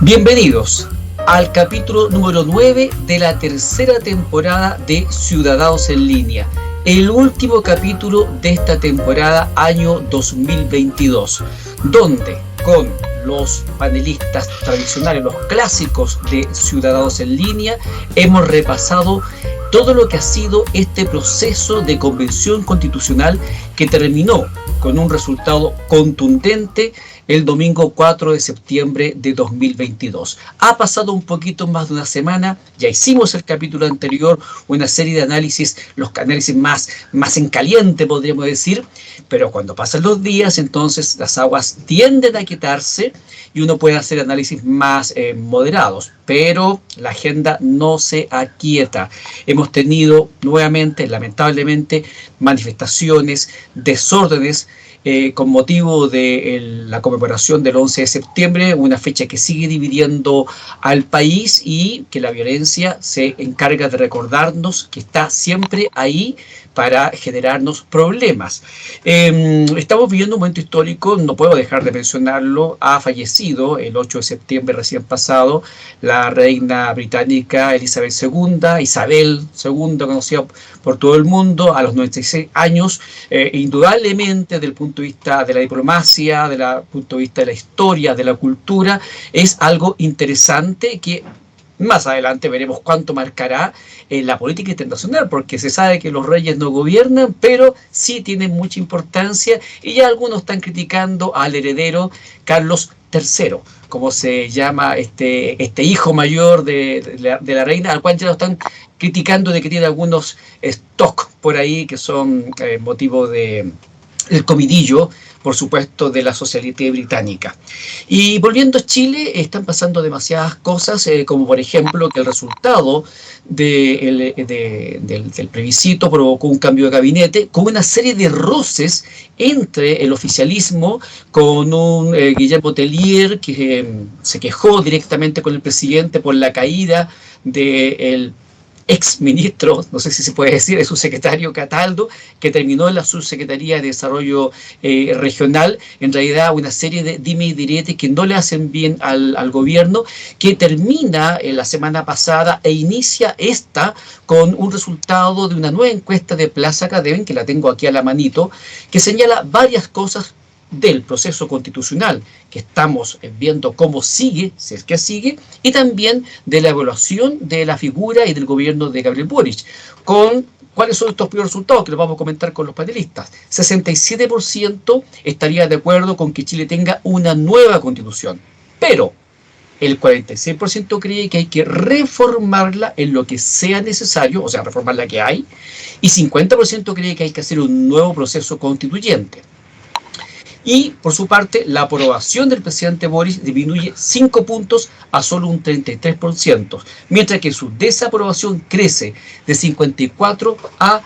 Bienvenidos al capítulo número 9 de la tercera temporada de Ciudadanos en Línea, el último capítulo de esta temporada año 2022, donde con los panelistas tradicionales, los clásicos de Ciudadanos en Línea, hemos repasado todo lo que ha sido este proceso de convención constitucional que terminó con un resultado contundente el domingo 4 de septiembre de 2022. Ha pasado un poquito más de una semana, ya hicimos el capítulo anterior, una serie de análisis, los análisis más en caliente podríamos decir, pero cuando pasan los días entonces las aguas tienden a quitarse y uno puede hacer análisis más moderados, pero la agenda no se aquieta. Hemos tenido nuevamente, lamentablemente, manifestaciones, desórdenes, con motivo de la conmemoración del 11 de septiembre, una fecha que sigue dividiendo al país y que la violencia se encarga de recordarnos que está siempre ahí para generarnos problemas. Estamos viviendo un momento histórico, no puedo dejar de mencionarlo. Ha fallecido el 8 de septiembre recién pasado la reina británica Elizabeth II, Isabel II, conocida por todo el mundo, a los 96 años. Indudablemente, desde el punto de vista de la diplomacia, desde el punto de vista de la historia, de la cultura, es algo interesante que más adelante veremos cuánto marcará la política internacional, porque se sabe que los reyes no gobiernan, pero sí tienen mucha importancia y ya algunos están criticando al heredero Carlos III, como se llama este hijo mayor de la reina, al cual ya lo están criticando de que tiene algunos stock por ahí que son motivo de el comidillo, por supuesto, de la socialité británica. Y volviendo a Chile, están pasando demasiadas cosas, como por ejemplo que el resultado del plebiscito provocó un cambio de gabinete, con una serie de roces entre el oficialismo, con un Guillermo Tellier que se quejó directamente con el presidente por la caída del ex ministro, no sé si se puede decir, es su secretario Cataldo, que terminó en la Subsecretaría de Desarrollo Regional, en realidad una serie de dime y diretes que no le hacen bien al gobierno, que termina la semana pasada e inicia esta con un resultado de una nueva encuesta de Plaza Academy, que la tengo aquí a la manito, que señala varias cosas del proceso constitucional que estamos viendo cómo sigue, si es que sigue, y también de la evaluación de la figura y del gobierno de Gabriel Boric, con cuáles son estos primeros resultados que los vamos a comentar con los panelistas. 67% estaría de acuerdo con que Chile tenga una nueva constitución, pero el 46% cree que hay que reformarla en lo que sea necesario, o sea, reformar la que hay, y 50% cree que hay que hacer un nuevo proceso constituyente. Y, por su parte, la aprobación del presidente Boric disminuye 5 puntos a solo un 33%, mientras que su desaprobación crece de 54 a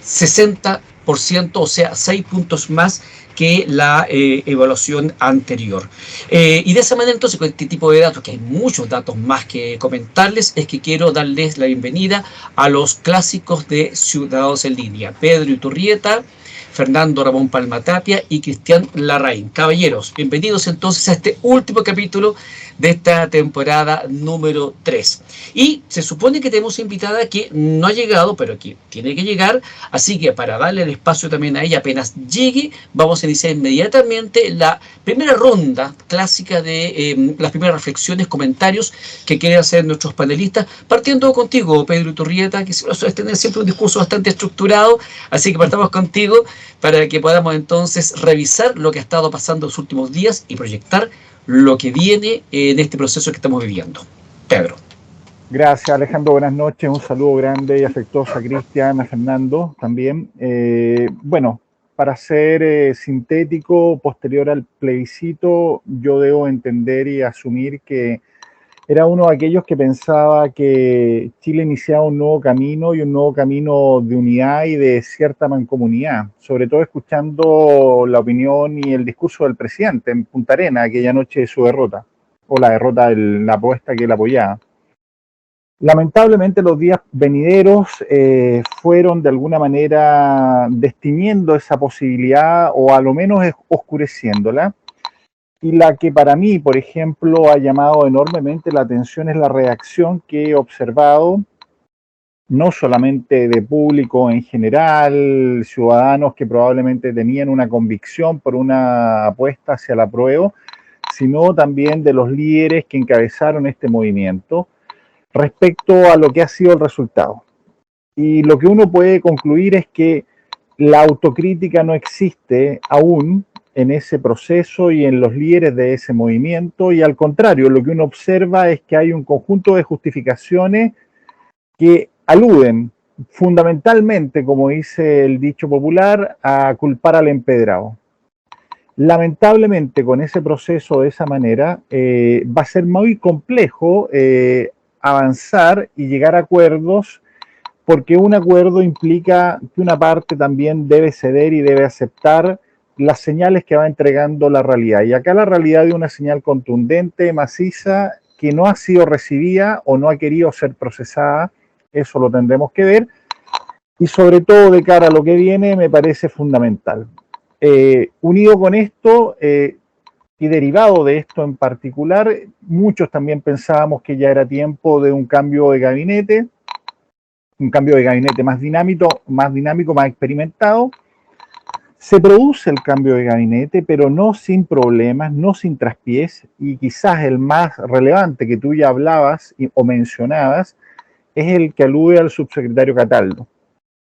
60%, o sea, 6 puntos más que la evaluación anterior. Y de esa manera, entonces, con este tipo de datos, que hay muchos datos más que comentarles, es que quiero darles la bienvenida a los clásicos de Ciudadanos en Línea: Pedro Iturrieta, Fernando Ramón Palmatapia y Cristian Larraín. Caballeros, bienvenidos entonces a este último capítulo de esta temporada número 3. Y se supone que tenemos invitada que no ha llegado, pero que tiene que llegar, así que para darle el espacio también a ella, apenas llegue, vamos a iniciar inmediatamente la primera ronda clásica de las primeras reflexiones, comentarios que quieren hacer nuestros panelistas, partiendo contigo, Pedro Iturrieta, que suele tener siempre un discurso bastante estructurado, así que partamos contigo para que podamos entonces revisar lo que ha estado pasando en los últimos días y proyectar lo que viene en este proceso que estamos viviendo. Pedro. Gracias, Alejandro. Buenas noches. Un saludo grande y afectuoso a Cristian, a Fernando también. Bueno, para ser sintético, posterior al plebiscito, yo debo entender y asumir que era uno de aquellos que pensaba que Chile iniciaba un nuevo camino y un nuevo camino de unidad y de cierta mancomunidad, sobre todo escuchando la opinión y el discurso del presidente en Punta Arenas aquella noche de su derrota, o la derrota de la apuesta que él apoyaba. Lamentablemente los días venideros fueron de alguna manera destiniendo esa posibilidad o a lo menos oscureciéndola. y la que para mí, por ejemplo, ha llamado enormemente la atención es la reacción que he observado, no solamente de público en general, ciudadanos que probablemente tenían una convicción por una apuesta hacia el apruebo, sino también de los líderes que encabezaron este movimiento respecto a lo que ha sido el resultado. Y lo que uno puede concluir es que la autocrítica no existe aún en ese proceso y en los líderes de ese movimiento, y al contrario, lo que uno observa es que hay un conjunto de justificaciones que aluden fundamentalmente, como dice el dicho popular, a culpar al empedrado. Lamentablemente, con ese proceso de esa manera, va a ser muy complejo avanzar y llegar a acuerdos, porque un acuerdo implica que una parte también debe ceder y debe aceptar las señales que va entregando la realidad. Y acá la realidad de una señal contundente, maciza, que no ha sido recibida o no ha querido ser procesada, eso lo tendremos que ver, y sobre todo de cara a lo que viene me parece fundamental. Unido con esto y derivado de esto en particular, muchos también pensábamos que ya era tiempo de un cambio de gabinete más dinámico, más experimentado. Se produce el cambio de gabinete, pero no sin problemas, no sin traspiés, y quizás el más relevante que tú ya hablabas o mencionabas es el que alude al subsecretario Cataldo,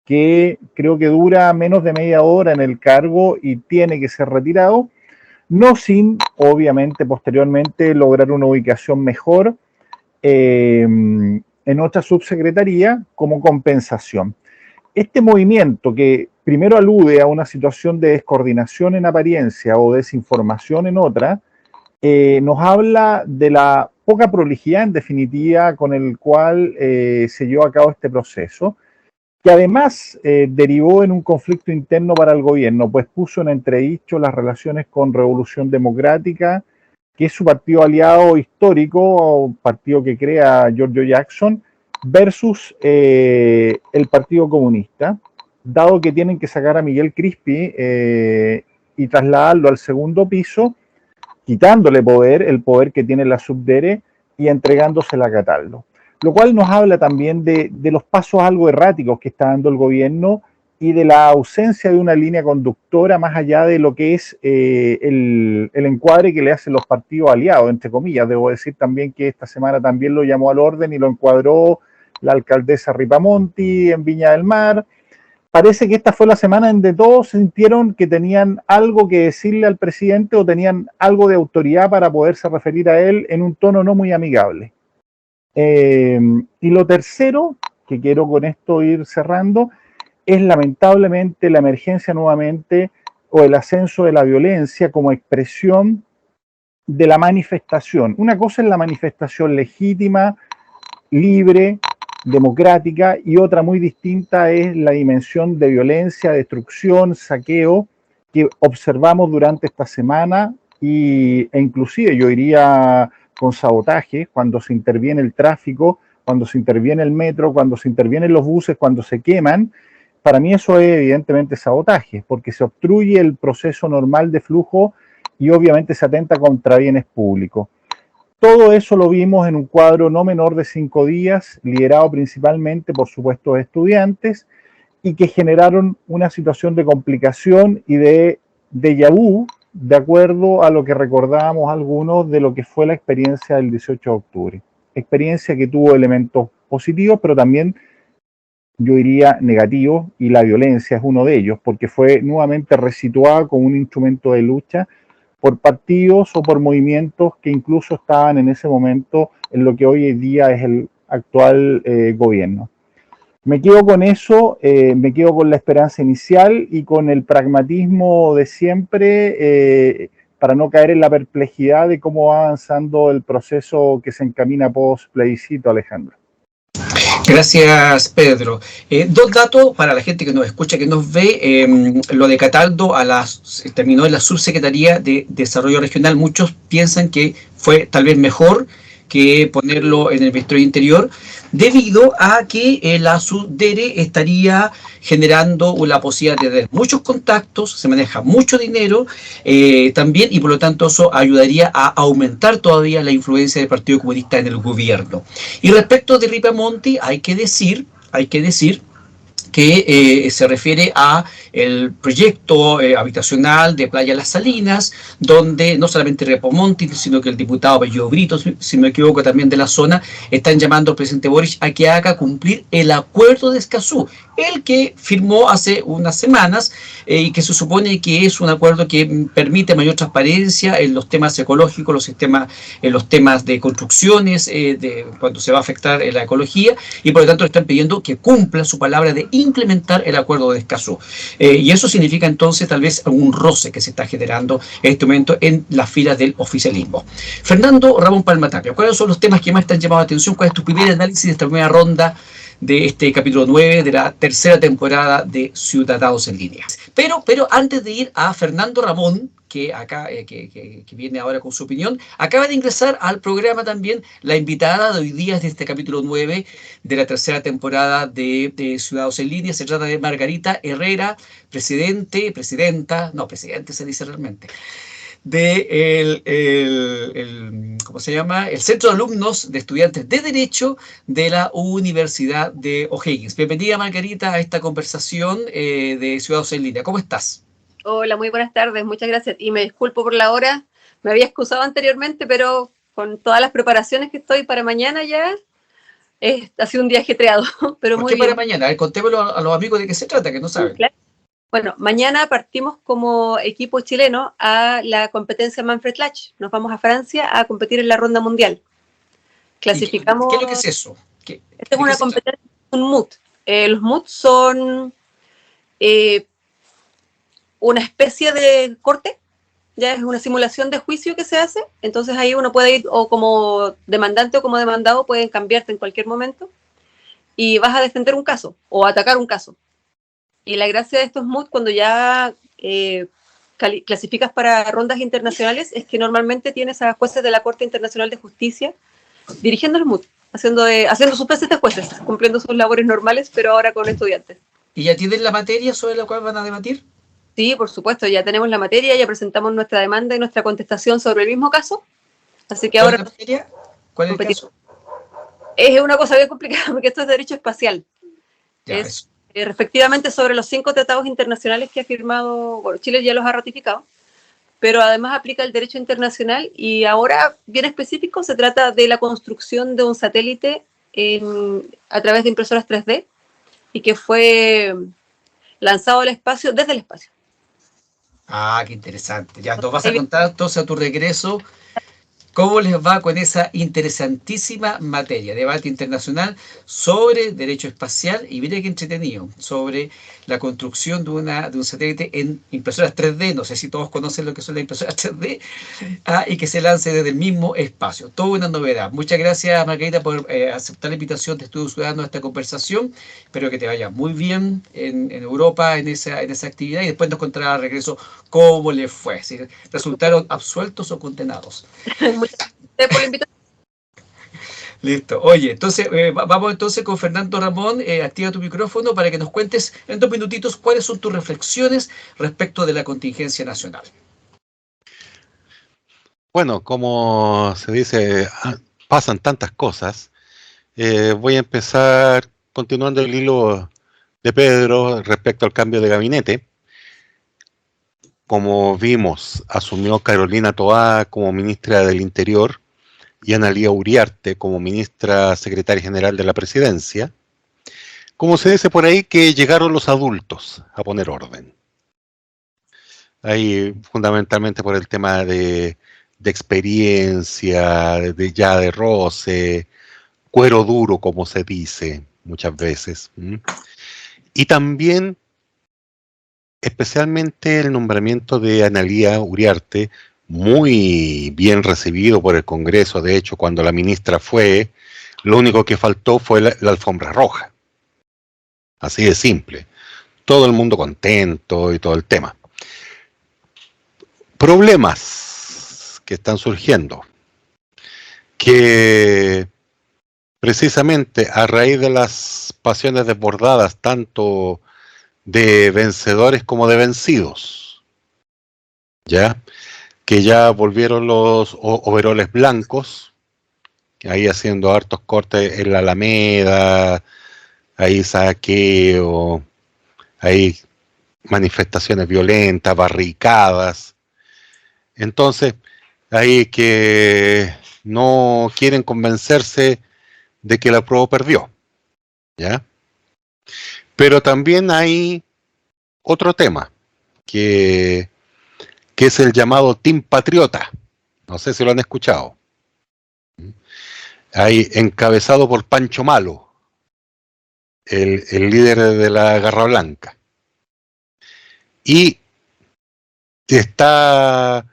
que creo que dura menos de media hora en el cargo y tiene que ser retirado, no sin, obviamente, posteriormente lograr una ubicación mejor en otra subsecretaría como compensación. Este movimiento, que primero alude a una situación de descoordinación en apariencia o desinformación en otra, nos habla de la poca prolijidad, en definitiva, con el cual se llevó a cabo este proceso, que además derivó en un conflicto interno para el gobierno, pues puso en entredicho las relaciones con Revolución Democrática, que es su partido aliado histórico, partido que crea Giorgio Jackson, versus el Partido Comunista, dado que tienen que sacar a Miguel Crispi y trasladarlo al segundo piso, quitándole poder, el poder que tiene la Subdere, y entregándosela a Cataldo. Lo cual nos habla también de los pasos algo erráticos que está dando el gobierno y de la ausencia de una línea conductora más allá de lo que es el encuadre que le hacen los partidos aliados, entre comillas. Debo decir también que esta semana también lo llamó al orden y lo encuadró la alcaldesa Ripamonti en Viña del Mar. Parece que esta fue la semana en que todos sintieron que tenían algo que decirle al presidente o tenían algo de autoridad para poderse referir a él en un tono no muy amigable. Y lo tercero, que quiero con esto ir cerrando, es lamentablemente la emergencia nuevamente o el ascenso de la violencia como expresión de la manifestación. Una cosa es la manifestación legítima, libre, democrática, y otra muy distinta es la dimensión de violencia, destrucción, saqueo que observamos durante esta semana e inclusive yo diría con sabotaje, cuando se interviene el tráfico, cuando se interviene el metro, cuando se intervienen los buses, cuando se queman. Para mí eso es evidentemente sabotaje, porque se obstruye el proceso normal de flujo y obviamente se atenta contra bienes públicos. Todo eso lo vimos en un cuadro no menor de 5 días, liderado principalmente por supuestos estudiantes, y que generaron una situación de complicación y de déjà vu, de acuerdo a lo que recordábamos algunos de lo que fue la experiencia del 18 de octubre. Experiencia que tuvo elementos positivos, pero también yo diría negativos, y la violencia es uno de ellos, porque fue nuevamente resituada como un instrumento de lucha por partidos o por movimientos que incluso estaban en ese momento en lo que hoy en día es el actual gobierno. Me quedo con eso, me quedo con la esperanza inicial y con el pragmatismo de siempre, para no caer en la perplejidad de cómo va avanzando el proceso que se encamina post plebiscito, Alejandro. Gracias, Pedro. Dos datos para la gente que nos escucha, que nos ve. Lo de Cataldo terminó en la Subsecretaría de Desarrollo Regional. Muchos piensan que fue tal vez mejor que ponerlo en el Ministerio del Interior, debido a que la SUDERE estaría generando la posibilidad de tener muchos contactos, se maneja mucho dinero también, y por lo tanto eso ayudaría a aumentar todavía la influencia del Partido Comunista en el gobierno. Y respecto de Ripamonti, hay que decir que se refiere a el proyecto habitacional de Playa Las Salinas, donde no solamente Ripamonti, sino que el diputado Bello Brito, si no me equivoco, también de la zona, están llamando al presidente Boric a que haga cumplir el acuerdo de Escazú, el que firmó hace unas semanas y que se supone que es un acuerdo que permite mayor transparencia en los temas ecológicos, en los temas de construcciones, cuando se va a afectar la ecología, y por lo tanto están pidiendo que cumpla su palabra de implementar el acuerdo de Escazú. Y eso significa entonces tal vez algún roce que se está generando en este momento en las filas del oficialismo. Fernando Ramón Palma Tapia, ¿cuáles son los temas que más te han llamado la atención? ¿Cuál es tu primer análisis de esta primera ronda de este capítulo 9 de la tercera temporada de Ciudadanos en Línea? Pero antes de ir a Fernando Ramón, que acá que viene ahora con su opinión, acaba de ingresar al programa también la invitada de hoy día de este capítulo 9 de la tercera temporada de Ciudadanos en Línea. Se trata de Margarita Herrera, presidenta se dice realmente, de ¿cómo se llama? El Centro de Alumnos de Estudiantes de Derecho de la Universidad de O'Higgins. Bienvenida, Margarita, a esta conversación de Ciudadanos en Línea. ¿Cómo estás? Hola, muy buenas tardes, muchas gracias. Y me disculpo por la hora, me había excusado anteriormente, pero con todas las preparaciones que estoy para mañana ya, ha sido un día ajetreado. Pero ¿Por muy qué bien. para mañana? A ver, contémoslo a los amigos de qué se trata, que no saben. Claro. Bueno, mañana partimos como equipo chileno a la competencia Manfred Lach. Nos vamos a Francia a competir en la ronda mundial. Clasificamos... ¿Qué es lo que es eso? Esta es una competencia, un MOOC. Los MOOC son una especie de corte, ya es una simulación de juicio que se hace, entonces ahí uno puede ir o como demandante o como demandado, pueden cambiarte en cualquier momento y vas a defender un caso o atacar un caso. Y la gracia de estos MOOC, cuando ya clasificas para rondas internacionales, es que normalmente tienes a jueces de la Corte Internacional de Justicia dirigiendo los MOOC, haciendo sus clases de jueces, cumpliendo sus labores normales, pero ahora con estudiantes. ¿Y ya tienen la materia sobre la cual van a debatir? Sí, por supuesto, ya tenemos la materia, ya presentamos nuestra demanda y nuestra contestación sobre el mismo caso. Así que ahora... ¿Cuál es la materia? ¿Cuál es el caso? Es una cosa bien complicada porque esto es derecho espacial. Ya, es respectivamente sobre los 5 tratados internacionales que ha firmado, bueno, Chile ya los ha ratificado, pero además aplica el derecho internacional y ahora, bien específico, se trata de la construcción de un satélite a través de impresoras 3D y que fue lanzado al espacio desde el espacio. Ah, qué interesante. Ya nos vas a contar entonces a tu regreso cómo les va con esa interesantísima materia, debate internacional sobre derecho espacial, y mire qué entretenido, sobre la construcción de un satélite en impresoras 3D, no sé si todos conocen lo que son las impresoras 3D, y que se lance desde el mismo espacio. Toda una novedad. Muchas gracias, Margarita, por aceptar la invitación de Estudios Ciudadanos a esta conversación. Espero que te vaya muy bien en Europa en esa actividad, y después nos contará al regreso cómo le fue, si resultaron absueltos o condenados. Muchas gracias por la invitación. Listo. Oye, entonces vamos entonces con Fernando Ramón. Activa tu micrófono para que nos cuentes en 2 minutitos cuáles son tus reflexiones respecto de la contingencia nacional. Bueno, como se dice, pasan tantas cosas. Voy a empezar continuando el hilo de Pedro respecto al cambio de gabinete. Como vimos, asumió Carolina Toá como ministra del Interior y Analía Uriarte como ministra secretaria general de la Presidencia. Como se dice por ahí, que llegaron los adultos a poner orden. Ahí fundamentalmente por el tema de experiencia, de roce, cuero duro, como se dice muchas veces. Y también, especialmente el nombramiento de Analía Uriarte, muy bien recibido por el Congreso. De hecho, cuando la ministra fue, lo único que faltó fue la alfombra roja. Así de simple. Todo el mundo contento y todo el tema. Problemas que están surgiendo. que precisamente a raíz de las pasiones desbordadas, tanto de vencedores como de vencidos, ¿ya? Que ya volvieron los overoles blancos, ahí haciendo hartos cortes en la Alameda, ahí saqueo, ahí manifestaciones violentas, barricadas. Entonces, ahí que no quieren convencerse de que la prueba perdió, ¿ya? Pero también hay otro tema, que es el llamado Team Patriota. No sé si lo han escuchado. Ahí encabezado por Pancho Malo, el líder de la Garra Blanca. Y está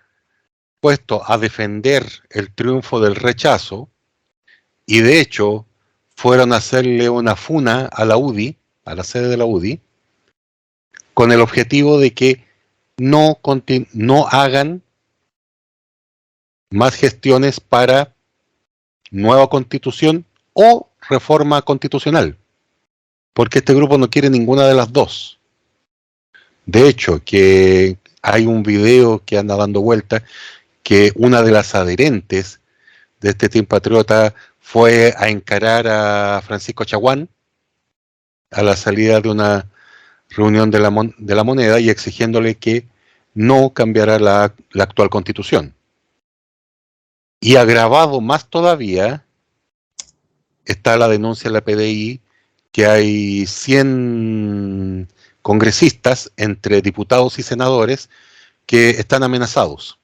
puesto a defender el triunfo del rechazo, y de hecho fueron a hacerle una funa a la UDI, a la sede de la UDI, con el objetivo de que no hagan más gestiones para nueva constitución o reforma constitucional, porque este grupo no quiere ninguna de las dos. De hecho, que hay un video que anda dando vuelta, que una de las adherentes de este Team Patriota fue a encarar a Francisco Chaguán a la salida de una reunión de la Moneda y exigiéndole que no cambiara la actual constitución. Y agravado más todavía está la denuncia de la PDI, que hay 100 congresistas, entre diputados y senadores, que están amenazados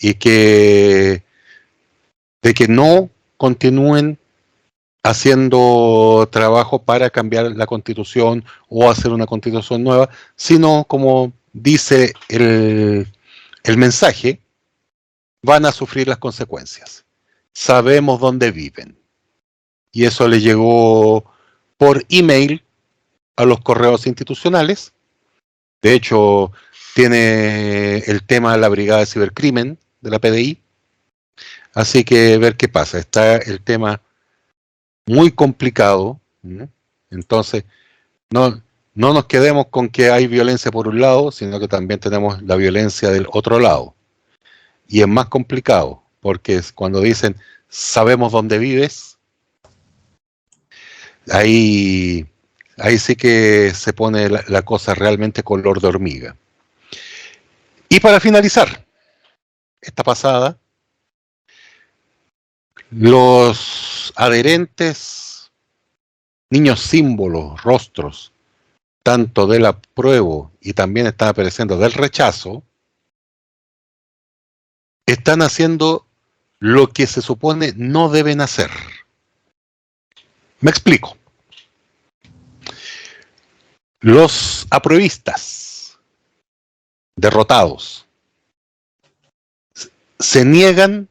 y de que no continúen haciendo trabajo para cambiar la constitución o hacer una constitución nueva, sino, como dice el mensaje, van a sufrir las consecuencias. Sabemos dónde viven. Y eso le llegó por email a los correos institucionales. De hecho, tiene el tema de la Brigada de Cibercrimen de la PDI. Así que ver qué pasa. Está el tema muy complicado. Entonces, no nos quedemos con que hay violencia por un lado, sino que también tenemos la violencia del otro lado. Y es más complicado, porque es cuando dicen, sabemos dónde vives, ahí sí que se pone la cosa realmente color de hormiga. Y para finalizar esta pasada, los adherentes, niños símbolos, rostros, tanto del apruebo y también están apareciendo del rechazo, están haciendo lo que se supone no deben hacer. Me explico. Los apruebistas derrotados se niegan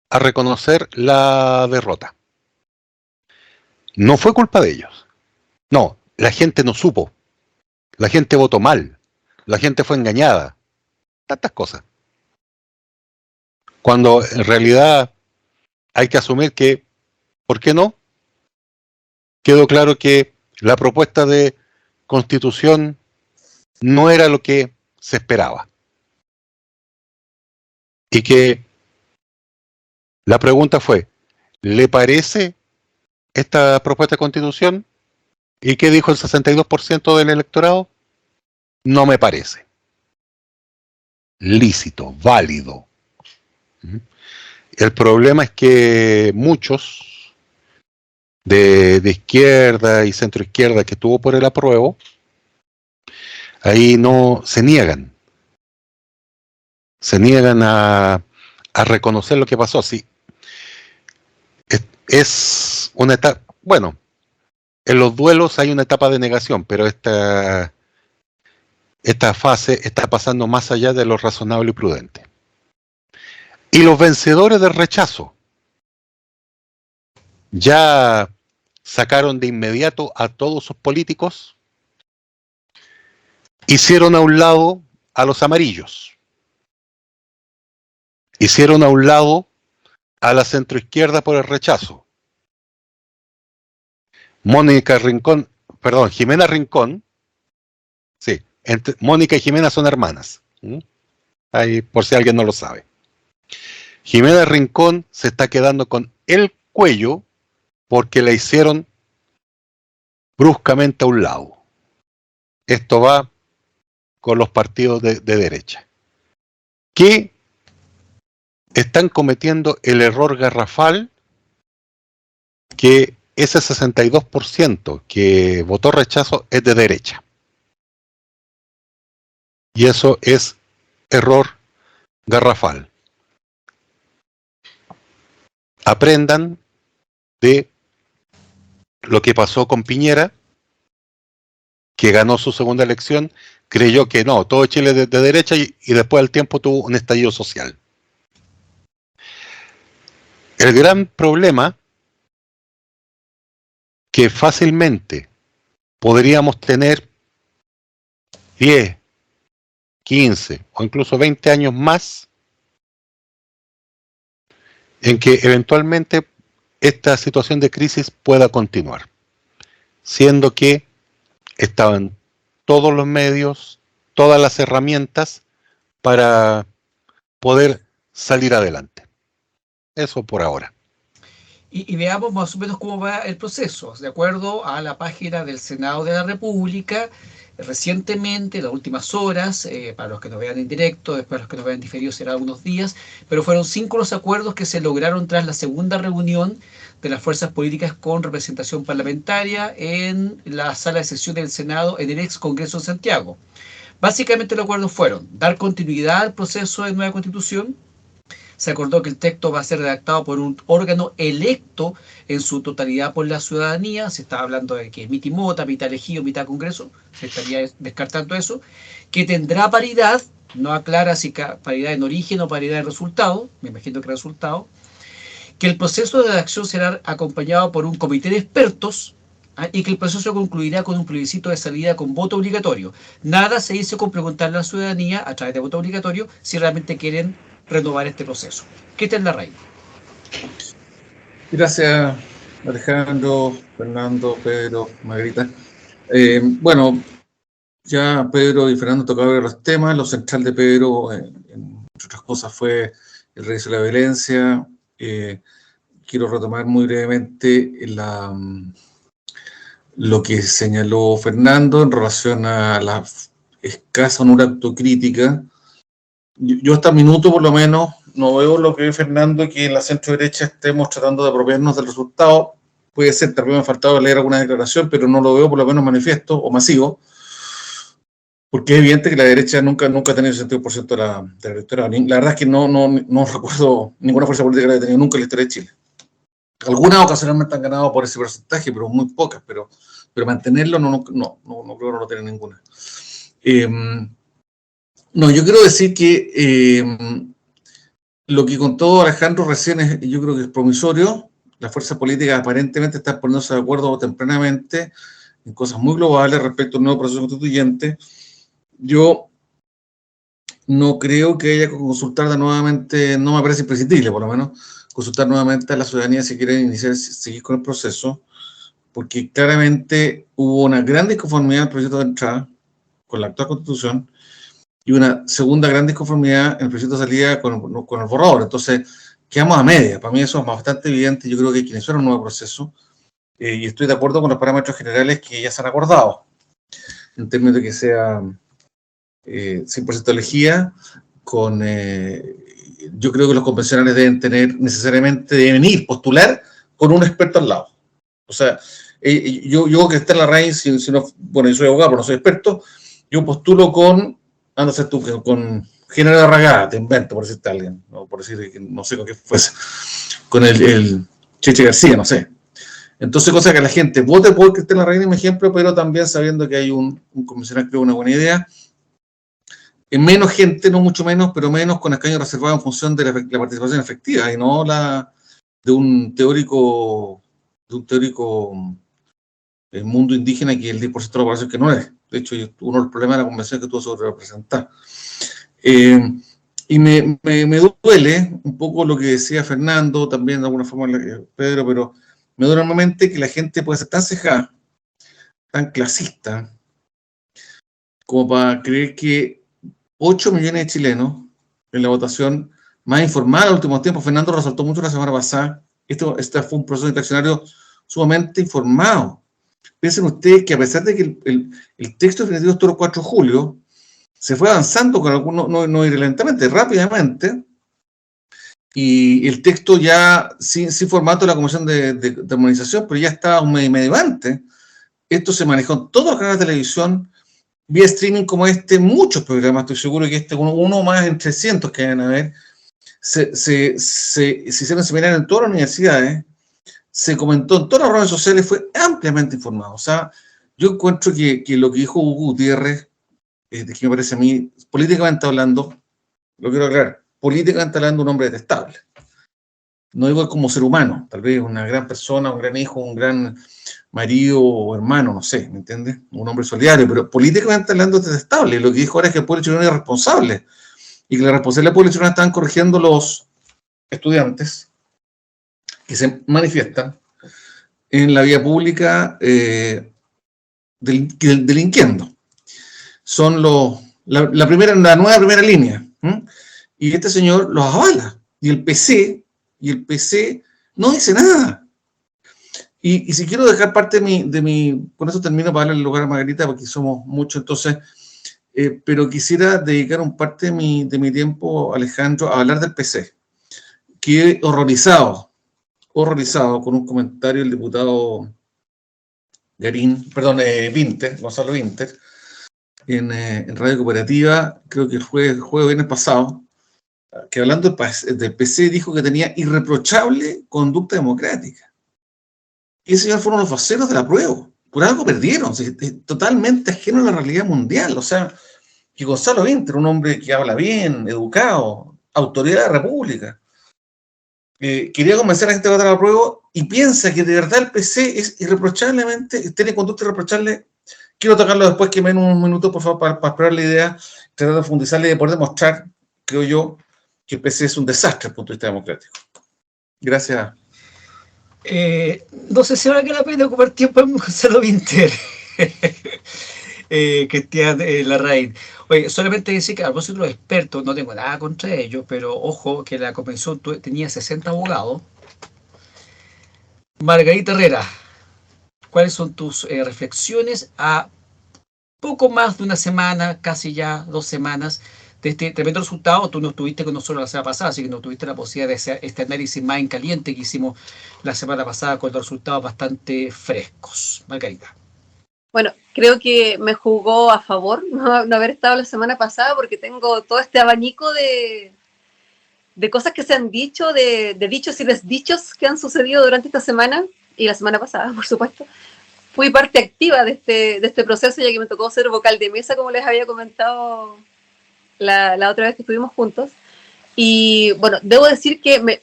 a reconocer la derrota. No fue culpa de ellos. No, la gente no supo. La gente votó mal. La gente fue engañada. Tantas cosas. Cuando en realidad hay que asumir que, ¿por qué no? Quedó claro que la propuesta de constitución no era lo que se esperaba. Y que la pregunta fue, ¿le parece esta propuesta de constitución? ¿Y qué dijo el 62% del electorado? No me parece. Lícito, válido. El problema es que muchos de izquierda y centro izquierda que estuvo por el apruebo, ahí no se niegan. Se niegan a reconocer lo que pasó. Sí, es una etapa, bueno, en los duelos hay una etapa de negación, pero esta fase está pasando más allá de lo razonable y prudente. Y los vencedores del rechazo ya sacaron de inmediato a todos sus políticos, hicieron a un lado a los amarillos, hicieron a un lado a la centroizquierda por el rechazo. Jimena Rincón, sí, Mónica y Jimena son hermanas. Ahí, por si alguien no lo sabe. Jimena Rincón se está quedando con el cuello porque la hicieron bruscamente a un lado. Esto va con los partidos de derecha, que están cometiendo el error garrafal que ese 62% que votó rechazo es de derecha. Y eso es error garrafal. Aprendan de lo que pasó con Piñera, que ganó su segunda elección, creyó que no, todo Chile es de derecha y después al tiempo tuvo un estallido social. El gran problema que fácilmente podríamos tener 10, 15 o incluso 20 años más en que eventualmente esta situación de crisis pueda continuar, siendo que estaban todos los medios, todas las herramientas para poder salir adelante. Eso por ahora. Y veamos más o menos cómo va el proceso. De acuerdo a la página del Senado de la República, recientemente, en las últimas horas, para los que nos vean en directo, después los que nos vean diferidos será unos días, pero fueron 5 los acuerdos que se lograron tras la segunda reunión de las fuerzas políticas con representación parlamentaria en la sala de sesión del Senado en el ex Congreso de Santiago. Básicamente los acuerdos fueron dar continuidad al proceso de nueva constitución. Se acordó que el texto va a ser redactado por un órgano electo en su totalidad por la ciudadanía. Se está hablando de que mitad mota, mitad elegido, mitad congreso. Se estaría descartando eso. Que tendrá paridad. No aclara si paridad en origen o paridad de resultado. Me imagino que resultado. Que el proceso de redacción será acompañado por un comité de expertos y que el proceso concluirá con un plebiscito de salida con voto obligatorio. Nada se hizo con preguntarle a la ciudadanía a través de voto obligatorio si realmente quieren renovar este proceso. Cristian Larraín. Gracias, Alejandro, Fernando, Pedro, Margarita. Bueno, ya Pedro y Fernando tocaban los temas. Lo central de Pedro, entre otras cosas, fue el regreso de la violencia. Quiero retomar muy brevemente lo que señaló Fernando en relación a la escasa o nula autocrítica. Yo hasta el minuto, por lo menos, no veo lo que ve Fernando, que en la centro derecha estemos tratando de apropiarnos del resultado. Puede ser, tal vez me ha faltado leer alguna declaración, pero no lo veo por lo menos manifiesto o masivo, porque es evidente que la derecha nunca ha tenido el 71% de la electorado. La verdad es que no recuerdo ninguna fuerza política que haya tenido nunca en la historia de Chile. Algunas ocasionalmente han ganado por ese porcentaje, pero muy pocas, pero mantenerlo no creo que no lo tiene ninguna. No, yo quiero decir que lo que contó Alejandro recién yo creo que es promisorio. Las fuerzas políticas aparentemente están poniéndose de acuerdo tempranamente en cosas muy globales respecto al nuevo proceso constituyente. Yo no creo que haya que consultar nuevamente, no me parece imprescindible por lo menos, consultar nuevamente a la ciudadanía si quieren seguir con el proceso, porque claramente hubo una gran disconformidad en el proyecto de entrada con la actual constitución, y una segunda gran disconformidad en el proyecto de salida con el borrador. Entonces, quedamos a media. Para mí eso es bastante evidente. Yo creo que hay que iniciar un nuevo proceso y estoy de acuerdo con los parámetros generales que ya se han acordado, en términos de que sea 100% elegida, yo creo que los convencionales deben postular con un experto al lado. O sea, yo que esté en la raíz, bueno, yo soy abogado, pero no soy experto, yo postulo con General Arragada, te invento, por decirte a alguien, ¿no? Por decir que no sé con qué fuese, con el Cheche García, no sé. Entonces, cosa que la gente vote por Cristian Larraín, en mi ejemplo, pero también sabiendo que hay un convencional que creo una buena idea. En menos gente, no mucho menos, pero menos con escaños reservados en función de la participación efectiva y no la de un teórico el mundo indígena que el 10% de la población que no es. De hecho, uno de los problemas de la convención es que tuvo sobre representar. Y me duele un poco lo que decía Fernando, también de alguna forma Pedro, pero me duele enormemente que la gente pueda ser tan cejada, tan clasista, como para creer que 8 millones de chilenos en la votación más informada en los últimos tiempos, Fernando resaltó mucho la semana pasada, este fue un proceso interaccionario sumamente informado. Piensen ustedes que a pesar de que el texto definitivo estuvo el 4 de julio, se fue avanzando con algunos, no irrelentemente, rápidamente, y el texto ya, sin formato de la Comisión de Armonización, pero ya estaba un mes y medio antes. Esto se manejó en todos los canales de televisión, vía streaming como muchos programas, estoy seguro que uno más en 300 que van a ver, se hicieron seminarios en todas las universidades, se comentó en todas las redes sociales, fue ampliamente informado. O sea, yo encuentro que lo que dijo Hugo Gutiérrez, que me parece a mí, políticamente hablando, lo quiero aclarar, políticamente hablando, un hombre detestable. No digo como ser humano, tal vez una gran persona, un gran hijo, un gran marido o hermano, no sé, ¿me entiendes? Un hombre solidario, pero políticamente hablando es detestable. Y lo que dijo ahora es que el pueblo chileno es irresponsable y que la responsabilidad del pueblo chileno están corrigiendo los estudiantes que se manifiestan en la vía pública delinquiendo. Son la nueva primera línea. Y este señor los avala. Y el PC no dice nada. Y si quiero dejar parte de mi con eso termino para darle el lugar a Margarita, porque somos muchos, entonces, pero quisiera dedicar un parte de mi tiempo, Alejandro, a hablar del PC. Quedé horrorizado con un comentario del diputado Gonzalo Vinter, en Radio Cooperativa, creo que el jueves viernes pasado, que hablando del PC dijo que tenía irreprochable conducta democrática. Y ese señor fueron los voceros de la prueba. Por algo perdieron, totalmente ajeno a la realidad mundial. O sea, que Gonzalo Vinter, un hombre que habla bien, educado, autoridad de la República, quería convencer a la gente de votar a la prueba y piensa que de verdad el PC es irreprochablemente, tiene conducta irreprochable. Quiero tocarlo después, que me den unos minutos, por favor, para explorar la idea, tratar de profundizarla y de poder demostrar, creo yo, que el PC es un desastre desde el punto de vista democrático. Gracias. No sé si ahora que la pena ocupar tiempo en Gonzalo Vinter. Cristian Larraín. Oye, solamente decir que a propósito de los expertos, no tengo nada contra ellos, pero ojo que la convención tenía 60 abogados. Margarita Herrera, ¿cuáles son tus reflexiones a poco más de una semana, casi ya 2 semanas, de este tremendo resultado? Tú no estuviste con nosotros la semana pasada, así que no tuviste la posibilidad de hacer este análisis más en caliente que hicimos la semana pasada con los resultados bastante frescos. Margarita. Bueno, creo que me jugó a favor no haber estado la semana pasada, porque tengo todo este abanico de cosas que se han dicho, de dichos y desdichos que han sucedido durante esta semana y la semana pasada, por supuesto. Fui parte activa de este proceso, ya que me tocó ser vocal de mesa, como les había comentado la otra vez que estuvimos juntos. Y bueno, debo decir que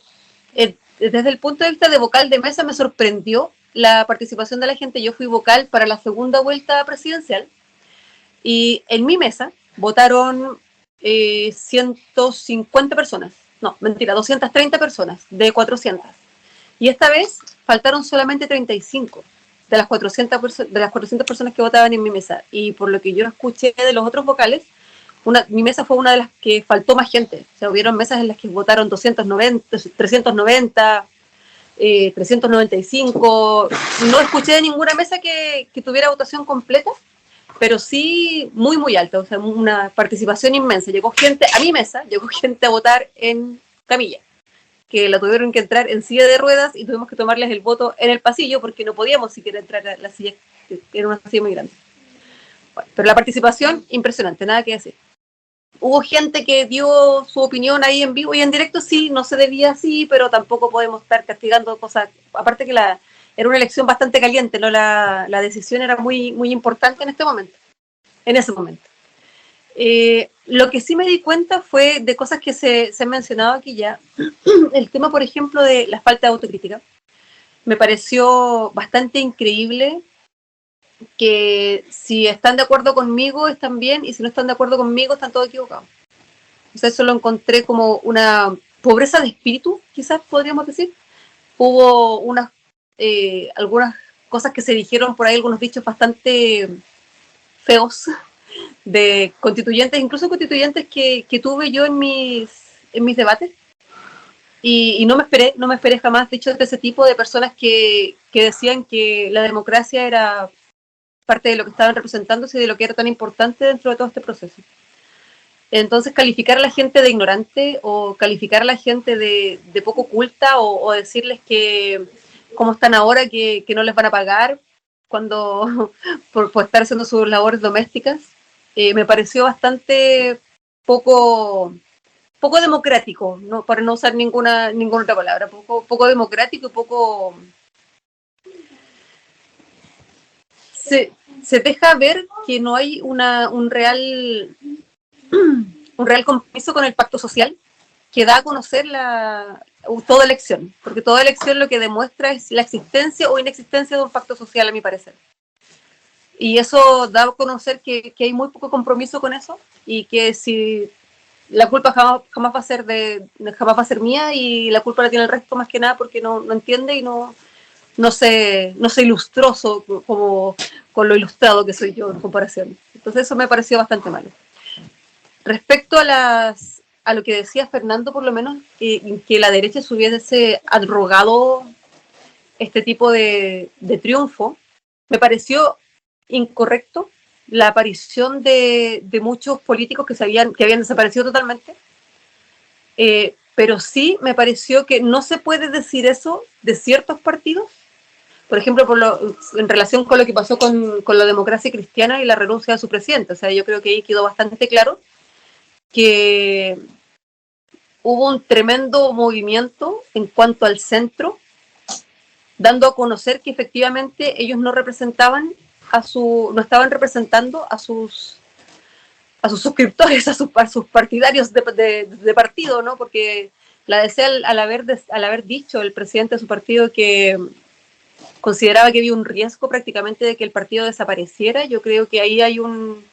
desde el punto de vista de vocal de mesa me sorprendió la participación de la gente. Yo fui vocal para la segunda vuelta presidencial y en mi mesa votaron 150 personas. No, mentira, 230 personas de 400. Y esta vez faltaron solamente 35 de las 400 personas que votaban en mi mesa. Y por lo que yo escuché de los otros vocales, mi mesa fue una de las que faltó más gente. O sea, hubieron mesas en las que votaron 390, 395. No escuché de ninguna mesa que tuviera votación completa, pero sí muy, muy alta. O sea, una participación inmensa. Llegó gente a mi mesa, llegó gente a votar en camilla, que la tuvieron que entrar en silla de ruedas y tuvimos que tomarles el voto en el pasillo porque no podíamos siquiera entrar a la silla, que era una silla muy grande. Bueno, pero la participación, impresionante, nada que decir. Hubo gente que dio su opinión ahí en vivo y en directo, sí, no se debía así, pero tampoco podemos estar castigando cosas. Aparte que era una elección bastante caliente, ¿no? La decisión era muy, muy importante en ese momento. Lo que sí me di cuenta fue de cosas que se han mencionado aquí ya. El tema, por ejemplo, de la falta de autocrítica. Me pareció bastante increíble que si están de acuerdo conmigo están bien y si no están de acuerdo conmigo están todos equivocados. Entonces eso lo encontré como una pobreza de espíritu, quizás podríamos decir. Hubo algunas cosas que se dijeron por ahí, algunos dichos bastante feos de constituyentes, incluso constituyentes que tuve yo en mis debates. Y no me esperé jamás dichos de ese tipo, de personas que decían que la democracia era parte de lo que estaban representándose y de lo que era tan importante dentro de todo este proceso. Entonces, calificar a la gente de ignorante o calificar a la gente de poco culta o decirles que cómo están ahora, que no les van a pagar cuando por estar haciendo sus labores domésticas, me pareció bastante poco democrático, ¿no? Para no usar ninguna otra palabra, poco democrático y poco... Se deja ver que no hay un real compromiso con el pacto social que da a conocer toda elección, porque toda elección lo que demuestra es la existencia o inexistencia de un pacto social, a mi parecer. Y eso da a conocer que hay muy poco compromiso con eso, y que si la culpa jamás va a ser mía, y la culpa la tiene el resto más que nada porque no entiende y no se ilustroso como con lo ilustrado que soy yo en comparación. Entonces eso me pareció bastante malo. Respecto a lo que decía Fernando, por lo menos, que la derecha se hubiese arrogado este tipo de triunfo, me pareció incorrecto la aparición de muchos políticos que habían desaparecido totalmente, pero sí me pareció que no se puede decir eso de ciertos partidos. Por ejemplo, en relación con lo que pasó con la democracia cristiana y la renuncia de su presidente. O sea, yo creo que ahí quedó bastante claro que hubo un tremendo movimiento en cuanto al centro, dando a conocer que efectivamente ellos no estaban representando a sus suscriptores, a sus partidarios de partido, ¿no? Porque la DC, al haber dicho el presidente de su partido que consideraba que había un riesgo prácticamente de que el partido desapareciera, yo creo que ahí hay un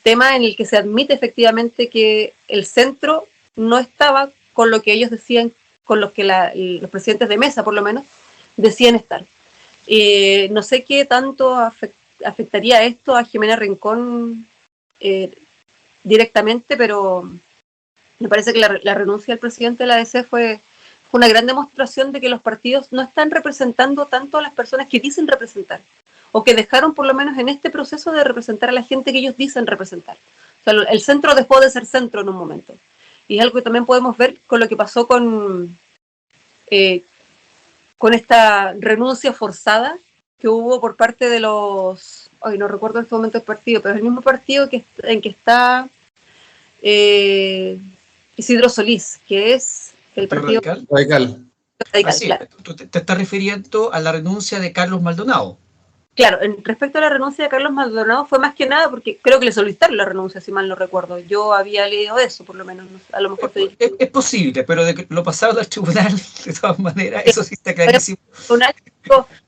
tema en el que se admite efectivamente que el centro no estaba con lo que ellos decían, con lo que los presidentes de mesa, por lo menos, decían estar. No sé qué tanto afectaría esto a Jimena Rincón directamente, pero me parece que la renuncia del presidente de la ADC fue una gran demostración de que los partidos no están representando tanto a las personas que dicen representar, o que dejaron por lo menos en este proceso de representar a la gente que ellos dicen representar. O sea, el centro dejó de ser centro en un momento. Y es algo que también podemos ver con lo que pasó con esta renuncia forzada que hubo por parte de los... Ay, no recuerdo en este momento el partido, pero es el mismo partido en que está Isidro Solís, que es el partido Radical. Así, claro. Tú te estás refiriendo a la renuncia de Carlos Maldonado. Claro, respecto a la renuncia de Carlos Maldonado fue más que nada porque creo que le solicitaron la renuncia, si mal no recuerdo. Yo había leído eso, por lo menos. A lo mejor es posible, pero de que lo pasaron al tribunal, de todas maneras, eso sí está clarísimo. O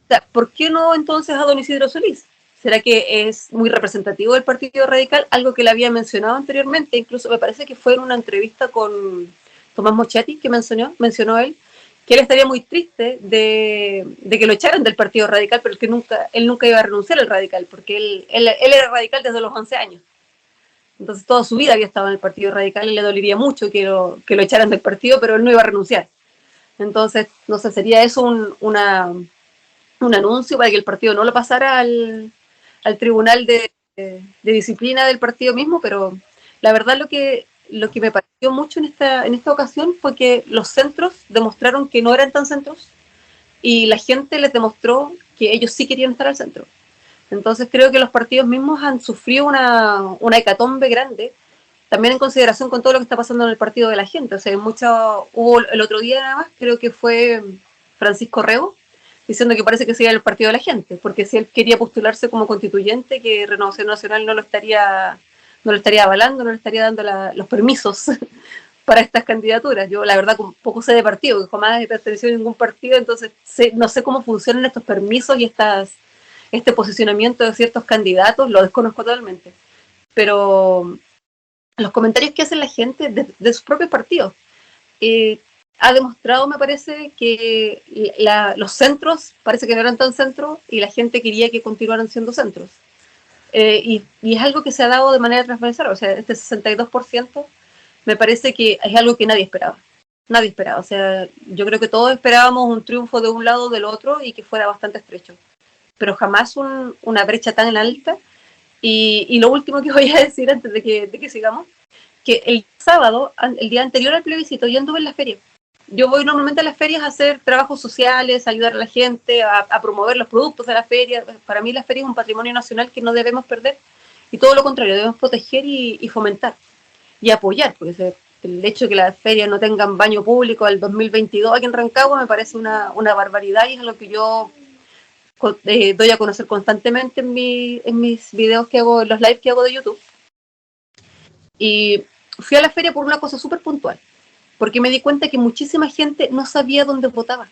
sea, ¿por qué no entonces a don Isidro Solís? ¿Será que es muy representativo del Partido Radical? Algo que le había mencionado anteriormente, incluso me parece que fue en una entrevista con Tomás Mochetti, que mencionó él, que él estaría muy triste de que lo echaran del Partido Radical, pero que él nunca iba a renunciar al Radical, porque él era radical desde los 11 años. Entonces toda su vida había estado en el Partido Radical y le dolería mucho que lo echaran del partido, pero él no iba a renunciar. Entonces, no sé, sería eso un anuncio para que el partido no lo pasara al tribunal de disciplina del partido mismo, pero la verdad lo que me pareció mucho en esta ocasión fue que los centros demostraron que no eran tan centros y la gente les demostró que ellos sí querían estar al centro. Entonces creo que los partidos mismos han sufrido una hecatombe grande, también en consideración con todo lo que está pasando en el partido de la gente. O sea, hubo el otro día nada más, creo que fue Francisco Rego, diciendo que parece que sería el partido de la gente, porque si él quería postularse como constituyente, que Renovación Nacional no lo estaría avalando, no le estaría dando los permisos para estas candidaturas. Yo la verdad poco sé de partido, que jamás he pertenecido a ningún partido, entonces no sé cómo funcionan estos permisos y este posicionamiento de ciertos candidatos, lo desconozco totalmente. Pero los comentarios que hace la gente de sus propios partidos. Ha demostrado, me parece, que los centros parece que no eran tan centros y la gente quería que continuaran siendo centros. Y es algo que se ha dado de manera transversal, o sea, este 62% me parece que es algo que nadie esperaba. Nadie esperaba, o sea, yo creo que todos esperábamos un triunfo de un lado o del otro y que fuera bastante estrecho, pero jamás una brecha tan alta. Y lo último que voy a decir antes de que sigamos, que el sábado, el día anterior al plebiscito, yo anduve en la feria. Yo voy normalmente a las ferias a hacer trabajos sociales, a ayudar a la gente, a promover los productos de la feria. Para mí la feria es un patrimonio nacional que no debemos perder y todo lo contrario, debemos proteger y fomentar y apoyar, porque el hecho de que las ferias no tengan baño público al 2022 aquí en Rancagua me parece una barbaridad y es lo que yo doy a conocer constantemente en mis videos que hago, en los lives que hago de YouTube. Y fui a la feria por una cosa súper puntual, porque me di cuenta que muchísima gente no sabía dónde votaba.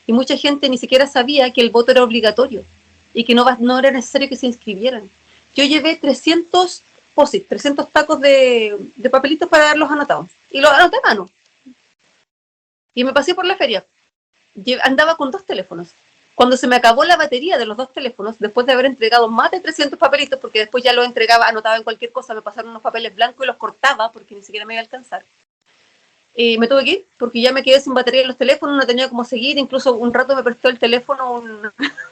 Y mucha gente ni siquiera sabía que el voto era obligatorio y que no era necesario que se inscribieran. Yo llevé 300 POSIT, 300 tacos de papelitos para darlos anotados. Y los anoté a mano. Y me pasé por la feria. Andaba con 2 teléfonos. Cuando se me acabó la batería de los 2 teléfonos, después de haber entregado más de 300 papelitos, porque después ya los entregaba, anotaba en cualquier cosa, me pasaron unos papeles blancos y los cortaba porque ni siquiera me iba a alcanzar. Me tuve que ir porque ya me quedé sin batería en los teléfonos, no tenía cómo seguir, incluso un rato me prestó el teléfono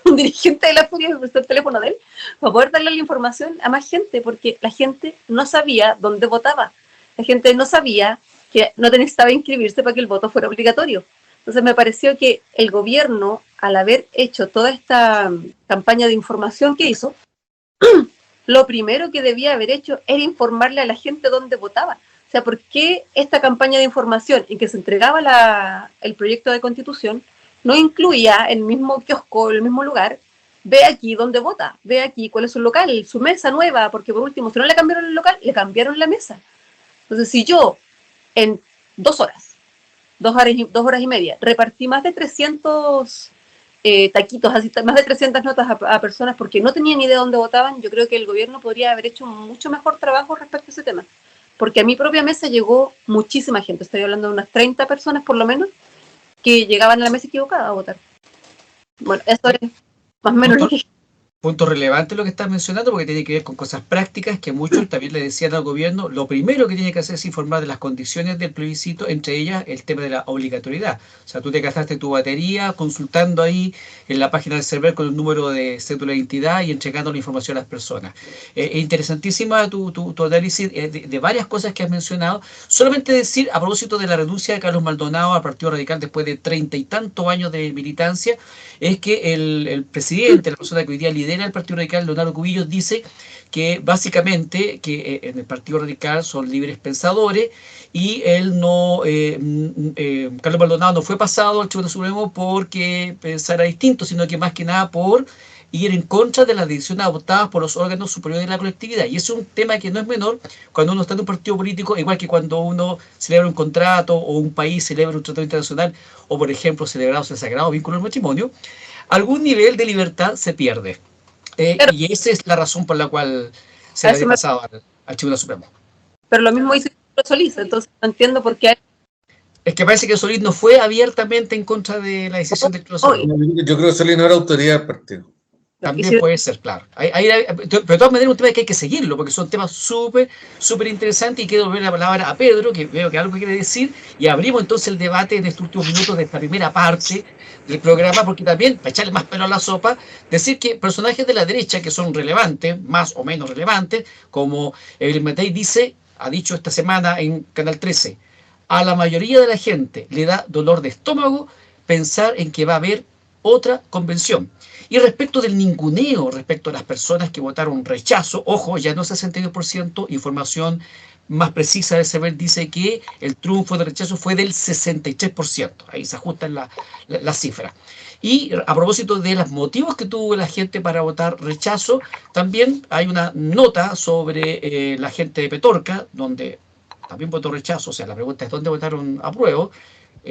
un dirigente de la feria, me prestó el teléfono de él para poder darle la información a más gente, porque la gente no sabía dónde votaba, la gente no sabía que no necesitaba inscribirse para que el voto fuera obligatorio. Entonces me pareció que el gobierno, al haber hecho toda esta campaña de información que hizo, lo primero que debía haber hecho era informarle a la gente dónde votaba. O sea, ¿por qué esta campaña de información en que se entregaba el proyecto de constitución no incluía en el mismo kiosco, en el mismo lugar, ve aquí dónde vota, ve aquí cuál es su local, su mesa nueva, porque por último, si no le cambiaron el local, le cambiaron la mesa. Entonces, si yo en 2 horas, 2 horas y media, repartí más de 300 taquitos, así, más de 300 notas a personas porque no tenían idea de dónde votaban, yo creo que el gobierno podría haber hecho un mucho mejor trabajo respecto a ese tema. Porque a mi propia mesa llegó muchísima gente, estoy hablando de unas 30 personas por lo menos, que llegaban a la mesa equivocada a votar. Bueno, eso es más o menos lo que... Punto relevante lo que estás mencionando, porque tiene que ver con cosas prácticas que muchos también le decían al gobierno. Lo primero que tiene que hacer es informar de las condiciones del plebiscito, entre ellas el tema de la obligatoriedad. O sea, tú te gastaste tu batería consultando ahí en la página del server con el número de cédula de identidad y entregando la información a las personas. Interesantísima tu análisis de varias cosas que has mencionado. Solamente decir, a propósito de la renuncia de Carlos Maldonado al Partido Radical después de 30 y tantos años de militancia, es que el presidente, la persona que hoy día lidera el Partido Radical, Leonardo Cubillos, dice que básicamente que en el Partido Radical son libres pensadores y él no, Carlos Maldonado no fue pasado al Tribunal Supremo porque pensara distinto, sino que más que nada por ir en contra de las decisiones adoptadas por los órganos superiores de la colectividad. Y es un tema que no es menor cuando uno está en un partido político, igual que cuando uno celebra un contrato o un país celebra un tratado internacional o, por ejemplo, celebrados el sagrado vínculo del matrimonio, algún nivel de libertad se pierde. Y esa es la razón por la cual se le ha pasado al Tribunal Supremo. Pero lo mismo hizo Solís, entonces no entiendo por qué... Es que parece que Solís no fue abiertamente en contra de la decisión del Tribunal Supremo. Yo creo que Solís no era autoridad del partido. También puede ser, claro. Pero de todas maneras es un tema que hay que seguirlo, porque son temas súper interesantes, y quiero volver la palabra a Pedro, que veo que algo quiere decir, y abrimos entonces el debate en estos últimos minutos de esta primera parte del programa, porque también, para echarle más pelo a la sopa, decir que personajes de la derecha que son relevantes, más o menos relevantes, como Evelyn Matei ha dicho esta semana en Canal 13, a la mayoría de la gente le da dolor de estómago pensar en que va a haber otra convención. Y respecto del ninguneo, respecto a las personas que votaron rechazo, ojo, ya no es 62%, información más precisa de saber dice que el triunfo de rechazo fue del 63%, ahí se ajustan las cifras. Y a propósito de los motivos que tuvo la gente para votar rechazo, también hay una nota sobre la gente de Petorca, donde también votó rechazo, o sea, la pregunta es ¿dónde votaron apruebo?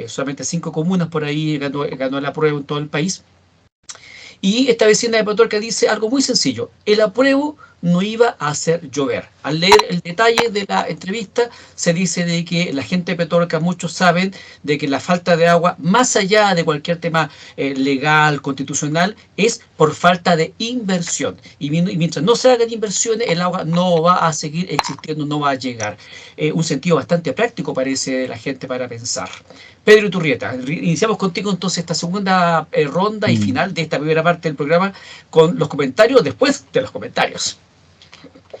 Solamente 5 comunas por ahí ganó el apruebo en todo el país. Y esta vecina de Petorca dice algo muy sencillo: el apruebo no iba a hacer llover. Al leer el detalle de la entrevista, se dice de que la gente de Petorca, muchos saben de que la falta de agua, más allá de cualquier tema legal, constitucional, es por falta de inversión. Y mientras no se hagan inversiones, el agua no va a seguir existiendo, no va a llegar. Un sentido bastante práctico parece de la gente para pensar. Pedro Iturrieta, iniciamos contigo entonces esta segunda ronda y final de esta primera parte del programa con los comentarios después de los comentarios.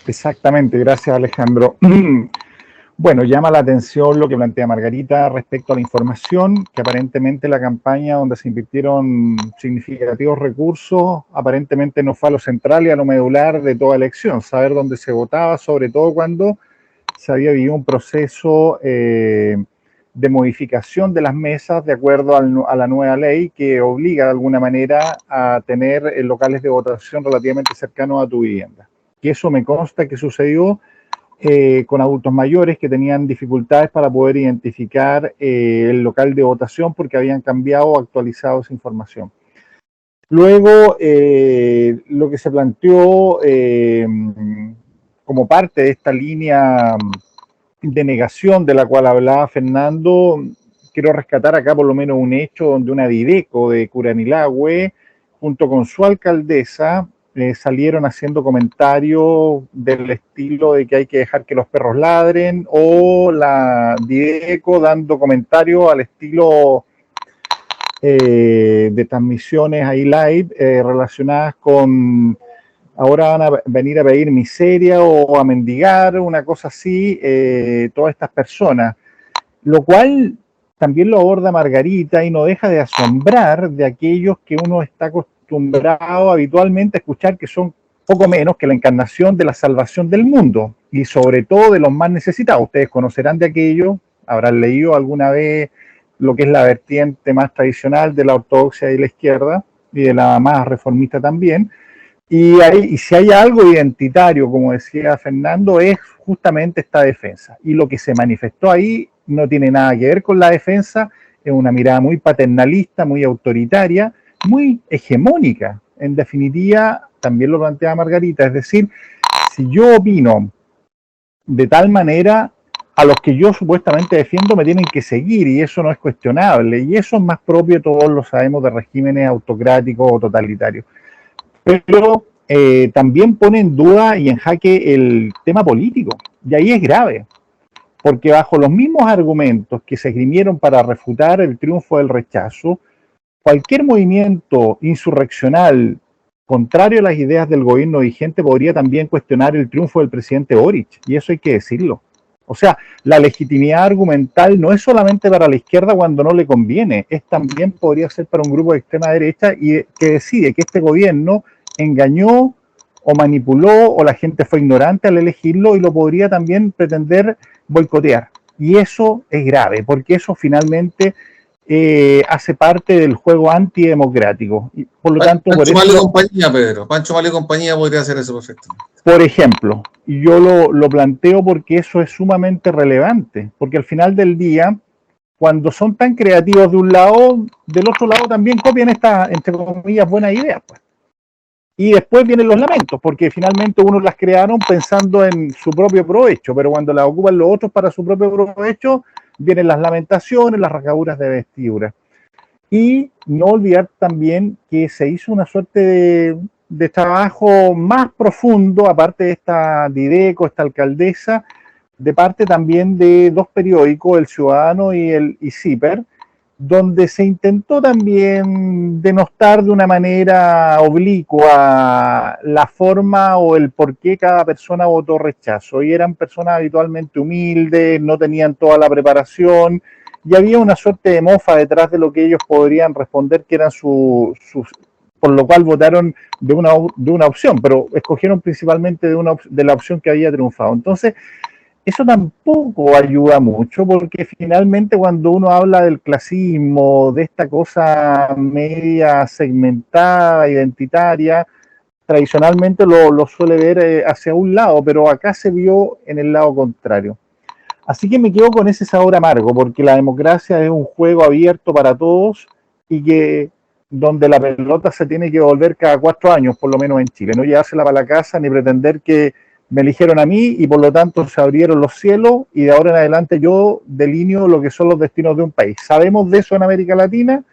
Exactamente, gracias Alejandro. Bueno, llama la atención lo que plantea Margarita respecto a la información, que aparentemente la campaña donde se invirtieron significativos recursos, aparentemente no fue a lo central y a lo medular de toda elección, saber dónde se votaba, sobre todo cuando se había vivido un proceso de modificación de las mesas de acuerdo a la nueva ley que obliga de alguna manera a tener locales de votación relativamente cercanos a tu vivienda. Que eso me consta que sucedió con adultos mayores que tenían dificultades para poder identificar el local de votación porque habían cambiado o actualizado esa información. Luego, lo que se planteó como parte de esta línea de negación de la cual hablaba Fernando, quiero rescatar acá por lo menos un hecho donde una Dideco de Curanilahue, junto con su alcaldesa, salieron haciendo comentarios del estilo de que hay que dejar que los perros ladren, o la Dideco dando comentarios al estilo de transmisiones ahí live relacionadas con ahora van a venir a pedir miseria o a mendigar, una cosa así, todas estas personas, lo cual también lo aborda Margarita y no deja de asombrar de aquellos que uno está acostumbrado habitualmente a escuchar que son poco menos que la encarnación de la salvación del mundo y sobre todo de los más necesitados. Ustedes conocerán de aquello, habrán leído alguna vez lo que es la vertiente más tradicional de la ortodoxia y de la izquierda y de la más reformista también. Y si hay algo identitario, como decía Fernando, es justamente esta defensa. Y lo que se manifestó ahí no tiene nada que ver con la defensa, es una mirada muy paternalista, muy autoritaria, muy hegemónica. En definitiva, también lo plantea Margarita, es decir, si yo opino de tal manera, a los que yo supuestamente defiendo me tienen que seguir y eso no es cuestionable. Y eso es más propio, todos lo sabemos, de regímenes autocráticos o totalitarios. Pero también pone en duda y en jaque el tema político, y ahí es grave, porque bajo los mismos argumentos que se esgrimieron para refutar el triunfo del rechazo, cualquier movimiento insurreccional contrario a las ideas del gobierno vigente podría también cuestionar el triunfo del presidente Boric, y eso hay que decirlo. O sea, la legitimidad argumental no es solamente para la izquierda cuando no le conviene, es también podría ser para un grupo de extrema derecha y que decide que este gobierno engañó o manipuló o la gente fue ignorante al elegirlo y lo podría también pretender boicotear. Y eso es grave, porque eso finalmente hace parte del juego antidemocrático. Y por lo tanto, Pancho por Mal y eso, compañía, Pedro. Pancho Mal y compañía podría hacer eso perfectamente. por ejemplo, y yo lo planteo porque eso es sumamente relevante, porque al final del día, cuando son tan creativos de un lado, del otro lado también copian estas, entre comillas, buenas ideas, pues. Y después vienen los lamentos, porque finalmente unos las crearon pensando en su propio provecho, pero cuando las ocupan los otros para su propio provecho, vienen las lamentaciones, las rasgaduras de vestidura. Y no olvidar también que se hizo una suerte de trabajo más profundo, aparte de esta Dideco, esta alcaldesa, de parte también de dos periódicos, El Ciudadano y el CIPER, donde se intentó también denostar de una manera oblicua la forma o el por qué cada persona votó rechazo. Y eran personas habitualmente humildes, no tenían toda la preparación, y había una suerte de mofa detrás de lo que ellos podrían responder que eran sus por lo cual votaron de una opción, pero escogieron principalmente de la opción que había triunfado. Entonces, eso tampoco ayuda mucho, porque finalmente cuando uno habla del clasismo, de esta cosa media segmentada, identitaria, tradicionalmente lo suele ver hacia un lado, pero acá se vio en el lado contrario. Así que me quedo con ese sabor amargo, porque la democracia es un juego abierto para todos y que donde la pelota se tiene que volver cada 4 años, por lo menos en Chile. No llevársela para la casa ni pretender que me eligieron a mí y por lo tanto se abrieron los cielos y de ahora en adelante yo delineo lo que son los destinos de un país. Sabemos de eso en América Latina,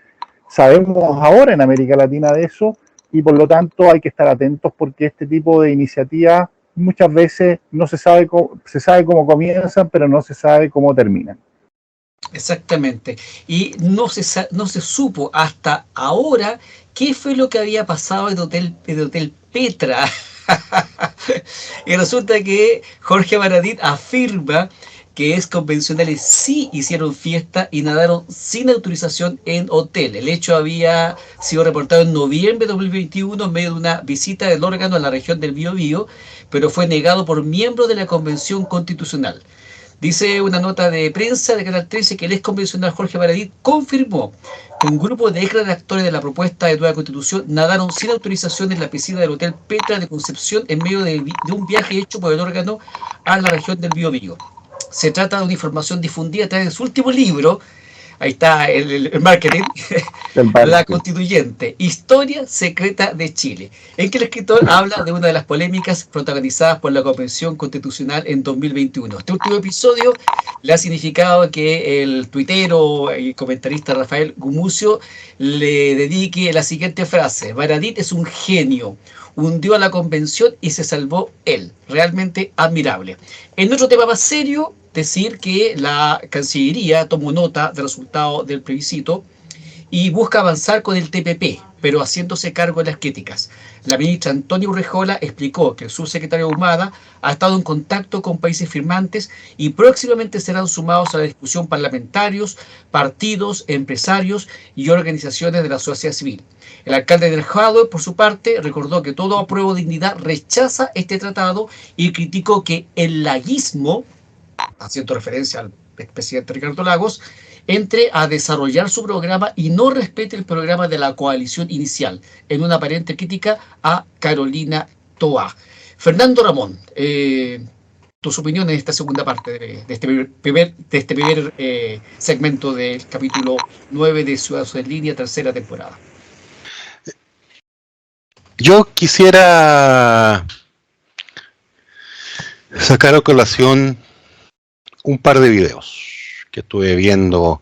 sabemos ahora en América Latina de eso y por lo tanto hay que estar atentos porque este tipo de iniciativas muchas veces no se sabe se sabe cómo comienzan, pero no se sabe cómo terminan. Exactamente. Y no se supo hasta ahora qué fue lo que había pasado en el Hotel Petra. Y resulta que Jorge Baradit afirma que es convencionales sí hicieron fiesta y nadaron sin autorización en hotel. El hecho había sido reportado en noviembre de 2021 en medio de una visita del órgano a la región del Biobío, pero fue negado por miembros de la Convención Constitucional. Dice una nota de prensa de Canal 13 que el ex convencional Jorge Baradit confirmó que un grupo de ex redactores de la propuesta de nueva constitución nadaron sin autorización en la piscina del Hotel Petra de Concepción en medio de un viaje hecho por el órgano a la región del Biobío. Se trata de una información difundida a través de su último libro. Ahí está el marketing, La Constituyente, Historia Secreta de Chile, en que el escritor habla de una de las polémicas protagonizadas por la Convención Constitucional en 2021. Este último episodio le ha significado que el tuitero y comentarista Rafael Gumucio le dedique la siguiente frase: Baradit es un genio, hundió a la convención y se salvó él. Realmente admirable. En otro tema más serio, decir que la Cancillería tomó nota del resultado del plebiscito y busca avanzar con el TPP, pero haciéndose cargo de las críticas. La ministra Antonia Urrejola explicó que el subsecretario Ahumada ha estado en contacto con países firmantes y próximamente serán sumados a la discusión parlamentarios, partidos, empresarios y organizaciones de la sociedad civil. El alcalde del Jadwe, por su parte, recordó que todo apruebo dignidad rechaza este tratado y criticó que el laguismo, haciendo referencia al expresidente Ricardo Lagos, entre a desarrollar su programa y no respete el programa de la coalición inicial, en una aparente crítica a Carolina Toá. Fernando Ramón, tus opiniones en esta segunda parte de este primer segmento del capítulo 9 de Ciudadanos en Línea, tercera temporada. Yo quisiera sacar a colación un par de videos que estuve viendo,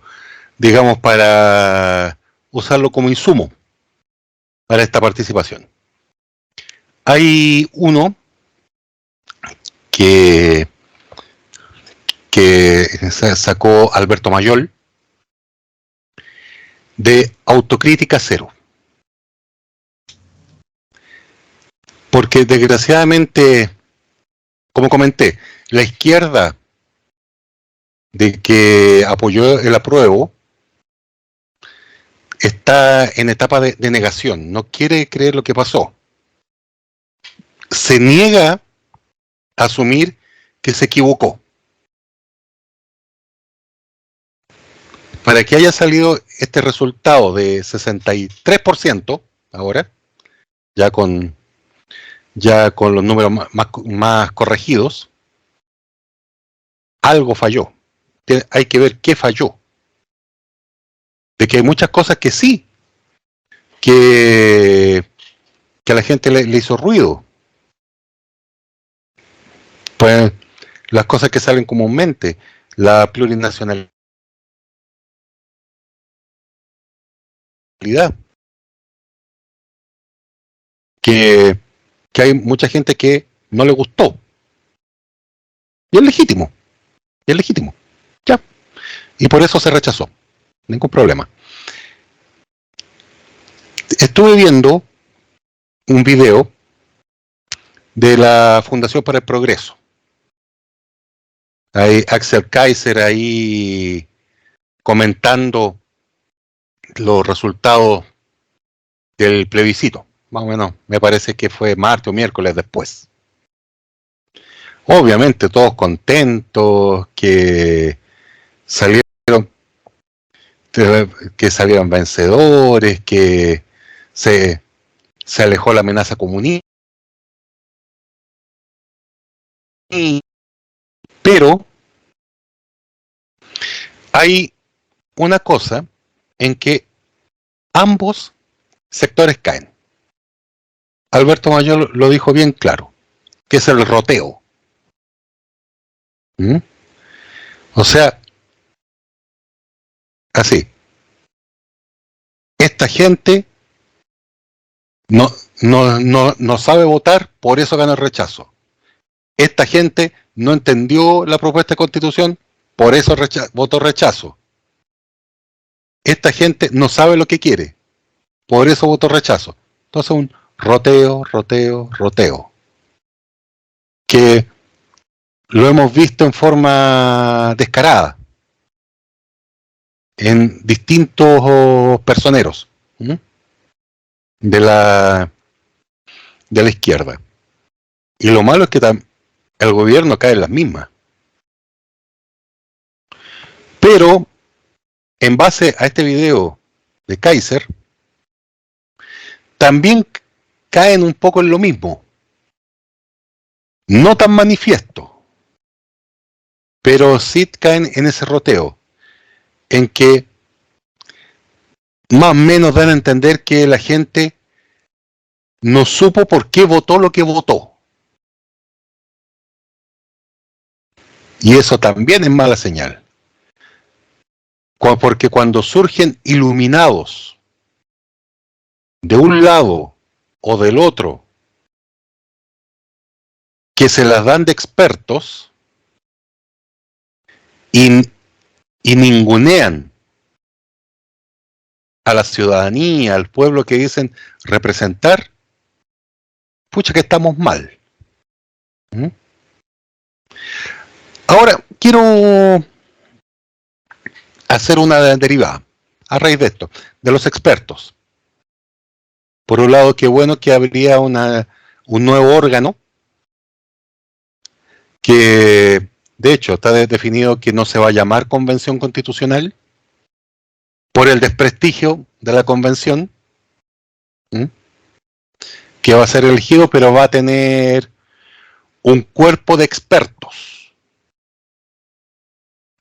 digamos, para usarlo como insumo para esta participación. Hay uno que sacó Alberto Mayol de Autocrítica Cero. Porque desgraciadamente, como comenté, la izquierda de que apoyó el apruebo está en etapa de negación, no quiere creer lo que pasó. Se niega a asumir que se equivocó. Para que haya salido este resultado de 63% ahora, ya con los números más corregidos, algo falló. Hay que ver qué falló. De que hay muchas cosas que sí, que a la gente le hizo ruido. Pues las cosas que salen comúnmente, la plurinacionalidad, que hay mucha gente que no le gustó. Y es legítimo. Ya. Y por eso se rechazó. Ningún problema. Estuve viendo un video de la Fundación para el Progreso. Hay Axel Kaiser ahí comentando los resultados del plebiscito. Más o menos, me parece que fue martes o miércoles después. Obviamente todos contentos que salieron vencedores, que se alejó la amenaza comunista. Pero hay una cosa en que ambos sectores caen. Alberto Mayor lo dijo bien claro, que es el roteo. ¿Mm? O sea, así, esta gente no sabe votar, por eso gana el rechazo. Esta gente no entendió la propuesta de constitución, por eso votó rechazo. Esta gente no sabe lo que quiere, por eso votó rechazo. Entonces un roteo, que lo hemos visto en forma descarada en distintos personeros de la izquierda. Y lo malo es que el gobierno cae en las mismas. Pero en base a este video de Kaiser, también caen un poco en lo mismo. No tan manifiesto, pero sí caen en ese roteo, en que más o menos dan a entender que la gente no supo por qué votó lo que votó. Y eso también es mala señal. Porque cuando surgen iluminados de un lado o del otro, que se las dan de expertos y ningunean a la ciudadanía, al pueblo que dicen representar, pucha que estamos mal. Ahora, quiero hacer una derivada a raíz de esto, de los expertos. Por un lado, qué bueno que habría un nuevo órgano que, de hecho, está definido que no se va a llamar Convención Constitucional por el desprestigio de la convención, que va a ser elegido, pero va a tener un cuerpo de expertos.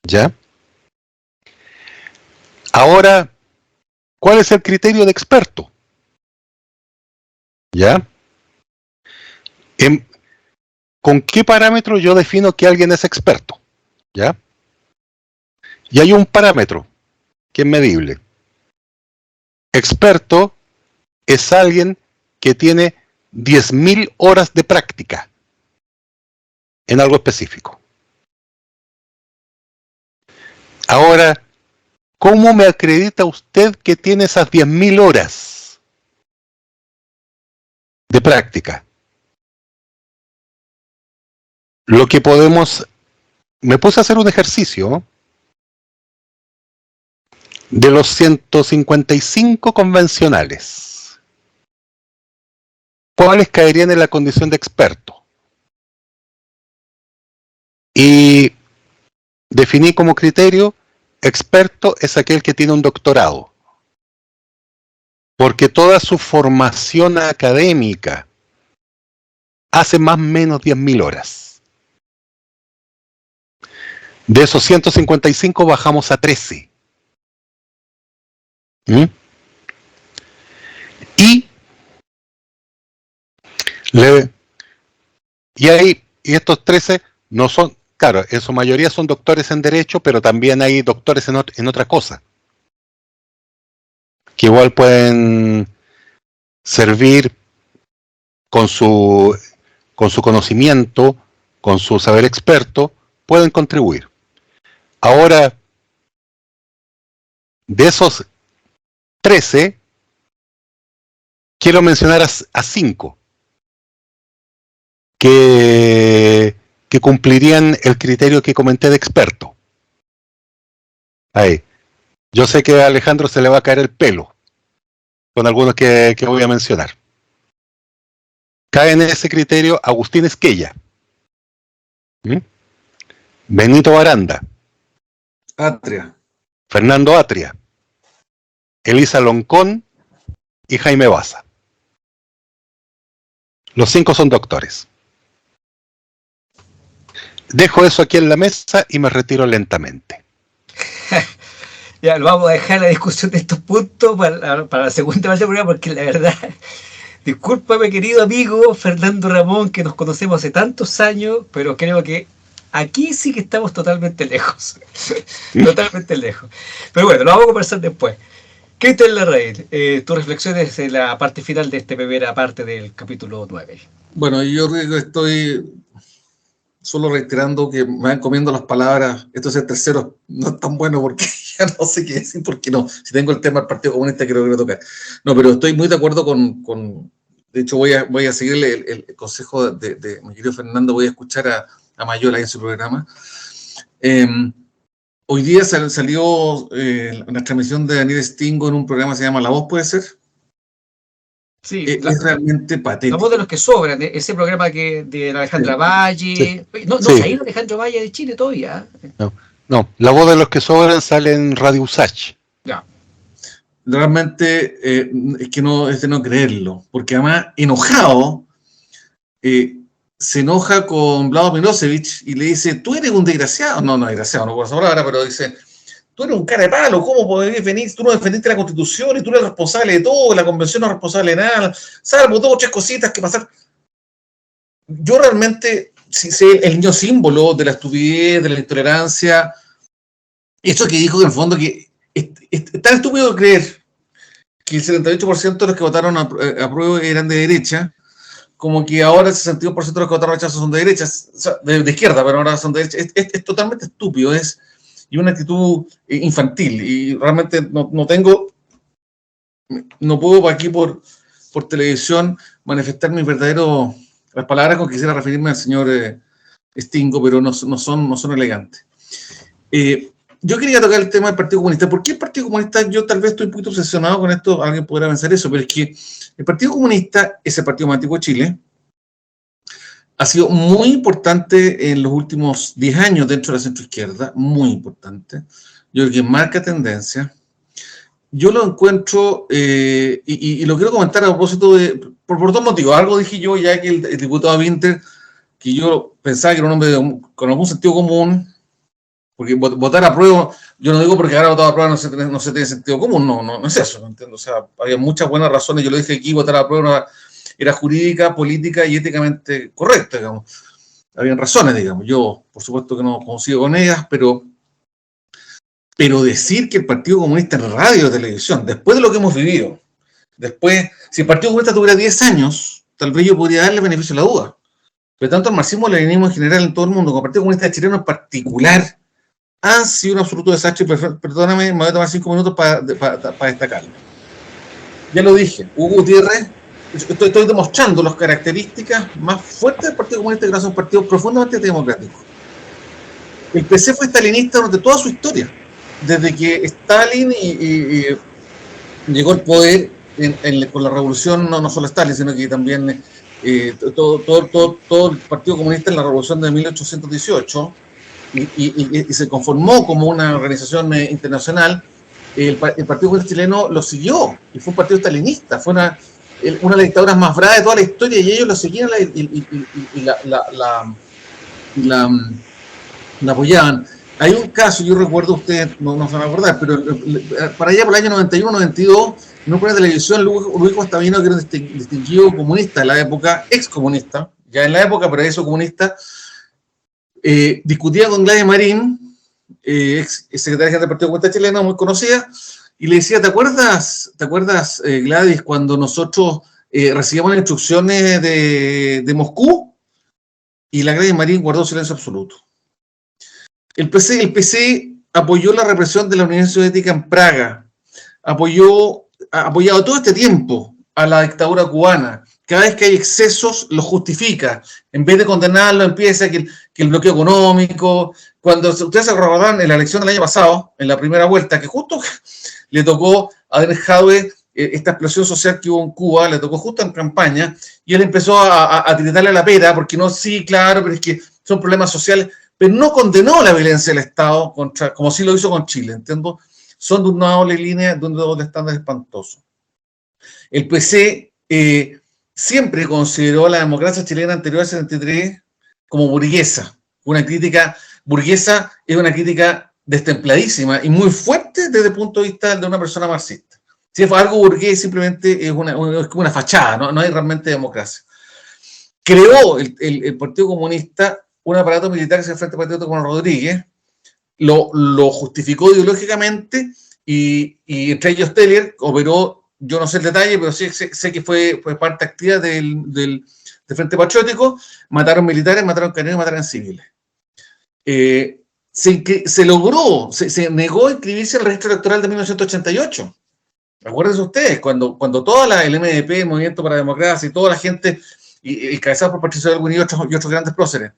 ¿Ya? Ahora, ¿cuál es el criterio de experto? ¿Ya? ¿Con qué parámetro yo defino que alguien es experto? ¿Ya? Y hay un parámetro que es medible. Experto es alguien que tiene 10.000 horas de práctica en algo específico. Ahora, ¿cómo me acredita usted que tiene esas 10.000 horas de práctica? Lo que podemos... Me puse a hacer un ejercicio de los 155 convencionales. ¿Cuáles caerían en la condición de experto? Y definí como criterio, experto es aquel que tiene un doctorado. Porque toda su formación académica hace más o menos 10.000 horas. De esos 155 bajamos a 13. Y estos 13 no son, claro, en su mayoría son doctores en Derecho, pero también hay doctores en otra cosa, que igual pueden servir con su conocimiento, con su saber experto, pueden contribuir. Ahora, de esos 13, quiero mencionar a 5 que cumplirían el criterio que comenté de experto. Ahí. Yo sé que a Alejandro se le va a caer el pelo con algunos que voy a mencionar. Cae en ese criterio Agustín Esquella, Benito Baranda, Atria, Fernando Atria, Elisa Loncón y Jaime Baza. Los 5 son doctores. Dejo eso aquí en la mesa y me retiro lentamente. Ya, lo vamos a dejar la discusión de estos puntos para la segunda parte del programa, porque la verdad, discúlpame querido amigo Fernando Ramón, que nos conocemos hace tantos años, pero creo que aquí sí que estamos totalmente lejos. Totalmente lejos. Pero bueno, lo vamos a conversar después. Cristian Larraín, tus reflexiones en la parte final de esta primera parte del capítulo 9. Bueno, yo estoy solo reiterando que me van comiendo las palabras. Esto es el tercero, no es tan bueno porque ya no sé qué decir, porque no. Si tengo el tema del Partido Comunista, creo que lo tocar. No, pero estoy muy de acuerdo con de hecho, voy a seguirle el consejo de mi querido Fernando, voy a escuchar a Mayola en su programa. Hoy día salió una transmisión de Daniel Stingo en un programa que se llama La Voz, ¿puede ser? Sí, es realmente patético. La Voz de los que sobran, ese programa de Alejandra Valle. Sí. No Sí. se ha ido Alejandro Valle de Chile todavía. No, La Voz de los que sobran sale en Radio Usach. Ya. Realmente es que no es de no creerlo, porque además enojado se enoja con Vlado Milosevic y le dice, tú eres un desgraciado, no desgraciado, no por esa palabra, pero dice, tú eres un cara de palo, ¿cómo podés venir? Tú no defendiste la Constitución y tú eres responsable de todo, la Convención no es responsable de nada, salvo dos o tres cositas que pasar. Yo realmente, si sé el niño símbolo de la estupidez, de la intolerancia, eso que dijo que en el fondo que es tan estúpido creer que el 78% de los que votaron a prueba eran de derecha, como que ahora el 62% de los que votaron rechazo son de derecha, o sea, de izquierda, pero ahora son de derecha. Es totalmente estúpido, y una actitud infantil, y realmente no puedo aquí por televisión manifestar las palabras con que quisiera referirme al señor Stingo, pero no son elegantes. Yo quería tocar el tema del Partido Comunista. ¿Por qué el Partido Comunista? Yo tal vez estoy un poquito obsesionado con esto, alguien podrá pensar eso, pero es que el Partido Comunista es el partido más antiguo de Chile, ha sido muy importante en los últimos 10 años dentro de la centroizquierda, muy importante. Yo creo que marca tendencia. Yo lo encuentro, y lo quiero comentar a propósito por dos motivos. Algo dije yo ya que el diputado Winter, que yo pensaba que era un hombre con algún sentido común, porque votar a prueba, yo no digo porque ahora votar a prueba no se tiene sentido común, no es eso, no entiendo. O sea, había muchas buenas razones, yo lo dije aquí, votar a prueba era jurídica, política y éticamente correcta, digamos. Habían razones, digamos. Yo, por supuesto que no coincido con ellas, pero decir que el Partido Comunista en radio o televisión, después de lo que hemos vivido, si el Partido Comunista tuviera 10 años, tal vez yo podría darle beneficio a la duda. Pero tanto el marxismo y el leninismo en general en todo el mundo, como el Partido Comunista chileno en particular, han sido un absoluto desastre. Perdóname, me voy a tomar 5 minutos para destacarlo. Ya lo dije, Hugo Gutiérrez, estoy demostrando las características más fuertes del Partido Comunista, que es un partido profundamente democrático. El PC fue stalinista durante toda su historia, desde que Stalin llegó al poder con la revolución, no solo Stalin, sino que también todo el Partido Comunista en la revolución de 1818, y se conformó como una organización internacional. El Partido Comunista chileno lo siguió, y fue un partido stalinista, fue una de las dictaduras más bravas de toda la historia, y ellos lo seguían y la apoyaban. Hay un caso, yo recuerdo, ustedes no se van a acordar, pero para allá por el año 91-92, en un programa de televisión, Luis Guastavino, que era un distinguido comunista de la época, excomunista, ya en la época, pero eso comunista, discutía con Gladys Marín, ex secretaria general del Partido Comunista Chileno, muy conocida, y le decía, ¿te acuerdas Gladys, cuando nosotros recibíamos las instrucciones de Moscú? Y la Gladys Marín guardó silencio absoluto. El PC apoyó la represión de la Unión Soviética en Praga, ha apoyado todo este tiempo a la dictadura cubana. Cada vez que hay excesos, lo justifica. En vez de condenarlo, empieza que el bloqueo económico. Cuando ustedes se recordarán en la elección del año pasado, en la primera vuelta, que justo le tocó a Daniel Jadwe esta explosión social que hubo en Cuba, le tocó justo en campaña, y él empezó a tiritarle la pera, porque no, sí, claro, pero es que son problemas sociales, pero no condenó la violencia del Estado, como sí lo hizo con Chile, ¿entiendo? Son de una doble línea, de un doble estándar espantoso. El PC siempre consideró a la democracia chilena anterior al 73 como burguesa. Una crítica burguesa es una crítica destempladísima y muy fuerte desde el punto de vista de una persona marxista. Si es algo burgués, simplemente es como una fachada, no hay realmente democracia. Creó el Partido Comunista un aparato militar que se enfrenta al Partido con Rodríguez, lo justificó ideológicamente y entre ellos Teller operó, yo no sé el detalle, pero sí sé que fue parte activa del Frente Patriótico. Mataron militares, mataron carabineros, mataron civiles. Se logró, se negó a inscribirse al registro electoral de 1988. Acuérdense ustedes, cuando toda el MDP, el Movimiento para la Democracia, y toda la gente, y encabezado por Patricio Aylwin y otros grandes próceres,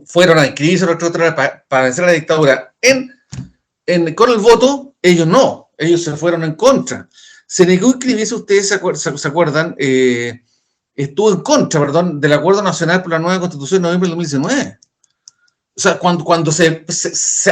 fueron a inscribirse al registro electoral para vencer a la dictadura con el voto, ellos se fueron en contra. Se negó a inscribirse, ustedes se acuerdan, estuvo en contra, del Acuerdo Nacional por la Nueva Constitución en noviembre del 2019. O sea, cuando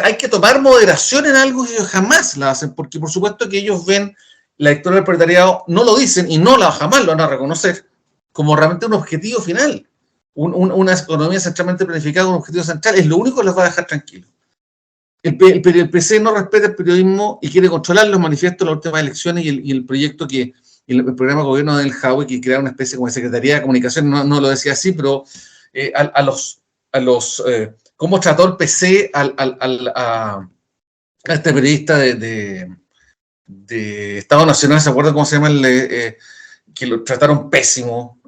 hay que tomar moderación en algo, ellos jamás la hacen, porque por supuesto que ellos ven la dictadura del proletariado, no lo dicen y jamás lo van a reconocer como realmente un objetivo final. Una economía centralmente planificada con un objetivo central es lo único que los va a dejar tranquilos. El PC no respeta el periodismo y quiere controlar los manifiestos de las últimas elecciones y el proyecto el programa de gobierno del Jaue, que crea una especie como de Secretaría de Comunicación, no lo decía así, pero cómo trató el PC a este periodista de Estado Nacional, ¿se acuerdan cómo se llama? Que lo trataron pésimo.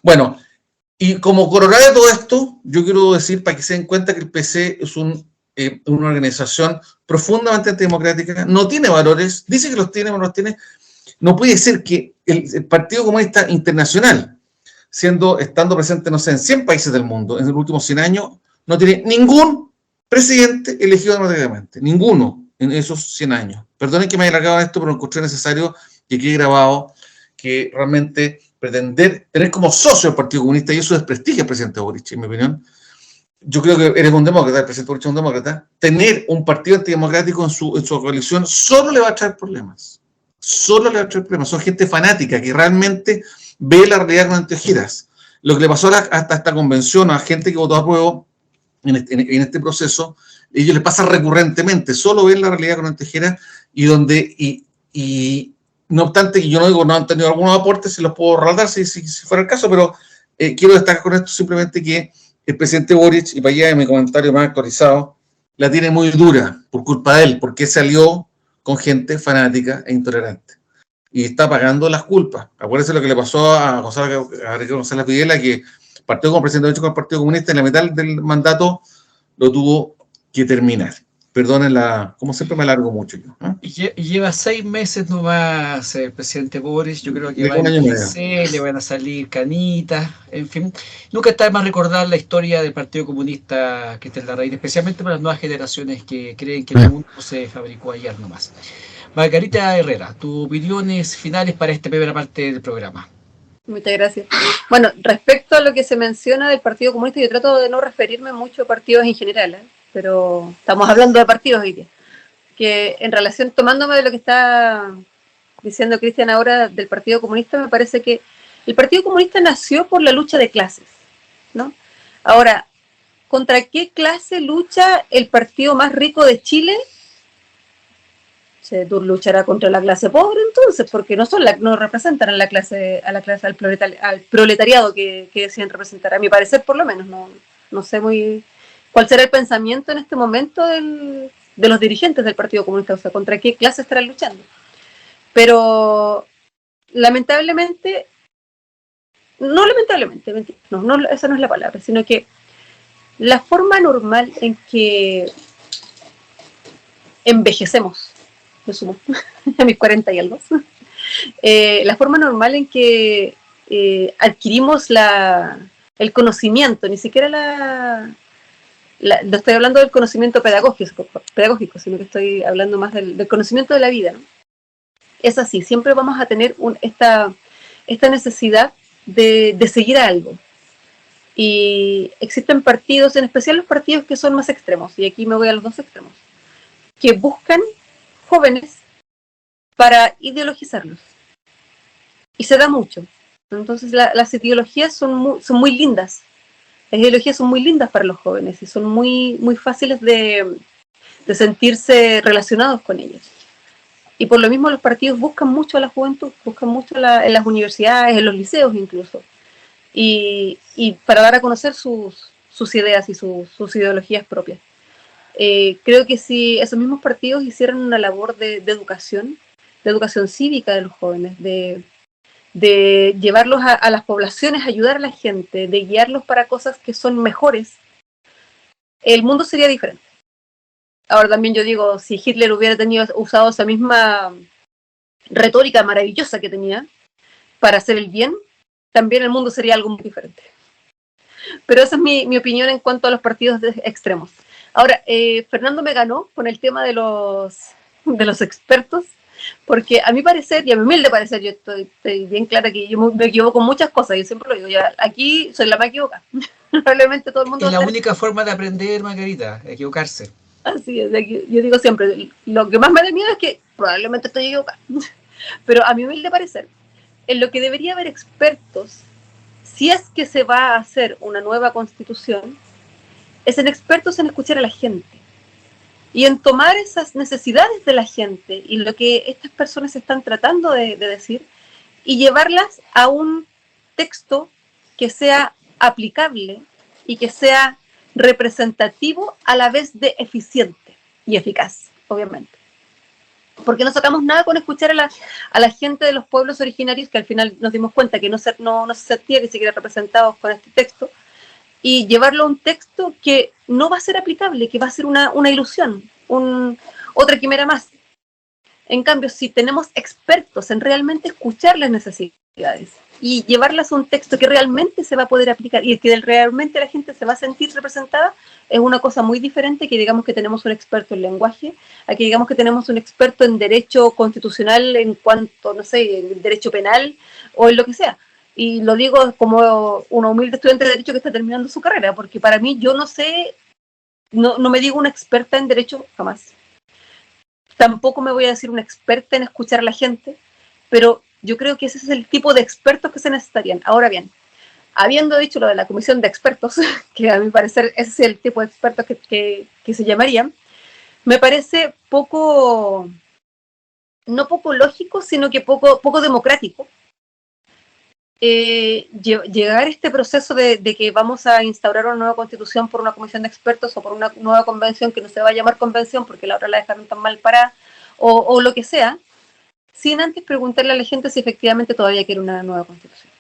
Bueno, y como corolario de todo esto, yo quiero decir, para que se den cuenta, que el PC es una organización profundamente antidemocrática, no tiene valores, dice que los tiene, pero no los tiene. No puede ser que el Partido Comunista Internacional, estando presente, no sé, en 100 países del mundo en los últimos 100 años, no tiene ningún presidente elegido democráticamente, ninguno en esos 100 años. Perdonen que me haya alargado esto, pero encontré necesario que quede grabado que realmente pretender tener como socio el Partido Comunista, y eso desprestigia al presidente Boric, en mi opinión. Yo creo que eres un demócrata, el presidente Boric es un demócrata. Tener un partido antidemocrático en su coalición solo le va a traer problemas. Solo le va a traer problemas. Son gente fanática que realmente ve la realidad con anteojeras. Lo que le pasó hasta esta convención a gente que votó a prueba en este proceso, ellos les pasa recurrentemente, solo ven la realidad con anteojeras y no obstante, que yo no digo no han tenido algunos aportes, se los puedo relatar si fuera el caso, pero quiero destacar con esto simplemente que el presidente Boric, y para allá en mi comentario más actualizado, la tiene muy dura por culpa de él, porque salió con gente fanática e intolerante. Y está pagando las culpas. Acuérdense lo que le pasó a Ricardo González Videla, que partió como presidente de con el Partido Comunista, en la mitad del mandato lo tuvo que terminar. Perdonen como siempre me alargo mucho yo. Lleva 6 meses nomás el presidente Boris. Yo creo que va a envejecer, le van a salir canitas, en fin. Nunca está de más recordar la historia del Partido Comunista que está en la raíz, especialmente para las nuevas generaciones que creen que el mundo se fabricó ayer nomás. Margarita Herrera, tus opiniones finales para esta primera parte del programa. Muchas gracias. Bueno, respecto a lo que se menciona del Partido Comunista, yo trato de no referirme mucho a partidos en general, pero estamos hablando de partidos hoy día. Que en relación, tomándome de lo que está diciendo Cristian ahora del Partido Comunista, me parece que el Partido Comunista nació por la lucha de clases, ¿no? Ahora, ¿contra qué clase lucha el partido más rico de Chile? Se luchará contra la clase pobre, entonces, porque no representan a la clase, al proletariado que decían representar, a mi parecer, por lo menos. No sé muy cuál será el pensamiento en este momento de los dirigentes del Partido Comunista, o sea, contra qué clase estarán luchando. Pero lamentablemente, esa no es la palabra, sino que la forma normal en que envejecemos, me sumo a mis 40 y algo, la forma normal en que adquirimos el conocimiento, ni siquiera no estoy hablando del conocimiento pedagógico, sino que estoy hablando más del conocimiento de la vida, ¿no? Es así, siempre vamos a tener esta necesidad de seguir a algo. Y existen partidos, en especial los partidos que son más extremos, y aquí me voy a los dos extremos, que buscan jóvenes para ideologizarlos. Y se da mucho. Entonces las ideologías son muy lindas. Las ideologías son muy lindas para los jóvenes y son muy, muy fáciles de de sentirse relacionados con ellos. Y por lo mismo los partidos buscan mucho a la juventud, buscan mucho en las universidades, en los liceos incluso, y para dar a conocer sus ideas y sus ideologías propias. Creo que si esos mismos partidos hicieran una labor de educación cívica de los jóvenes, de llevarlos a las poblaciones, ayudar a la gente, de guiarlos para cosas que son mejores, el mundo sería diferente. Ahora también yo digo, si Hitler hubiera usado esa misma retórica maravillosa que tenía para hacer el bien, también el mundo sería algo muy diferente. Pero esa es mi opinión en cuanto a los partidos extremos. Ahora, Fernando me ganó con el tema de los expertos, porque a mi parecer, y a mi humilde parecer, yo estoy bien clara que yo me equivoco con muchas cosas, yo siempre lo digo, ya, aquí soy la más equivocada. Probablemente todo el mundo... Es la única forma de aprender, Margarita, equivocarse. Así es, yo digo siempre, lo que más me da miedo es que probablemente estoy equivocada. Pero a mi humilde parecer, en lo que debería haber expertos, si es que se va a hacer una nueva constitución, es en expertos en escuchar a la gente y en tomar esas necesidades de la gente y lo que estas personas están tratando de decir y llevarlas a un texto que sea aplicable y que sea representativo a la vez de eficiente y eficaz, obviamente. Porque no sacamos nada con escuchar a la gente de los pueblos originarios, que al final nos dimos cuenta que no se sentía ni siquiera representados con este texto, y llevarlo a un texto que no va a ser aplicable, que va a ser una ilusión, otra quimera más. En cambio, si tenemos expertos en realmente escuchar las necesidades y llevarlas a un texto que realmente se va a poder aplicar y que realmente la gente se va a sentir representada, es una cosa muy diferente que digamos que tenemos un experto en lenguaje, a que digamos que tenemos un experto en derecho constitucional en cuanto, no sé, en derecho penal o en lo que sea. Y lo digo como una humilde estudiante de derecho que está terminando su carrera, porque para mí yo no sé, no me digo una experta en derecho jamás. Tampoco me voy a decir una experta en escuchar a la gente, pero yo creo que ese es el tipo de expertos que se necesitarían. Ahora bien, habiendo dicho lo de la comisión de expertos, que a mi parecer ese es el tipo de expertos que se llamarían, me parece poco, no poco lógico, sino que poco democrático, llegar a este proceso de que vamos a instaurar una nueva constitución por una comisión de expertos o por una nueva convención que no se va a llamar convención porque la otra la dejaron tan mal parada o lo que sea, sin antes preguntarle a la gente si efectivamente todavía quiere una nueva constitución.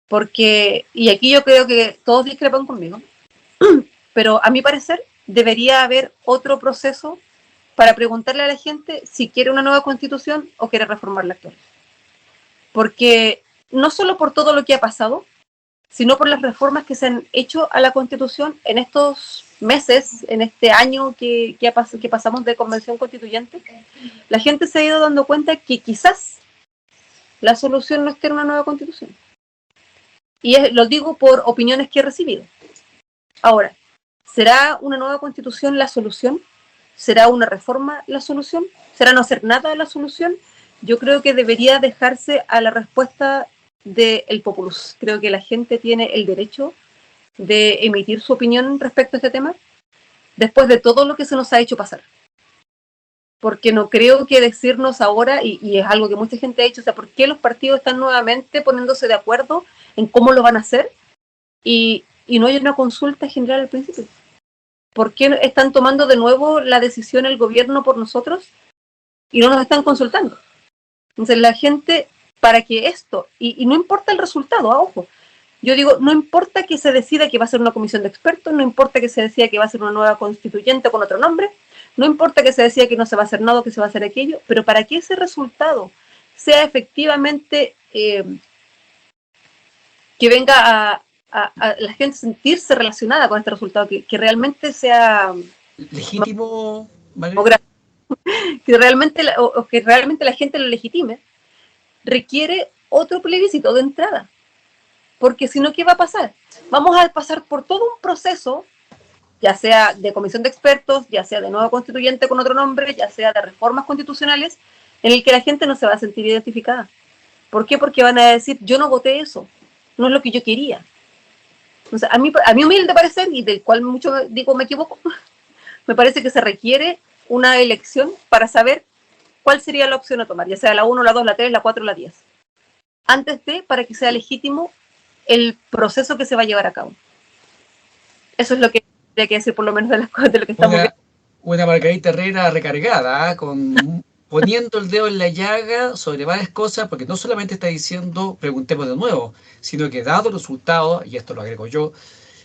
Porque, y aquí yo creo que todos discrepan conmigo, pero a mi parecer debería haber otro proceso para preguntarle a la gente si quiere una nueva constitución o quiere reformar la actual. Porque no solo por todo lo que ha pasado, sino por las reformas que se han hecho a la Constitución en estos meses, en este año que pasamos de convención constituyente, la gente se ha ido dando cuenta que quizás la solución no es tener una nueva Constitución. Y lo digo por opiniones que he recibido. Ahora, ¿será una nueva Constitución la solución? ¿Será una reforma la solución? ¿Será no hacer nada la solución? Yo creo que debería dejarse a la respuesta del populus. Creo que la gente tiene el derecho de emitir su opinión respecto a este tema después de todo lo que se nos ha hecho pasar. Porque no creo que decirnos ahora, y es algo que mucha gente ha hecho, o sea, ¿por qué los partidos están nuevamente poniéndose de acuerdo en cómo lo van a hacer y no hay una consulta general al principio? ¿Por qué están tomando de nuevo la decisión el gobierno por nosotros y no nos están consultando? Entonces la gente, para que esto, y no importa el resultado, ojo, yo digo, no importa que se decida que va a ser una comisión de expertos, no importa que se decida que va a ser una nueva constituyente con otro nombre, no importa que se decida que no se va a hacer nada o que se va a hacer aquello, pero para que ese resultado sea efectivamente que venga a la gente sentirse relacionada con este resultado, que realmente sea legítimo, que realmente la gente lo legitime, requiere otro plebiscito de entrada. Porque si no, ¿qué va a pasar? Vamos a pasar por todo un proceso, ya sea de comisión de expertos, ya sea de nueva constituyente con otro nombre, ya sea de reformas constitucionales, en el que la gente no se va a sentir identificada. ¿Por qué? Porque van a decir, yo no voté eso, no es lo que yo quería. O sea, a mí humilde parecer, y del cual mucho digo me equivoco, me parece que se requiere una elección para saber cuál sería la opción a tomar, ya sea la 1, la 2, la 3, la 4, la 10. Antes de, para que sea legítimo el proceso que se va a llevar a cabo. Eso es lo que hay que decir, por lo menos, de lo que estamos viendo. Una Margarita Herrera recargada, poniendo el dedo en la llaga sobre varias cosas, porque no solamente está diciendo preguntemos de nuevo, sino que dado el resultado, y esto lo agrego yo,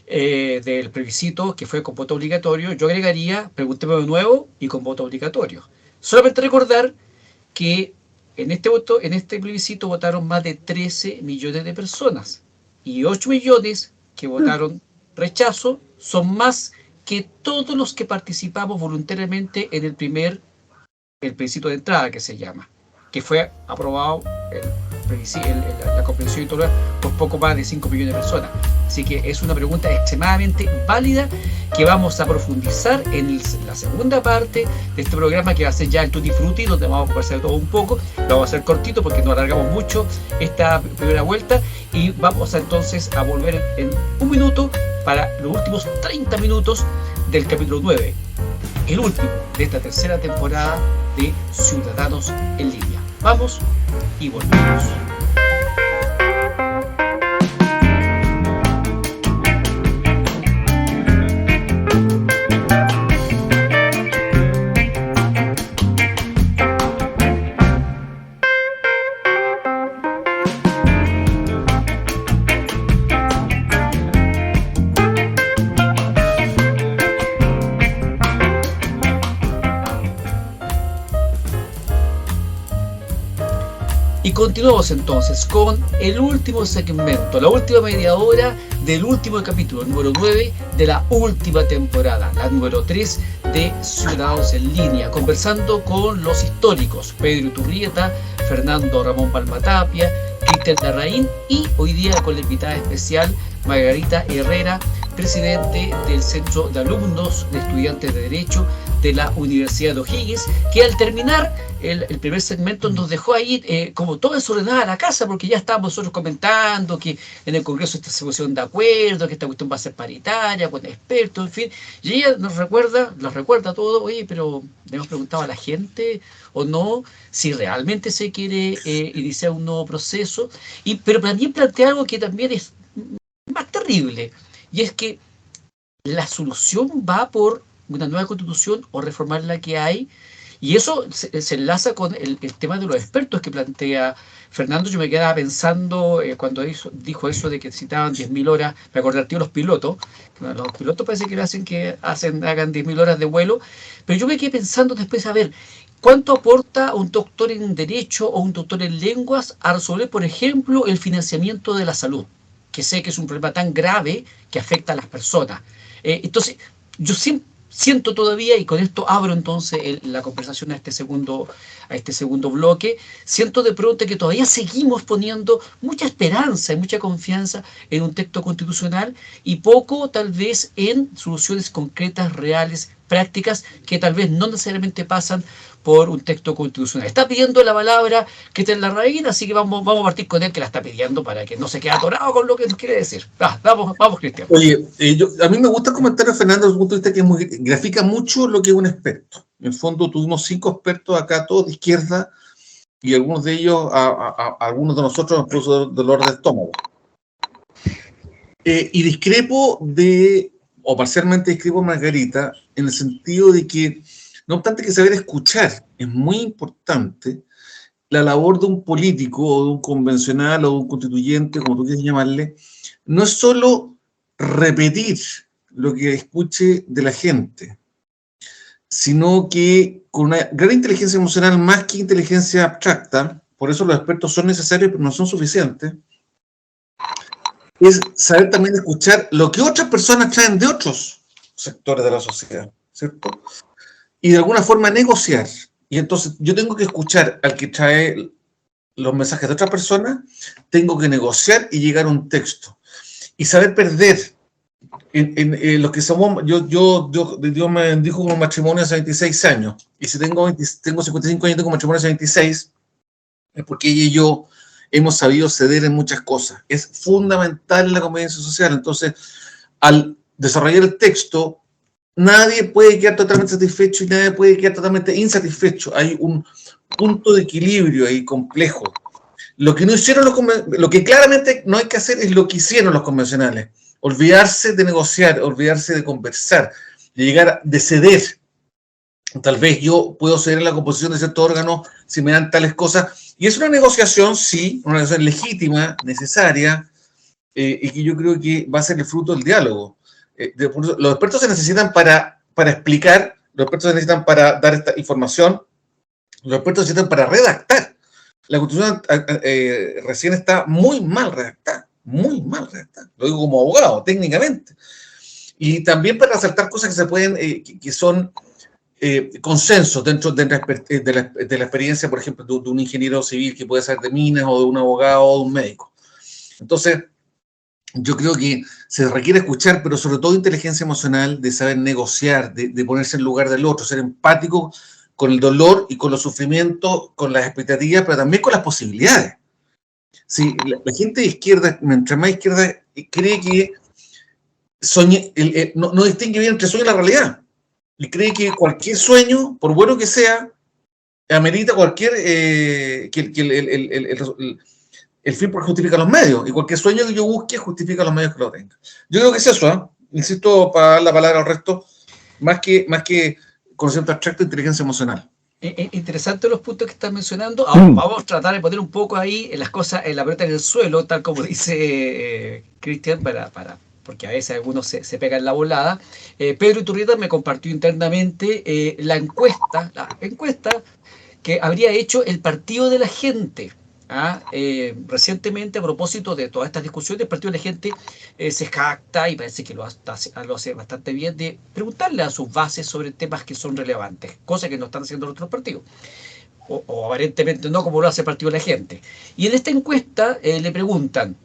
del plebiscito que fue con voto obligatorio, yo agregaría preguntemos de nuevo y con voto obligatorio. Solamente recordar que en este plebiscito votaron más de 13 millones de personas y 8 millones que votaron rechazo son más que todos los que participamos voluntariamente en el plebiscito de entrada, que se llama, que fue aprobado la comprensión y todo por poco más de 5 millones de personas. Así que es una pregunta extremadamente válida que vamos a profundizar en la segunda parte de este programa, que va a ser ya el Tutti Frutti, donde vamos a conversar de todo un poco. Lo vamos a hacer cortito porque no alargamos mucho esta primera vuelta, y vamos entonces a volver en un minuto para los últimos 30 minutos del capítulo 9, el último de esta tercera temporada de Ciudadanos en Línea. Vamos y volvemos. Y continuamos entonces con el último segmento, la última media hora del último capítulo, número 9 de la última temporada, la número 3 de Ciudadanos en Línea, conversando con los históricos Pedro Iturrieta, Fernando Ramón Palmatapia, Cristian Larraín, y hoy día con la invitada especial Margarita Herrera, presidente del Centro de Alumnos de Estudiantes de Derecho de la Universidad de O'Higgins, que al terminar el primer segmento nos dejó ahí como toda desordenada la casa, porque ya estábamos nosotros comentando que en el Congreso se pusieron de acuerdo, que esta cuestión va a ser paritaria, con expertos, en fin, y ella nos recuerda todo. Oye, pero le hemos preguntado a la gente o no si realmente se quiere iniciar un nuevo proceso, pero también plantea algo que también es más terrible, y es que la solución va por una nueva constitución o reformar la que hay, y eso se enlaza con el tema de los expertos que plantea Fernando. Yo me quedaba pensando cuando dijo eso de que necesitaban 10.000 horas, me acordé de los pilotos, los pilotos parece que hagan 10.000 horas de vuelo, pero yo me quedé pensando después, a ver, ¿cuánto aporta un doctor en Derecho o un doctor en Lenguas a resolver, por ejemplo, el financiamiento de la salud? Que sé que es un problema tan grave que afecta a las personas. Entonces, yo siento todavía, y con esto abro entonces la conversación a este segundo bloque, siento de pronto que todavía seguimos poniendo mucha esperanza y mucha confianza en un texto constitucional y poco tal vez en soluciones concretas, reales, prácticas, que tal vez no necesariamente pasan por un texto constitucional. Está pidiendo la palabra Cristian Larraín, así que vamos a partir con él, que la está pidiendo para que no se quede atorado con lo que nos quiere decir. Vamos, Cristian. Oye, a mí me gusta el comentario de Fernando desde el punto de vista que grafica mucho lo que es un experto. En el fondo tuvimos 5 expertos acá, todos de izquierda, y algunos de ellos, algunos de nosotros, incluso dolor de estómago. Y discrepo o parcialmente discrepo, Margarita, en el sentido de que, no obstante que saber escuchar es muy importante, la labor de un político o de un convencional o de un constituyente, como tú quieras llamarle, no es solo repetir lo que escuche de la gente, sino que con una gran inteligencia emocional, más que inteligencia abstracta, por eso los expertos son necesarios pero no son suficientes, es saber también escuchar lo que otras personas traen de otros sectores de la sociedad, ¿cierto? Y de alguna forma negociar. Y entonces yo tengo que escuchar al que trae los mensajes de otra persona, tengo que negociar y llegar a un texto. Y saber perder en lo que somos. Dios me bendijo con un matrimonio hace 26 años. Y si tengo 55 años, tengo un matrimonio hace 26, es porque ella y yo hemos sabido ceder en muchas cosas. Es fundamental la convivencia social. Entonces, al desarrollar el texto, nadie puede quedar totalmente satisfecho y nadie puede quedar totalmente insatisfecho. Hay un punto de equilibrio ahí complejo. Lo que no hicieron lo que claramente no hay que hacer es lo que hicieron los convencionales. Olvidarse de negociar, olvidarse de conversar, de llegar, de ceder. Tal vez yo puedo ceder en la composición de cierto órgano si me dan tales cosas. Y es una negociación, sí, una negociación legítima, necesaria, y que yo creo que va a ser el fruto del diálogo. Los expertos se necesitan para explicar, los expertos se necesitan para dar esta información, los expertos se necesitan para redactar. La Constitución recién está muy mal redactada, muy mal redactada. Lo digo como abogado, técnicamente. Y también para resaltar cosas que se pueden, que son consensos dentro de la experiencia, por ejemplo, de un ingeniero civil que puede ser de minas, o de un abogado, o de un médico. Entonces, yo creo que se requiere escuchar, pero sobre todo inteligencia emocional, de saber negociar, de ponerse en lugar del otro, ser empático con el dolor y con los sufrimientos, con las expectativas, pero también con las posibilidades. Sí, la gente de izquierda, mientras más izquierda, cree que no distingue bien entre sueño y la realidad. Y cree que cualquier sueño, por bueno que sea, amerita cualquier el fin porque justifica los medios, y cualquier sueño que yo busque justifica los medios que lo tenga. Yo creo que es eso, ¿eh? Insisto, para dar la palabra al resto, más que concepto abstracto, inteligencia emocional. Interesante los puntos que estás mencionando. Ahora vamos a tratar de poner un poco ahí las cosas en la pelota en el suelo, tal como dice Cristian, porque a veces algunos se pegan la volada. Pedro Iturrieta me compartió internamente la encuesta que habría hecho el Partido de la Gente. Recientemente, a propósito de todas estas discusiones, el Partido de la Gente se jacta, y parece que lo hace bastante bien, de preguntarle a sus bases sobre temas que son relevantes, cosa que no están haciendo los otros partidos, o aparentemente no, como lo hace el Partido de la Gente. Y en esta encuesta le preguntan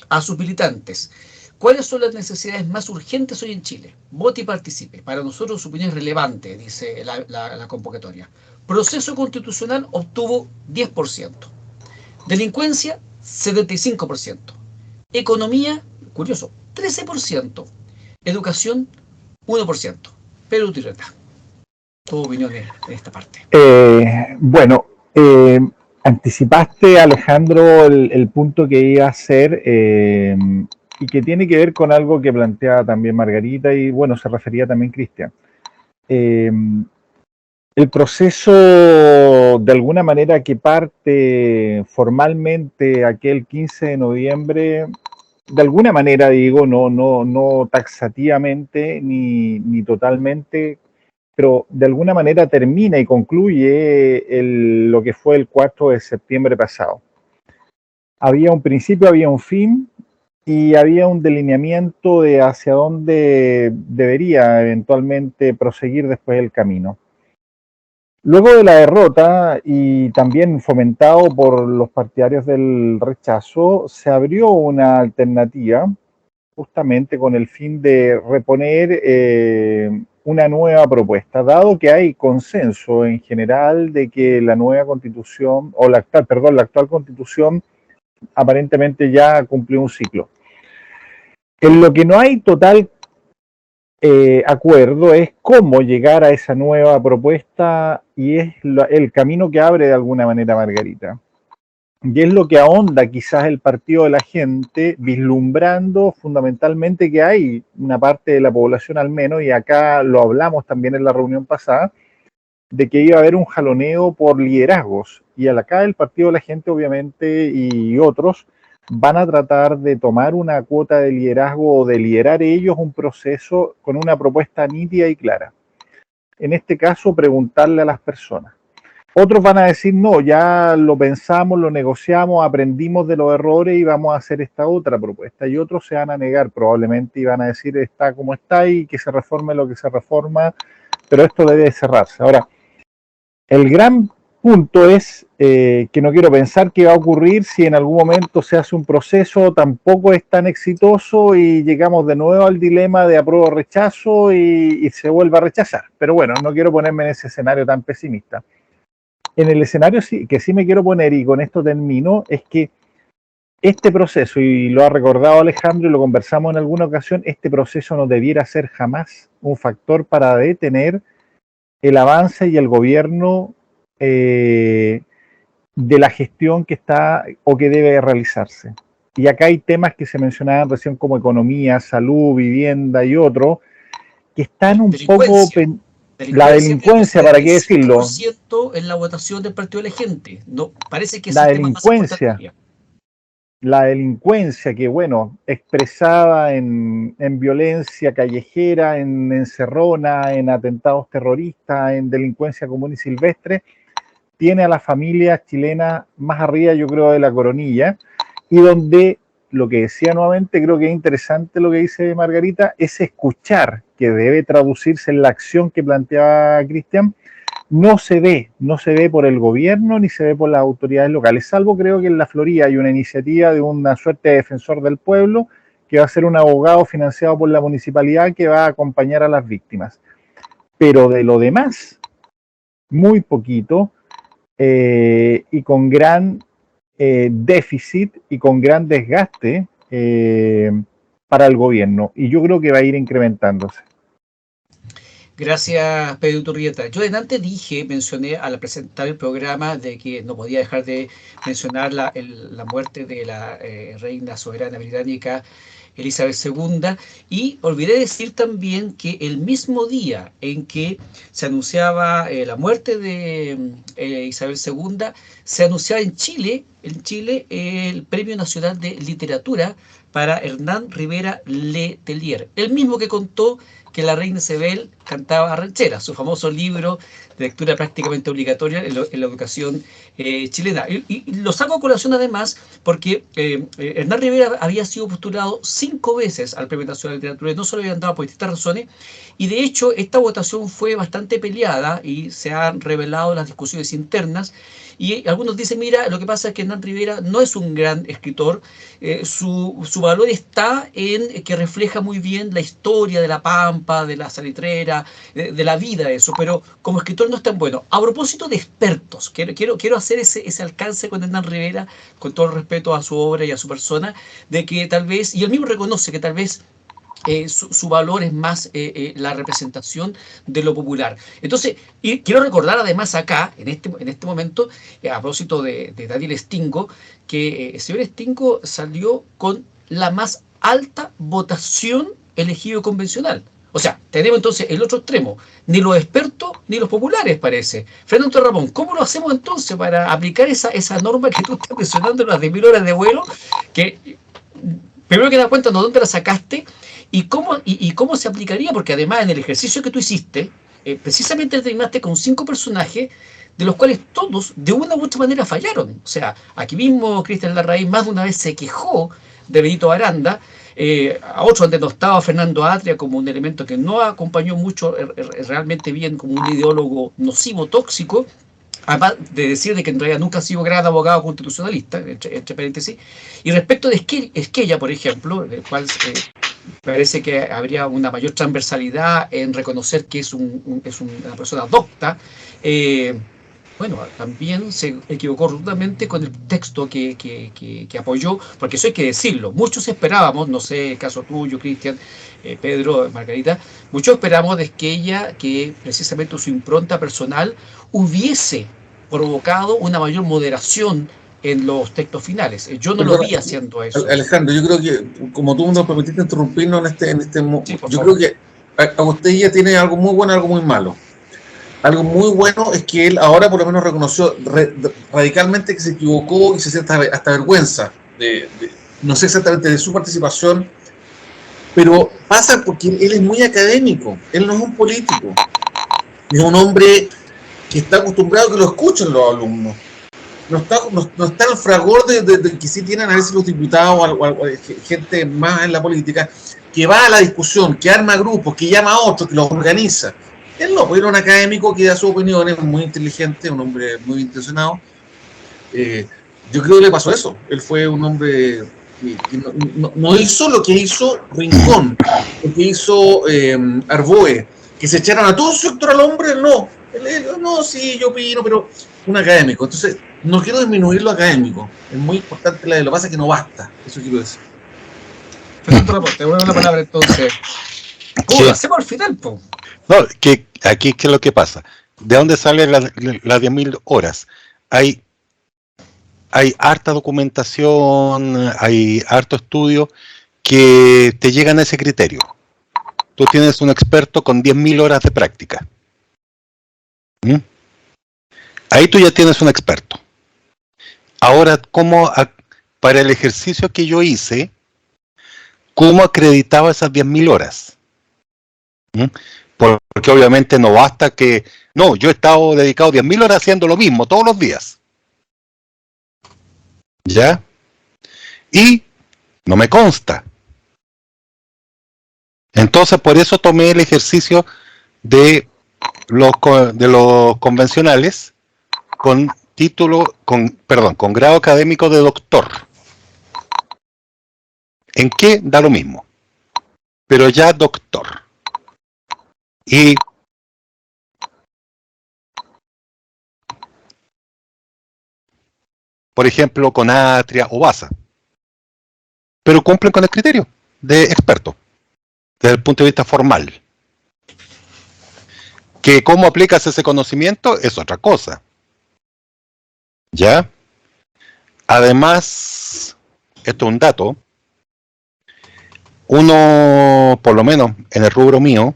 a sus militantes: ¿cuáles son las necesidades más urgentes hoy en Chile? Vote y participe. Para nosotros su opinión es relevante, dice la convocatoria. Proceso constitucional obtuvo 10%. Delincuencia, 75%. Economía, curioso, 13%. Educación, 1%. Pedro Iturrieta, tu opinión en esta parte. Bueno, anticipaste, Alejandro, el punto que iba a hacer, y que tiene que ver con algo que planteaba también Margarita, y bueno, se refería también Cristian. El proceso, de alguna manera, que parte formalmente aquel 15 de noviembre, de alguna manera digo, no taxativamente ni totalmente, pero de alguna manera termina y concluye lo que fue el 4 de septiembre pasado. Había un principio, había un fin, y había un delineamiento de hacia dónde debería eventualmente proseguir después el camino. Luego de la derrota, y también fomentado por los partidarios del rechazo, se abrió una alternativa justamente con el fin de reponer una nueva propuesta, dado que hay consenso en general de que la nueva constitución, o la actual constitución aparentemente ya cumplió un ciclo. En lo que no hay total acuerdo es cómo llegar a esa nueva propuesta, y es el camino que abre de alguna manera Margarita. Y es lo que ahonda quizás el Partido de la Gente, vislumbrando fundamentalmente que hay una parte de la población, al menos, y acá lo hablamos también en la reunión pasada, de que iba a haber un jaloneo por liderazgos. Y acá el Partido de la Gente, obviamente, y otros, van a tratar de tomar una cuota de liderazgo, o de liderar ellos un proceso con una propuesta nítida y clara. En este caso, preguntarle a las personas. Otros van a decir: no, ya lo pensamos, lo negociamos, aprendimos de los errores y vamos a hacer esta otra propuesta. Y otros se van a negar probablemente y van a decir: está como está y que se reforme lo que se reforma, pero esto debe cerrarse. Ahora, el gran punto es que no quiero pensar qué va a ocurrir si en algún momento se hace un proceso, tampoco es tan exitoso y llegamos de nuevo al dilema de apruebo o rechazo y se vuelva a rechazar. Pero bueno, no quiero ponerme en ese escenario tan pesimista. En el escenario que sí me quiero poner, y con esto termino, es que este proceso, y lo ha recordado Alejandro y lo conversamos en alguna ocasión, este proceso no debiera ser jamás un factor para detener el avance y el gobierno de la gestión que está o que debe realizarse. Y acá hay temas que se mencionaban recién como economía, salud, vivienda y otros, que están un poco... La delincuencia, ¿para qué decirlo? En la votación del partido de la gente. No, parece que es la el tema más importante. La delincuencia que, bueno, expresada en violencia callejera, en encerrona, en atentados terroristas, en delincuencia común y silvestre, tiene a las familias chilenas más arriba, yo creo, de la coronilla, y donde, lo que decía nuevamente, creo que es interesante lo que dice Margarita, es escuchar, que debe traducirse en la acción que planteaba Cristian, no se ve por el gobierno ni se ve por las autoridades locales, salvo creo que en la Florida hay una iniciativa de una suerte de defensor del pueblo que va a ser un abogado financiado por la municipalidad que va a acompañar a las víctimas. Pero de lo demás, muy poquito y con gran déficit y con gran desgaste para el gobierno. Y yo creo que va a ir incrementándose. Gracias, Pedro Turrieta. Yo antes mencioné al presentar el programa de que no podía dejar de mencionar la muerte de la reina soberana británica Elizabeth II, y olvidé decir también que el mismo día en que se anunciaba la muerte de Isabel II, se anunciaba en Chile el Premio Nacional de Literatura para Hernán Rivera Letelier, el mismo que contó que la reina Isabel cantaba rancheras, su famoso libro de lectura prácticamente obligatoria en la educación chilena. Y lo saco a colación además porque Hernán Rivera había sido postulado 5 veces al Premio Nacional de Literatura, y no se lo habían dado por distintas razones, y de hecho esta votación fue bastante peleada y se han revelado las discusiones internas, y algunos dicen, mira, lo que pasa es que Hernán Rivera no es un gran escritor, su valor está en que refleja muy bien la historia de la Pampa, de la salitrera, de la vida, eso, pero como escritor no es tan bueno. A propósito de expertos, quiero hacer ese alcance con Hernán Rivera, con todo el respeto a su obra y a su persona, de que tal vez, y él mismo reconoce que tal vez su valor es más la representación de lo popular. Entonces, y quiero recordar además acá, en este momento, a propósito de Daniel Stingo, que el señor Stingo salió con la más alta votación elegido convencional. O sea, tenemos entonces el otro extremo, ni los expertos ni los populares, parece. Fernando Ramón, ¿cómo lo hacemos entonces para aplicar esa norma que tú estás mencionando, las de 1000 horas de vuelo, que primero que da cuenta de dónde la sacaste y cómo se aplicaría? Porque además en el ejercicio que tú hiciste, precisamente terminaste con 5 personajes, de los cuales todos de una u otra manera fallaron. O sea, aquí mismo Cristian Larraín más de una vez se quejó de Benito Aranda, a otro donde no estaba Fernando Atria como un elemento que no acompañó mucho realmente bien, como un ideólogo nocivo, tóxico, además de decir de que en realidad nunca ha sido gran abogado constitucionalista, entre paréntesis. Y respecto de Esquella, por ejemplo, del cual parece que habría una mayor transversalidad en reconocer que es una persona docta, bueno, también se equivocó rotundamente con el texto que apoyó, porque eso hay que decirlo. Muchos esperábamos, no sé, caso tuyo, Cristian, Pedro, Margarita, muchos esperábamos de Esquella que precisamente su impronta personal hubiese provocado una mayor moderación en los textos finales. Yo no lo vi haciendo eso. Alejandro, yo creo que, como tú nos permitiste interrumpirnos sí, yo creo que Agostella tiene algo muy bueno y algo muy malo. Algo muy bueno es que él ahora por lo menos reconoció radicalmente que se equivocó y se siente hasta vergüenza no sé exactamente de su participación, pero pasa porque él es muy académico, él no es un político, es un hombre que está acostumbrado a que lo escuchen los alumnos, no está el fragor de que sí tienen a veces los diputados o gente más en la política, que va a la discusión, que arma grupos, que llama a otros, que los organiza. Él no, era un académico que da sus opiniones, muy inteligente, un hombre muy intencionado. Yo creo que le pasó eso. Él fue un hombre que no hizo lo que hizo Rincón, lo que hizo Arboe, que se echaran a todo su sector al hombre, no. No, sí, yo opino, pero un académico. Entonces, No quiero disminuir lo académico, es muy importante lo que pasa es que no basta, eso quiero decir. Fernando Laporte, te vuelvo la palabra entonces. Sí. Lo hacemos al final, po. No, que aquí, ¿qué es lo que pasa? ¿De dónde salen las 10.000 horas? Hay harta documentación, hay harto estudio que te llegan a ese criterio. Tú tienes un experto con 10.000 horas de práctica. ¿Mm? Ahí tú ya tienes un experto. Ahora, para el ejercicio que yo hice, ¿cómo acreditaba esas 10.000 horas? ¿Mm? Porque obviamente no basta que... No, yo he estado dedicado 10.000 horas haciendo lo mismo todos los días. ¿Ya? Y no me consta. Entonces, por eso tomé el ejercicio de los convencionales con con grado académico de doctor. ¿En qué? Da lo mismo. Pero ya doctor. Y por ejemplo, con Atria o Basa. Pero cumplen con el criterio de experto, desde el punto de vista formal. Que cómo aplicas ese conocimiento es otra cosa. ¿Ya? Además, esto es un dato, uno, por lo menos en el rubro mío,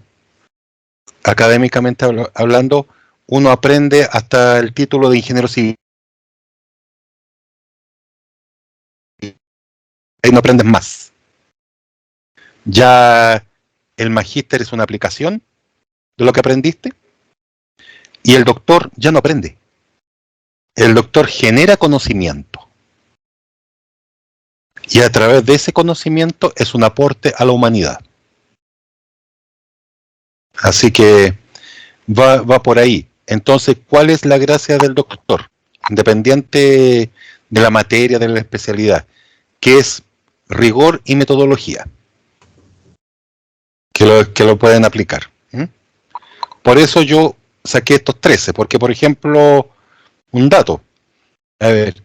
académicamente hablando, uno aprende hasta el título de ingeniero civil. Ahí no aprendes más. Ya el magíster es una aplicación de lo que aprendiste y el doctor ya no aprende. El doctor genera conocimiento y a través de ese conocimiento es un aporte a la humanidad. Así que va por ahí. Entonces, ¿cuál es la gracia del doctor? Independiente de la materia, de la especialidad, que es rigor y metodología, que lo pueden aplicar. Por eso yo saqué estos 13, porque por ejemplo, un dato, a ver,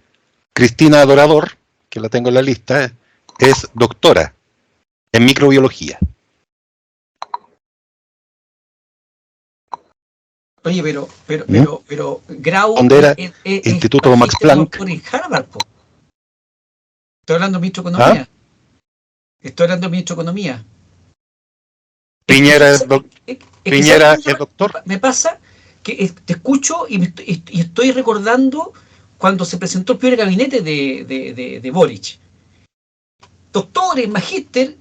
Cristina Adorador, que la tengo en la lista, es doctora en microbiología. Oye, pero Grau ¿Dónde era? es Instituto Max Planck. doctor en Harvard, po. Estoy hablando de ministro de Economía. Estoy hablando de ministro de Economía. Piñera es ¿Sabes qué doctor. me pasa? Que te escucho y estoy recordando cuando se presentó el primer gabinete de Boric. Doctores, magíster,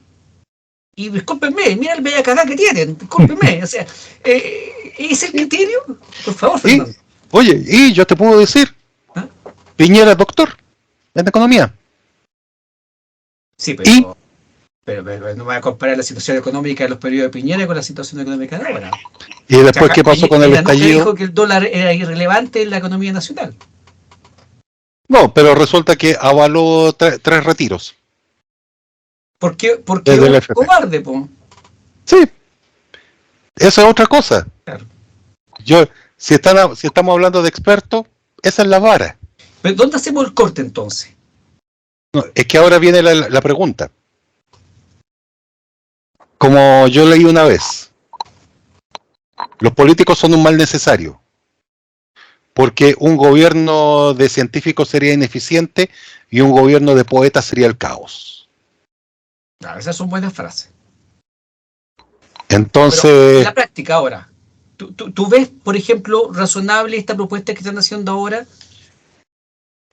y discúlpenme, mira el bella cagada que tienen, discúlpenme, o sea, ¿es el criterio? Por favor, Fernando. Oye, y yo te puedo decir, ¿Ah? Piñera es doctor en economía. Sí, pero no voy a comparar la situación económica de los periodos de Piñera con la situación económica de ahora. Y después, ¿qué pasó con el estallido? Dijo que el dólar era irrelevante en la economía nacional. No, pero resulta que avaló 3 retiros. Porque Desde el un FP. cobarde, po. Sí, eso es otra cosa. Claro. Si estamos hablando de expertos, esa es la vara. Pero ¿dónde hacemos el corte entonces? No, es que ahora viene la pregunta. Como yo leí una vez, los políticos son un mal necesario, porque un gobierno de científicos sería ineficiente y un gobierno de poetas sería el caos. Claro, esas son buenas frases. Entonces... Pero en la práctica ahora, ¿tú ves, por ejemplo, razonable esta propuesta que están haciendo ahora?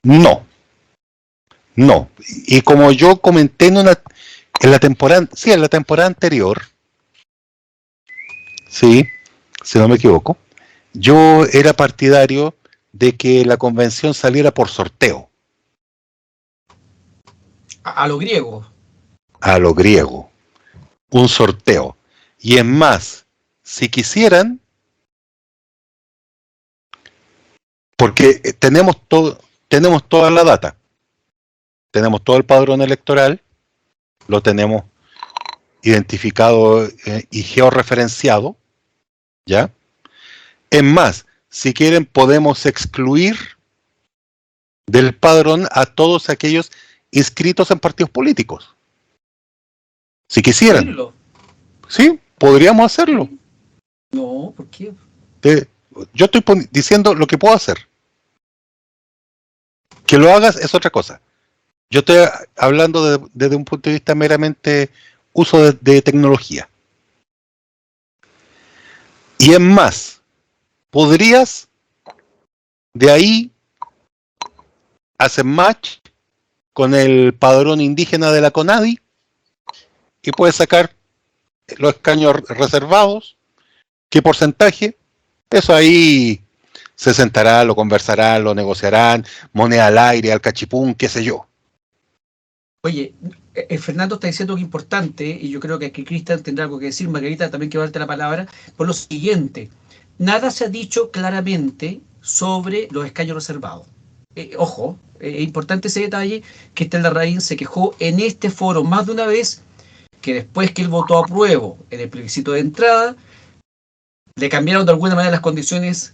No. Y como yo comenté en la temporada anterior, sí, si no me equivoco, yo era partidario de que la convención saliera por sorteo. A lo griego. A lo griego. Un sorteo. Y es más, si porque tenemos toda la data. Tenemos todo el padrón electoral, lo tenemos identificado y georreferenciado, ¿ya? Es más, si quieren podemos excluir del padrón a todos aquellos inscritos en partidos políticos. Si quisieran. Decirlo. Sí, podríamos hacerlo. No, ¿por qué? Yo estoy diciendo lo que puedo hacer. Que lo hagas es otra cosa. Yo estoy hablando desde un punto de vista meramente uso de tecnología. Y es más, podrías de ahí hacer match con el padrón indígena de la CONADI y puedes sacar los escaños reservados, qué porcentaje, eso ahí se sentará, lo conversarán, lo negociarán, moneda al aire, al cachipún, qué sé yo. Oye, Fernando está diciendo que es importante, y yo creo que aquí Cristian tendrá algo que decir, Margarita también quiero darte la palabra, por lo siguiente, nada se ha dicho claramente sobre los escaños reservados. Ojo, es importante ese detalle, que Estel Larraín se quejó en este foro más de una vez, que después que él votó apruebo en el plebiscito de entrada, le cambiaron de alguna manera las condiciones,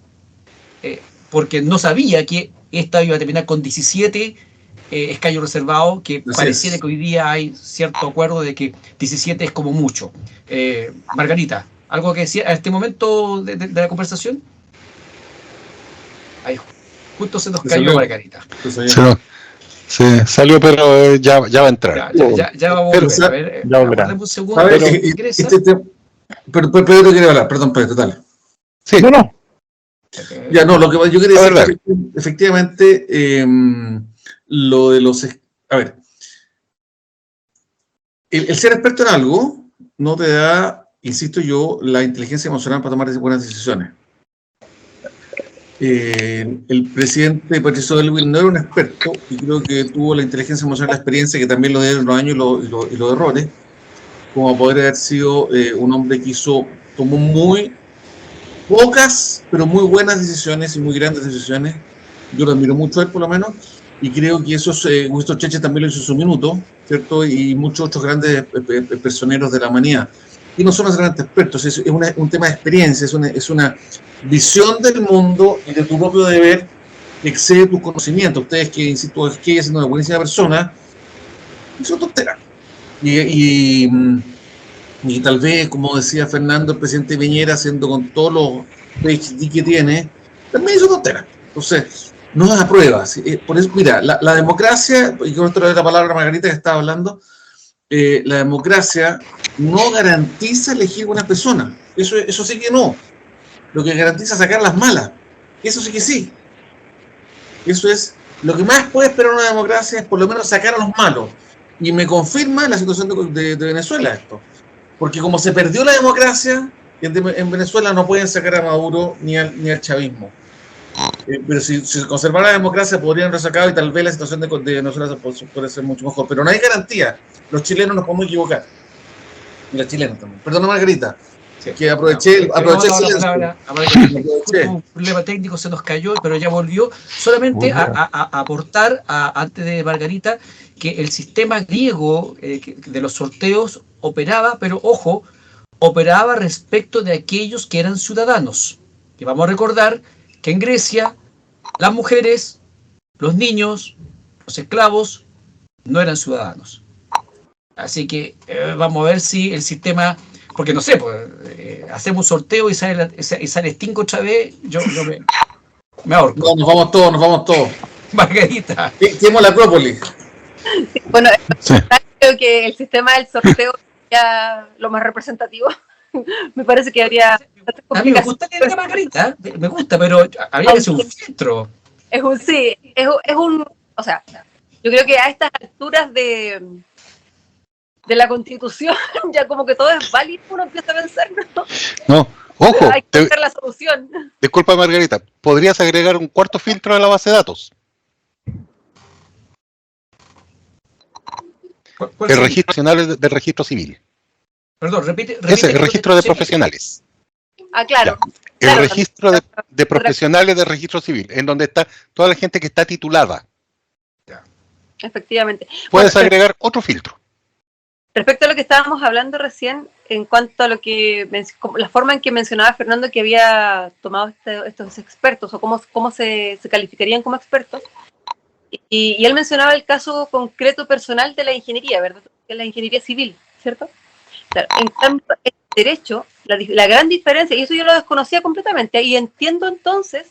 porque no sabía que esta iba a terminar con 17 escaños reservados, que pareciera que hoy día hay cierto acuerdo de que 17 es como mucho. Margarita, ¿algo que decir a este momento de la conversación? Ahí, justo se nos cayó Margarita. Se salió, pero ya va a entrar. Ya va a volver. A ver, aguardemos un segundo. Pero Pedro quiere hablar, perdón, Pedro, dale. Sí. No. Ya, no, lo que yo quería decir es que efectivamente lo de los... A ver, el ser experto en algo no te da, insisto yo, la inteligencia emocional para tomar buenas decisiones. El presidente Patricio Aylwin no era un experto y creo que tuvo la inteligencia emocional, la experiencia, que también lo dieron los años y los errores, como poder haber sido un hombre que tomó muy pocas, pero muy buenas decisiones y muy grandes decisiones. Yo lo admiro mucho a él, por lo menos, y creo que Winston Churchill también lo hizo en su minuto, ¿cierto? Y muchos otros grandes personeros de la humanidad. Y no son los grandes expertos, es un tema de experiencia, es una visión del mundo y de tu propio deber que excede tus conocimientos. Ustedes que, insisto, que siendo una buenísima persona, son tonteras. Y tal vez, como decía Fernando, el presidente Piñera, haciendo con todos los PhD que tiene, también hizo tonteras. Entonces, no las aprueba. Por eso, mira, la democracia, y con esto le doy la palabra a Margarita que estaba hablando, la democracia no garantiza elegir buenas personas. Eso sí que no. Lo que garantiza es sacar las malas. Eso sí que sí. Eso es lo que más puede esperar una democracia, es por lo menos sacar a los malos. Y me confirma la situación de Venezuela esto. Porque como se perdió la democracia, en Venezuela no pueden sacar a Maduro ni al chavismo. Pero si se conservara la democracia, podrían haber sacado, y tal vez la situación de Venezuela puede ser mucho mejor. Pero no hay garantía. Los chilenos nos podemos equivocar. Y los chilenos también. Perdona, Margarita. Sí, que aproveché el silencio. Un problema técnico, se nos cayó, pero ya volvió. Solamente a aportar, antes de Margarita, que el sistema griego de los sorteos operaba, pero ojo, operaba respecto de aquellos que eran ciudadanos. Y vamos a recordar que en Grecia las mujeres, los niños, los esclavos no eran ciudadanos. Así que vamos a ver si el sistema, porque no sé, pues, hacemos un sorteo y sale Sting otra vez, yo me ahorco. No, nos vamos todos. Margarita. Quememos la Acrópolis. Bueno, sí. Creo que el sistema del sorteo ya lo más representativo. Me parece que habría... A mí me gusta la idea, Margarita, me gusta, pero habría que hacer un filtro. O sea, yo creo que a estas alturas de la Constitución, ya como que todo es válido, uno empieza a pensar, ¿no? No, ojo. Hay que buscar la solución. Disculpa, Margarita, ¿podrías agregar un cuarto filtro a la base de datos? El registro nacional del registro civil. Perdón, repite. Ese, el registro de profesionales. Ah, claro. El registro de profesionales del registro civil, en donde está toda la gente que está titulada. Efectivamente. Puedes agregar otro filtro. Respecto a lo que estábamos hablando recién, en cuanto a la forma en que mencionaba Fernando que había tomado estos expertos, o cómo se calificarían como expertos, Y él mencionaba el caso concreto personal de la ingeniería, ¿verdad? Que es la ingeniería civil, ¿cierto? Claro, en cambio, el derecho, la gran diferencia, y eso yo lo desconocía completamente, y entiendo entonces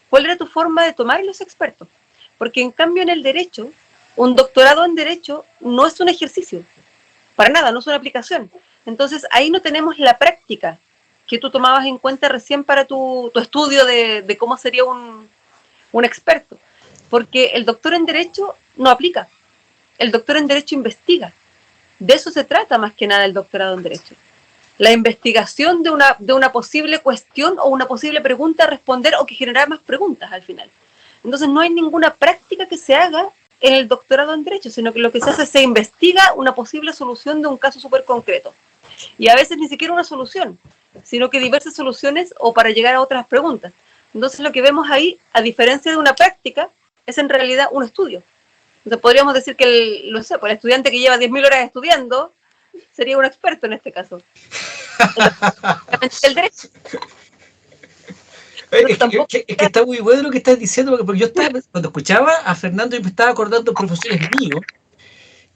cuál era tu forma de tomar los expertos. Porque en cambio en el derecho, un doctorado en derecho no es un ejercicio, para nada, no es una aplicación. Entonces ahí no tenemos la práctica que tú tomabas en cuenta recién para tu estudio de cómo sería un experto. Porque el doctor en derecho no aplica, el doctor en derecho investiga. De eso se trata más que nada el doctorado en derecho. La investigación de una posible cuestión o una posible pregunta a responder o que generar más preguntas al final. Entonces no hay ninguna práctica que se haga en el doctorado en derecho, sino que lo que se hace es se investiga una posible solución de un caso súper concreto. Y a veces ni siquiera una solución, sino que diversas soluciones o para llegar a otras preguntas. Entonces lo que vemos ahí, a diferencia de una práctica, es en realidad un estudio. Entonces podríamos decir que el estudiante que lleva 10.000 horas estudiando sería un experto en este caso. El derecho. Es que está muy bueno lo que estás diciendo, porque yo estaba, cuando escuchaba a Fernando, yo me estaba acordando de profesores míos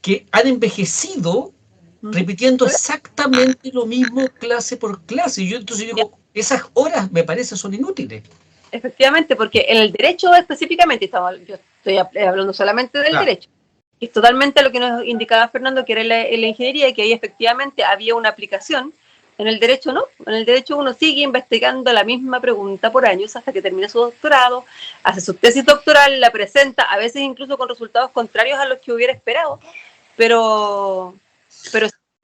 que han envejecido repitiendo exactamente lo mismo clase por clase. Y yo entonces digo, esas horas me parece son inútiles. Efectivamente, porque en el derecho específicamente, yo estoy hablando solamente del derecho, y es totalmente lo que nos indicaba Fernando, que era la ingeniería, y que ahí efectivamente había una aplicación. En el derecho no, en el derecho uno sigue investigando la misma pregunta por años hasta que termina su doctorado, hace su tesis doctoral, la presenta, a veces incluso con resultados contrarios a los que hubiera esperado, pero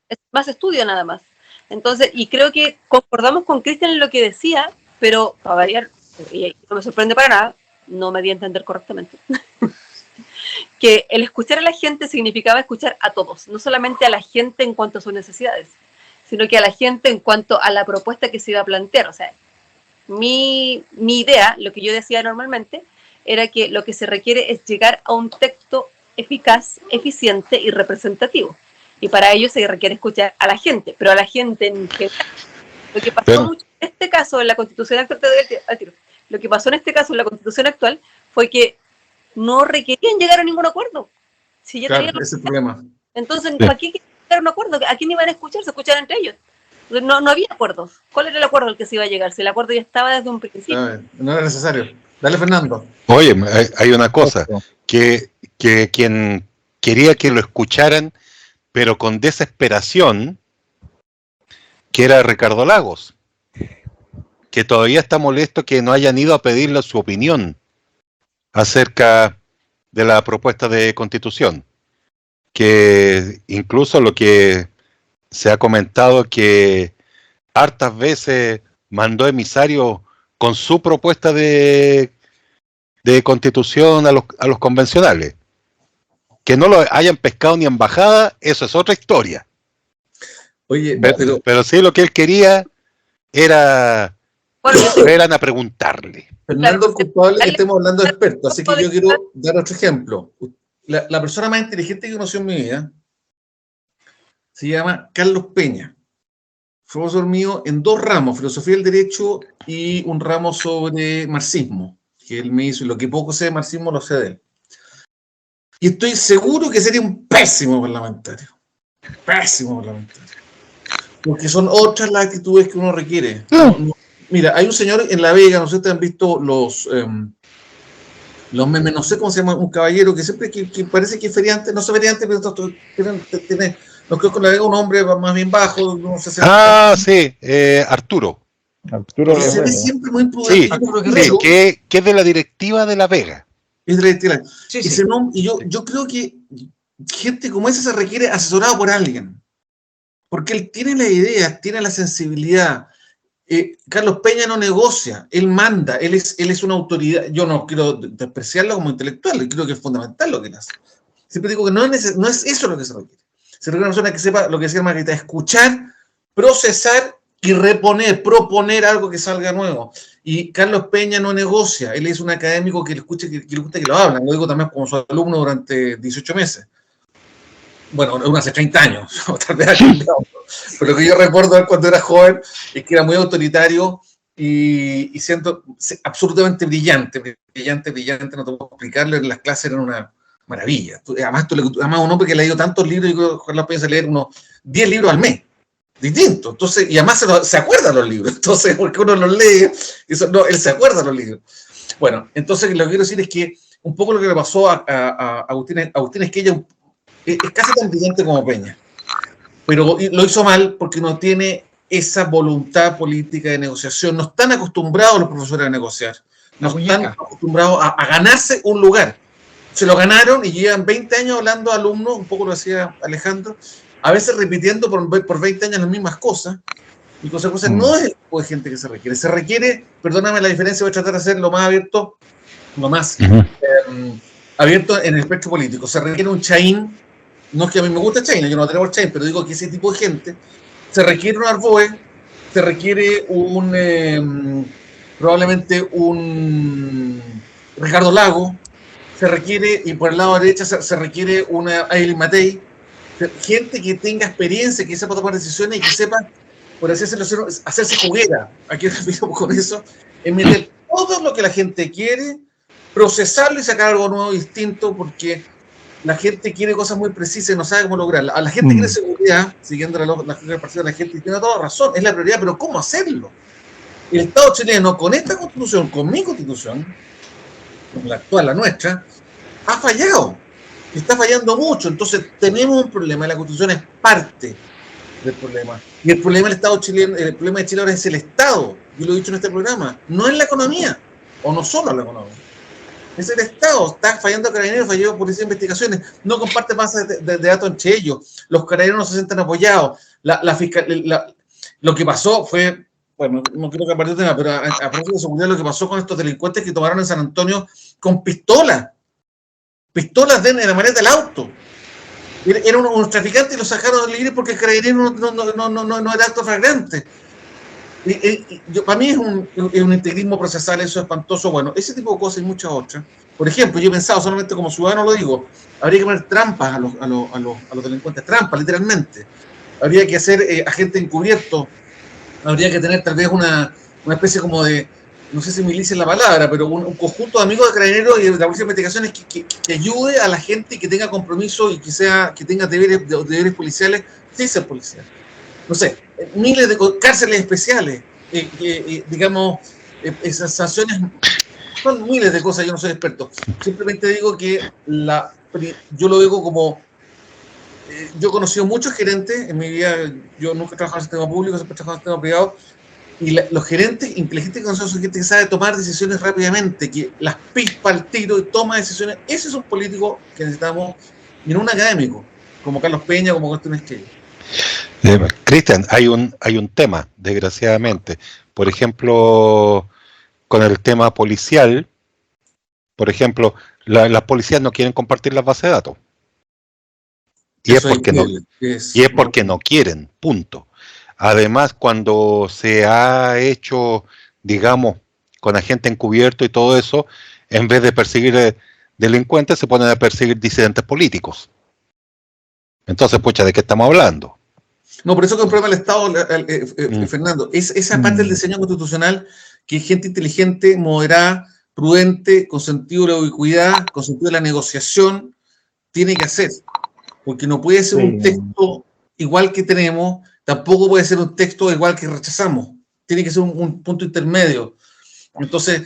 es más estudio nada más. Entonces, y creo que concordamos con Cristian en lo que decía, pero para variar, y no me sorprende para nada, no me di a entender correctamente, que el escuchar a la gente significaba escuchar a todos, no solamente a la gente en cuanto a sus necesidades, sino que a la gente en cuanto a la propuesta que se iba a plantear. O sea, mi idea, lo que yo decía normalmente, era que lo que se requiere es llegar a un texto eficaz, eficiente y representativo. Y para ello se requiere escuchar a la gente, pero a la gente en general. Lo que pasó mucho en este caso en la Constitución actual, lo que pasó en este caso en la Constitución actual fue que no requerían llegar a ningún acuerdo. Si ya claro, ese es el problema. Entonces, ¿para qué llegar a un acuerdo? ¿A quién iban a escuchar? Se escuchaban entre ellos. No había acuerdos. ¿Cuál era el acuerdo al que se iba a llegar? Si el acuerdo ya estaba desde un principio. No era necesario. Dale, Fernando. Oye, hay una cosa, que quien quería que lo escucharan, pero con desesperación, que era Ricardo Lagos, que todavía está molesto que no hayan ido a pedirle su opinión acerca de la propuesta de constitución, que incluso lo que se ha comentado que hartas veces mandó emisarios con su propuesta de constitución a los convencionales. Que no lo hayan pescado ni embajada, eso es otra historia. Oye, pero sí lo que él quería era fueran a preguntarle. Fernando es culpable que estemos hablando de expertos, así que yo quiero dar otro ejemplo. La persona más inteligente que conocí en mi vida se llama Carlos Peña. Fue profesor mío en 2 ramos, filosofía del derecho y un ramo sobre marxismo, que él me hizo, y lo que poco sé de marxismo lo sé de él. Y estoy seguro que sería un pésimo parlamentario. Pésimo parlamentario. Porque son otras las actitudes que uno requiere. Mira, hay un señor en La Vega, no sé si ustedes han visto los memes, no sé cómo se llama, un caballero que siempre que parece que es feriante, no sé feriante, pero tiene, no creo que La Vega un hombre más bien bajo. No sé si sí, Arturo. Que se ve siempre muy prudente. Sí, que es de la directiva de La Vega. Es directiva. Sí. Y yo creo que gente como esa se requiere asesorado por alguien. Porque él tiene las ideas, tiene la sensibilidad. Carlos Peña no negocia, él manda, él es una autoridad. Yo no quiero despreciarlo como intelectual, creo que es fundamental lo que él hace. Siempre digo que no es eso lo que se requiere. Se requiere una persona que sepa lo que decía Margarita, escuchar, procesar y proponer algo que salga nuevo. Y Carlos Peña no negocia, él es un académico que le escucha, que le gusta que lo hablan. Lo digo también como su alumno durante 18 meses. Bueno, hace 30 años, tal vez ha cambiado. Pero lo que yo recuerdo cuando era joven es que era muy autoritario, y siendo absolutamente brillante, no te puedo explicarlo, las clases eran una maravilla. Además un hombre que ha leído tantos libros, yo ojalá pudiese leer unos 10 libros al mes, distintos. Entonces, y además se acuerda los libros, entonces, porque uno los lee, él se acuerda los libros. Bueno, entonces lo que quiero decir es que un poco lo que le pasó a Agustín Esquella es casi tan brillante como Peña, pero lo hizo mal porque no tiene esa voluntad política de negociación. No están acostumbrados los profesores a negociar, no están acostumbrados a ganarse un lugar. Se lo ganaron y llevan 20 años hablando a alumnos, un poco lo decía Alejandro, a veces repitiendo por 20 años las mismas cosas, y consecuencia no es el tipo de gente que se requiere. Se requiere, perdóname la diferencia, voy a tratar de ser lo más abierto, abierto en el espectro político. Se requiere un Chaín, no es que a mí me guste Chaín, yo no tengo por Chaín, pero digo que ese tipo de gente, se requiere un Arboe, se requiere probablemente un Ricardo Lago, se requiere, y por el lado derecho se requiere una Ailey Matei, gente que tenga experiencia, que sepa tomar decisiones y que sepa, por así decirlo, hacerse juguera. Aquí nos con eso, en meter todo lo que la gente quiere, procesarlo y sacar algo nuevo, distinto, porque la gente quiere cosas muy precisas y no sabe cómo lograrlas. A la gente quiere seguridad, siguiendo la partido de la gente, y tiene toda razón, es la prioridad, pero ¿cómo hacerlo? El Estado chileno, con esta constitución, con mi constitución, la actual, la nuestra, ha fallado. Está fallando mucho. Entonces tenemos un problema. La constitución es parte del problema. Y el problema del Estado chileno, el problema de Chile ahora es el Estado. Yo lo he dicho en este programa. No es la economía. O no solo la economía. Es el Estado. Está fallando Carabineros, fallando Policía de Investigaciones. No comparte bases de datos entre ellos. Los Carabineros no se sienten apoyados. Lo que pasó fue... Bueno, no quiero que aparte del tema, pero a propósito de seguridad, lo que pasó con estos delincuentes que tomaron en San Antonio con pistolas en la maleta del auto. Eran unos traficantes y los sacaron del libre porque el carabinero no era acto flagrante. Para mí es un integrismo procesal, eso es espantoso. Bueno, ese tipo de cosas y muchas otras. Por ejemplo, yo he pensado, solamente como ciudadano lo digo, habría que poner trampas a los delincuentes, trampas, literalmente. Habría que hacer agente encubierto. Habría que tener tal vez una especie como de, no sé si milicia es la palabra, pero un conjunto de amigos de Carabineros y de la Policía de Investigaciones que ayude a la gente y que tenga compromiso y que tenga deberes policiales sin ser policía. No sé, miles de cárceles especiales, digamos, esas sanciones, son miles de cosas, yo no soy experto. Simplemente digo que yo lo digo como... Yo he conocido muchos gerentes en mi vida, yo nunca he trabajado en el sistema público, siempre he trabajado en el sistema privado, y los gerentes inteligentes que conocen son gente que sabe tomar decisiones rápidamente, que las pispa al tiro y toma decisiones. Ese es un político que necesitamos, y no un académico, como Carlos Peña, como Agustín Esquella. Cristian, hay un tema, desgraciadamente. Por ejemplo, con el tema policial, por ejemplo, las policías no quieren compartir las bases de datos. Y es porque no quieren, punto. Además, cuando se ha hecho, digamos, con agente encubierto y todo eso, en vez de perseguir delincuentes, se ponen a perseguir disidentes políticos. Entonces, pucha, ¿de qué estamos hablando? No, por eso que el problema del Estado, Fernando, es esa parte del diseño constitucional que gente inteligente, moderada, prudente, con sentido de la ubicuidad, con sentido de la negociación, tiene que hacer. Porque no puede ser un texto igual que tenemos, tampoco puede ser un texto igual que rechazamos. Tiene que ser un punto intermedio. Entonces,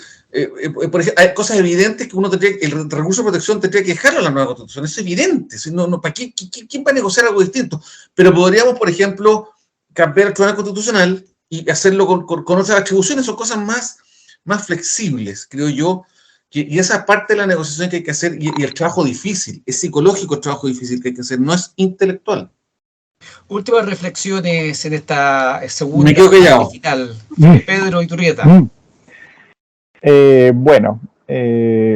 por ejemplo, hay cosas evidentes que el recurso de protección tendría que dejarlo en la nueva constitución. Es evidente. ¿Para quién va a negociar algo distinto? Pero podríamos, por ejemplo, cambiar el tribunal constitucional y hacerlo con otras atribuciones. Son cosas más flexibles, creo yo. Y esa parte de la negociación que hay que hacer, y el trabajo difícil, es psicológico el trabajo difícil que hay que hacer, no es intelectual. Últimas reflexiones en esta segunda Me quedo callado. final. Pedro Iturrieta. Bueno,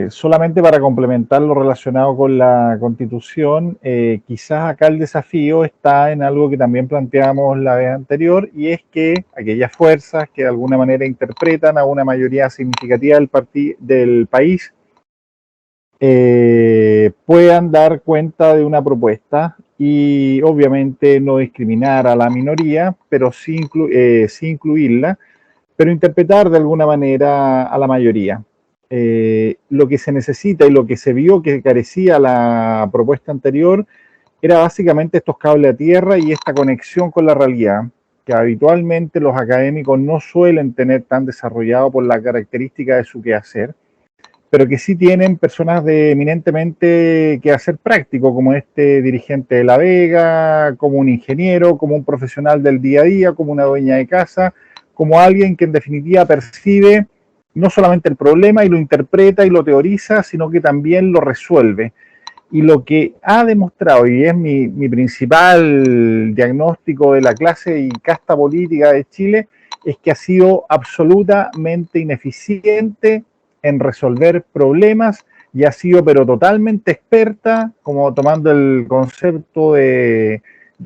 solamente para complementar lo relacionado con la Constitución, quizás acá el desafío está en algo que también planteamos la vez anterior, y es que aquellas fuerzas que de alguna manera interpretan a una mayoría significativa del país puedan dar cuenta de una propuesta y obviamente no discriminar a la minoría, pero sí incluirla, pero interpretar de alguna manera a la mayoría. Lo que se necesita y lo que se vio que carecía la propuesta anterior era básicamente estos cables a tierra y esta conexión con la realidad, que habitualmente los académicos no suelen tener tan desarrollado por la característica de su quehacer, pero que sí tienen personas de eminentemente quehacer práctico, como este dirigente de La Vega, como un ingeniero, como un profesional del día a día, como una dueña de casa, como alguien que en definitiva percibe no solamente el problema y lo interpreta y lo teoriza, sino que también lo resuelve. Y lo que ha demostrado, y es mi principal diagnóstico de la clase y casta política de Chile, es que ha sido absolutamente ineficiente en resolver problemas y ha sido pero totalmente experta, como tomando el concepto de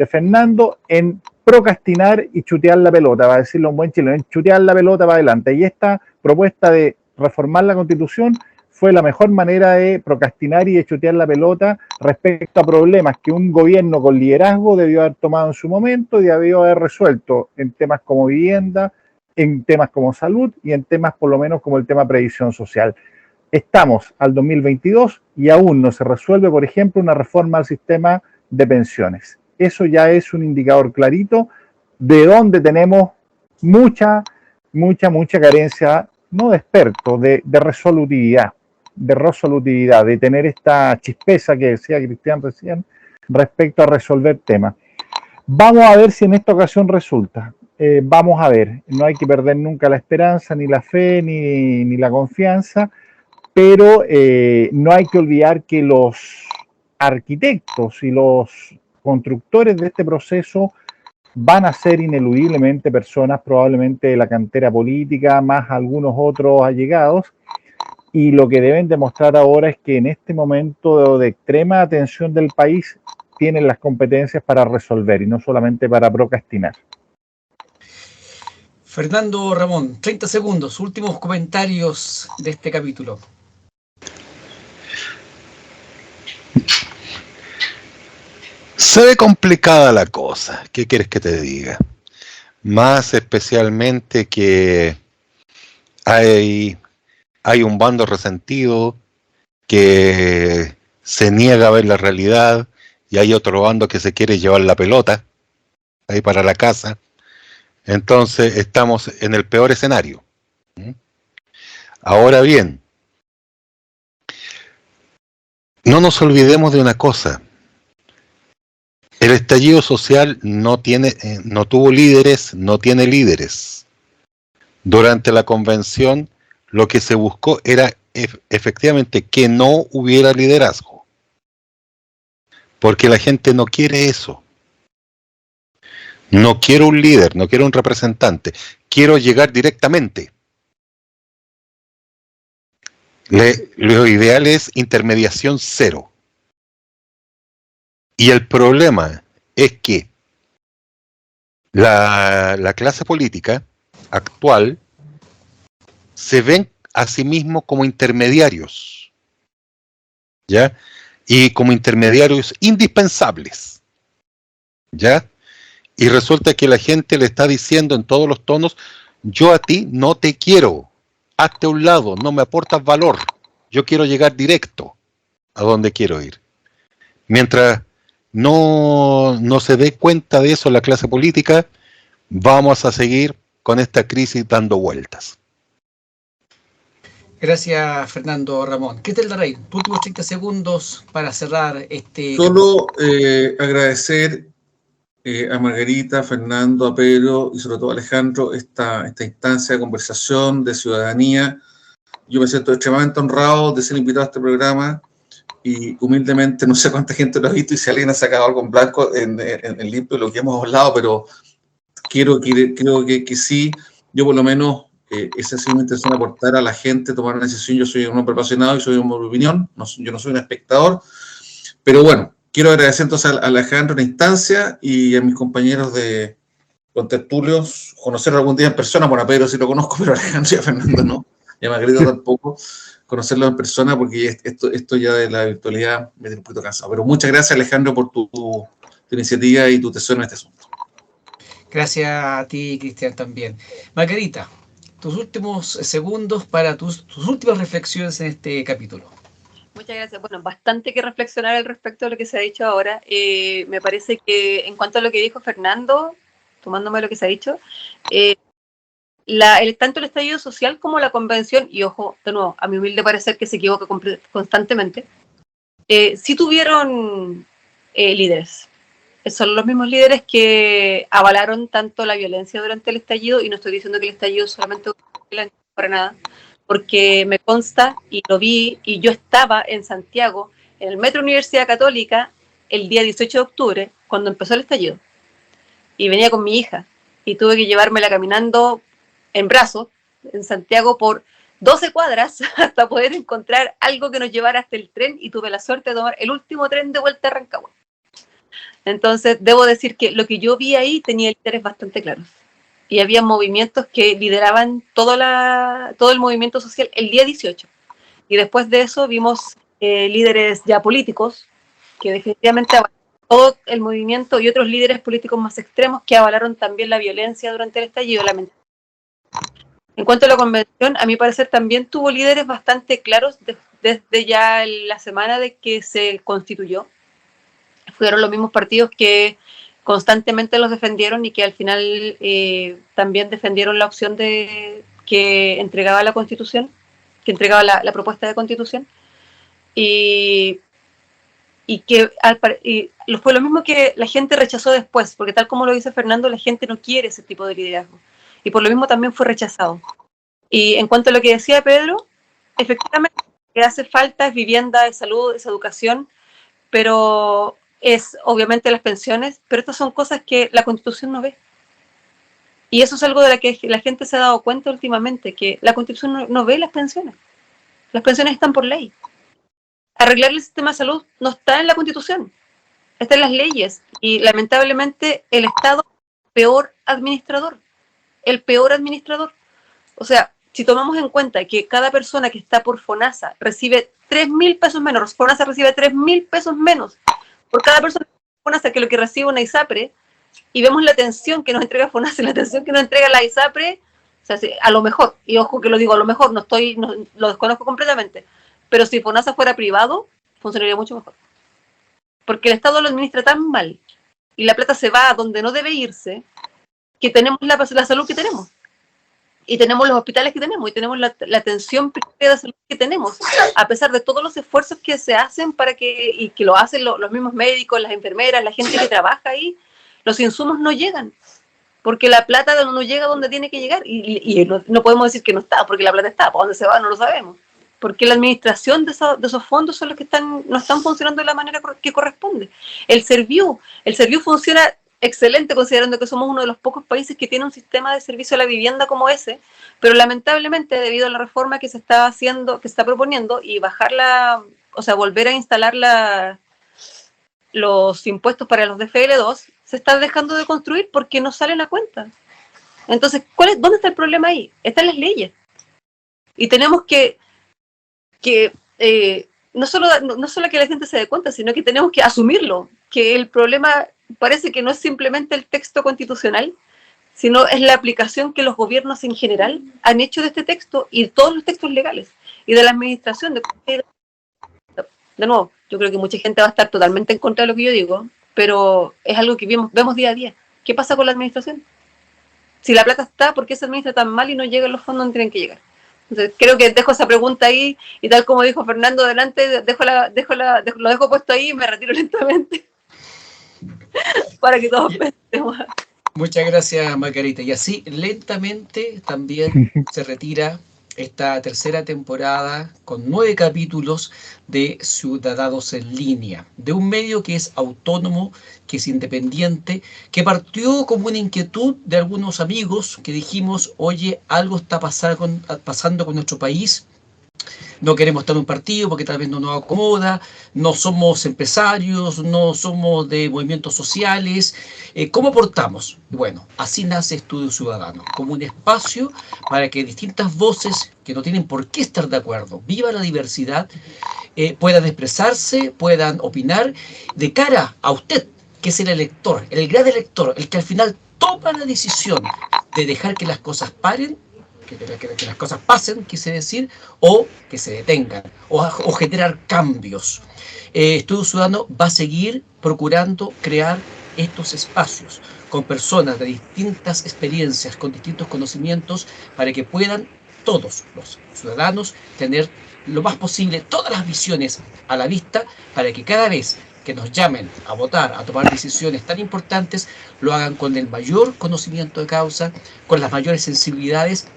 Fernando, en procrastinar y chutear la pelota, va a decirlo un buen chileno, en chutear la pelota para adelante. Y esta propuesta de reformar la Constitución fue la mejor manera de procrastinar y de chutear la pelota respecto a problemas que un gobierno con liderazgo debió haber tomado en su momento y debió haber resuelto en temas como vivienda, en temas como salud y en temas por lo menos como el tema previsión social. Estamos al 2022 y aún no se resuelve, por ejemplo, una reforma al sistema de pensiones. Eso ya es un indicador clarito de donde tenemos mucha carencia, no de expertos, de resolutividad, de tener esta chispeza que decía Cristian recién respecto a resolver temas. Vamos a ver si en esta ocasión resulta. Vamos a ver, no hay que perder nunca la esperanza, ni la fe, ni la confianza, pero no hay que olvidar que los arquitectos y los constructores de este proceso van a ser ineludiblemente personas probablemente de la cantera política, más algunos otros allegados, y lo que deben demostrar ahora es que en este momento de extrema atención del país tienen las competencias para resolver y no solamente para procrastinar. Fernando Ramón, 30 segundos, últimos comentarios de este capítulo. Se ve complicada la cosa, ¿qué quieres que te diga? Más especialmente que hay un bando resentido que se niega a ver la realidad y hay otro bando que se quiere llevar la pelota ahí para la casa. Entonces estamos en el peor escenario. Ahora bien, no nos olvidemos de una cosa. El estallido social no tuvo líderes, no tiene líderes. Durante la convención lo que se buscó era efectivamente que no hubiera liderazgo. Porque la gente no quiere eso. No quiero un líder, no quiero un representante. Quiero llegar directamente. Lo ideal es intermediación cero. Y el problema es que la clase política actual se ven a sí mismos como intermediarios, ¿ya? Y como intermediarios indispensables, ¿ya? Y resulta que la gente le está diciendo en todos los tonos, yo a ti no te quiero, hazte a un lado, no me aportas valor, yo quiero llegar directo a donde quiero ir. Mientras no se dé cuenta de eso la clase política, vamos a seguir con esta crisis dando vueltas. Gracias, Fernando Ramón. ¿Qué tal, Daray? Últimos 30 segundos para cerrar este... Solo agradecer a Margarita, a Fernando, a Pedro y sobre todo a Alejandro esta instancia de conversación, de ciudadanía. Yo me siento extremadamente honrado de ser invitado a este programa y humildemente no sé cuánta gente lo ha visto y si alguien ha sacado algo en blanco en limpio de lo que hemos hablado, pero creo que sí, yo por lo menos esa ha sido mi intención, aportar a la gente, tomar una decisión. Yo soy un hombre apasionado y soy un hombre de opinión, yo no soy un espectador, pero bueno, quiero agradecer entonces a Alejandro en instancia y a mis compañeros de contertulios, conocerlo algún día en persona. Bueno, a Pedro sí lo conozco, pero a Alejandro y a Fernando no, y a Margarita tampoco, conocerlo en persona porque esto ya de la virtualidad me tiene un poquito cansado. Pero muchas gracias, Alejandro, por tu iniciativa y tu tesoro en este asunto. Gracias a ti, Cristian, también. Margarita, tus últimos segundos para tus últimas reflexiones en este capítulo. Muchas gracias. Bueno, bastante que reflexionar al respecto de lo que se ha dicho ahora. Me parece que en cuanto a lo que dijo Fernando, tomándome lo que se ha dicho, tanto el estallido social como la convención, y ojo, de nuevo, a mi humilde parecer que se equivoca constantemente, sí tuvieron líderes. Son los mismos líderes que avalaron tanto la violencia durante el estallido, y no estoy diciendo que el estallido solamente para nada, porque me consta y lo vi, y yo estaba en Santiago, en el Metro Universidad Católica, el día 18 de octubre, cuando empezó el estallido, y venía con mi hija, y tuve que llevármela caminando en brazos, en Santiago, por 12 cuadras, hasta poder encontrar algo que nos llevara hasta el tren, y tuve la suerte de tomar el último tren de vuelta a Rancagua. Entonces, debo decir que lo que yo vi ahí tenía líderes bastante claros. Y había movimientos que lideraban todo el movimiento social el día 18. Y después de eso vimos líderes ya políticos que definitivamente avalaron todo el movimiento, y otros líderes políticos más extremos que avalaron también la violencia durante el estallido. En cuanto a la convención, a mi parecer también tuvo líderes bastante claros desde ya la semana de que se constituyó. Fueron los mismos partidos que constantemente los defendieron, y que al final también defendieron la opción de que entregaba la Constitución, que entregaba la propuesta de Constitución, y fue lo mismo que la gente rechazó después, porque tal como lo dice Fernando, la gente no quiere ese tipo de liderazgo, y por lo mismo también fue rechazado. Y en cuanto a lo que decía Pedro, efectivamente lo que hace falta es vivienda, es salud, es educación, pero es obviamente las pensiones, pero estas son cosas que la Constitución no ve. Y eso es algo de lo que la gente se ha dado cuenta últimamente, que la Constitución no ve las pensiones. Las pensiones están por ley. Arreglar el sistema de salud no está en la Constitución, está en las leyes. Y lamentablemente el Estado es el peor administrador. O sea, si tomamos en cuenta que cada persona que está por FONASA recibe 3.000 pesos menos, FONASA recibe 3.000 pesos menos por cada persona que lo que recibe una ISAPRE, y vemos la atención que nos entrega FONASA y la atención que nos entrega la ISAPRE, o sea, a lo mejor, y ojo que lo digo a lo mejor, lo desconozco completamente, pero si FONASA fuera privado, funcionaría mucho mejor. Porque el Estado lo administra tan mal, y la plata se va a donde no debe irse, que tenemos la salud que tenemos. Y tenemos los hospitales que tenemos, y tenemos la atención primaria de salud que tenemos, a pesar de todos los esfuerzos que se hacen y que lo hacen los mismos médicos, las enfermeras, la gente que trabaja ahí. Los insumos no llegan, porque la plata no llega donde tiene que llegar, y no podemos decir que no está, porque la plata está. ¿Para dónde se va? No lo sabemos, porque la administración de esos fondos son los que no están funcionando de la manera que corresponde. El Serviu funciona excelente, considerando que somos uno de los pocos países que tiene un sistema de servicio a la vivienda como ese, pero lamentablemente, debido a la reforma que se está haciendo, que se está proponiendo, y volver a instalar los impuestos para los DFL2, se está dejando de construir porque no salen a cuenta. Entonces, ¿dónde está el problema ahí? Están las leyes. Y tenemos que no solo que la gente se dé cuenta, sino que tenemos que asumirlo, que el problema parece que no es simplemente el texto constitucional, sino es la aplicación que los gobiernos en general han hecho de este texto, y todos los textos legales, y de la administración. De nuevo, yo creo que mucha gente va a estar totalmente en contra de lo que yo digo, pero es algo que vemos día a día. ¿Qué pasa con la administración? Si la plata está, ¿por qué se administra tan mal y no llegan los fondos donde tienen que llegar? Entonces, creo que dejo esa pregunta ahí, y tal como dijo Fernando delante, lo dejo puesto ahí y me retiro lentamente para que todos pensemos. Muchas gracias, Margarita. Y así lentamente también se retira esta tercera temporada con 9 capítulos de Ciudadanos en Línea, de un medio que es autónomo, que es independiente, que partió como una inquietud de algunos amigos que dijimos: oye, algo está pasando con nuestro país, no queremos estar en un partido porque tal vez no nos acomoda, no somos empresarios, no somos de movimientos sociales, ¿cómo aportamos? Bueno, así nace Estudio Ciudadano, como un espacio para que distintas voces que no tienen por qué estar de acuerdo, viva la diversidad, puedan expresarse, puedan opinar de cara a usted, que es el elector, el gran elector, el que al final toma la decisión de dejar que las cosas paren que las cosas pasen, quise decir, o que se detengan, o generar cambios. Estudio Ciudadano va a seguir procurando crear estos espacios con personas de distintas experiencias, con distintos conocimientos, para que puedan todos los ciudadanos tener lo más posible todas las visiones a la vista, para que cada vez que nos llamen a votar, a tomar decisiones tan importantes, lo hagan con el mayor conocimiento de causa, con las mayores sensibilidades,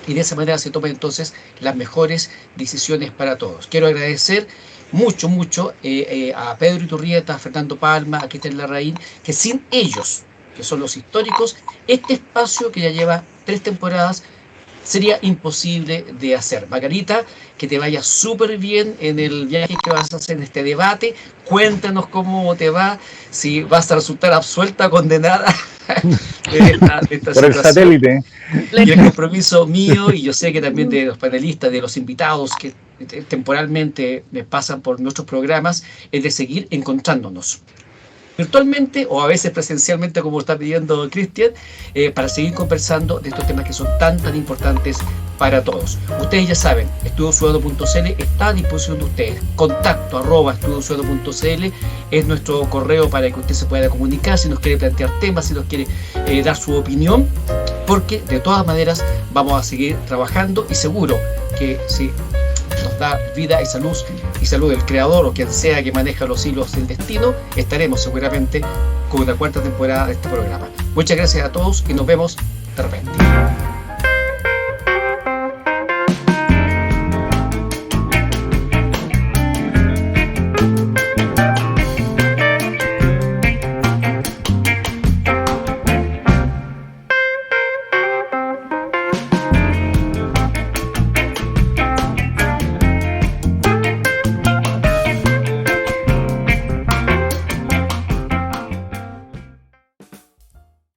y de esa manera se toman entonces las mejores decisiones para todos. Quiero agradecer mucho a Pedro Iturrieta, a Fernando Palma, a Cristian Larraín, que sin ellos, que son los históricos, este espacio que ya lleva 3 temporadas sería imposible de hacer. Margarita, que te vaya súper bien en el viaje que vas a hacer en este debate. Cuéntanos cómo te va, si vas a resultar absuelta, condenada de esta por situación. el satélite. Y el compromiso mío, y yo sé que también de los panelistas, de los invitados que temporalmente me pasan por nuestros programas, es de seguir encontrándonos virtualmente o a veces presencialmente, como está pidiendo Cristian, para seguir conversando de estos temas que son tan importantes para todos. Ustedes ya saben, estudiociudadano.cl está a disposición de ustedes. Contacto @estudiociudadano.cl es nuestro correo para que usted se pueda comunicar si nos quiere plantear temas, si nos quiere dar su opinión, porque de todas maneras vamos a seguir trabajando, y seguro que si nos da vida y salud el creador o quien sea que maneja los hilos del destino, estaremos seguramente con una 4ª temporada de este programa. Muchas gracias a todos y nos vemos de repente.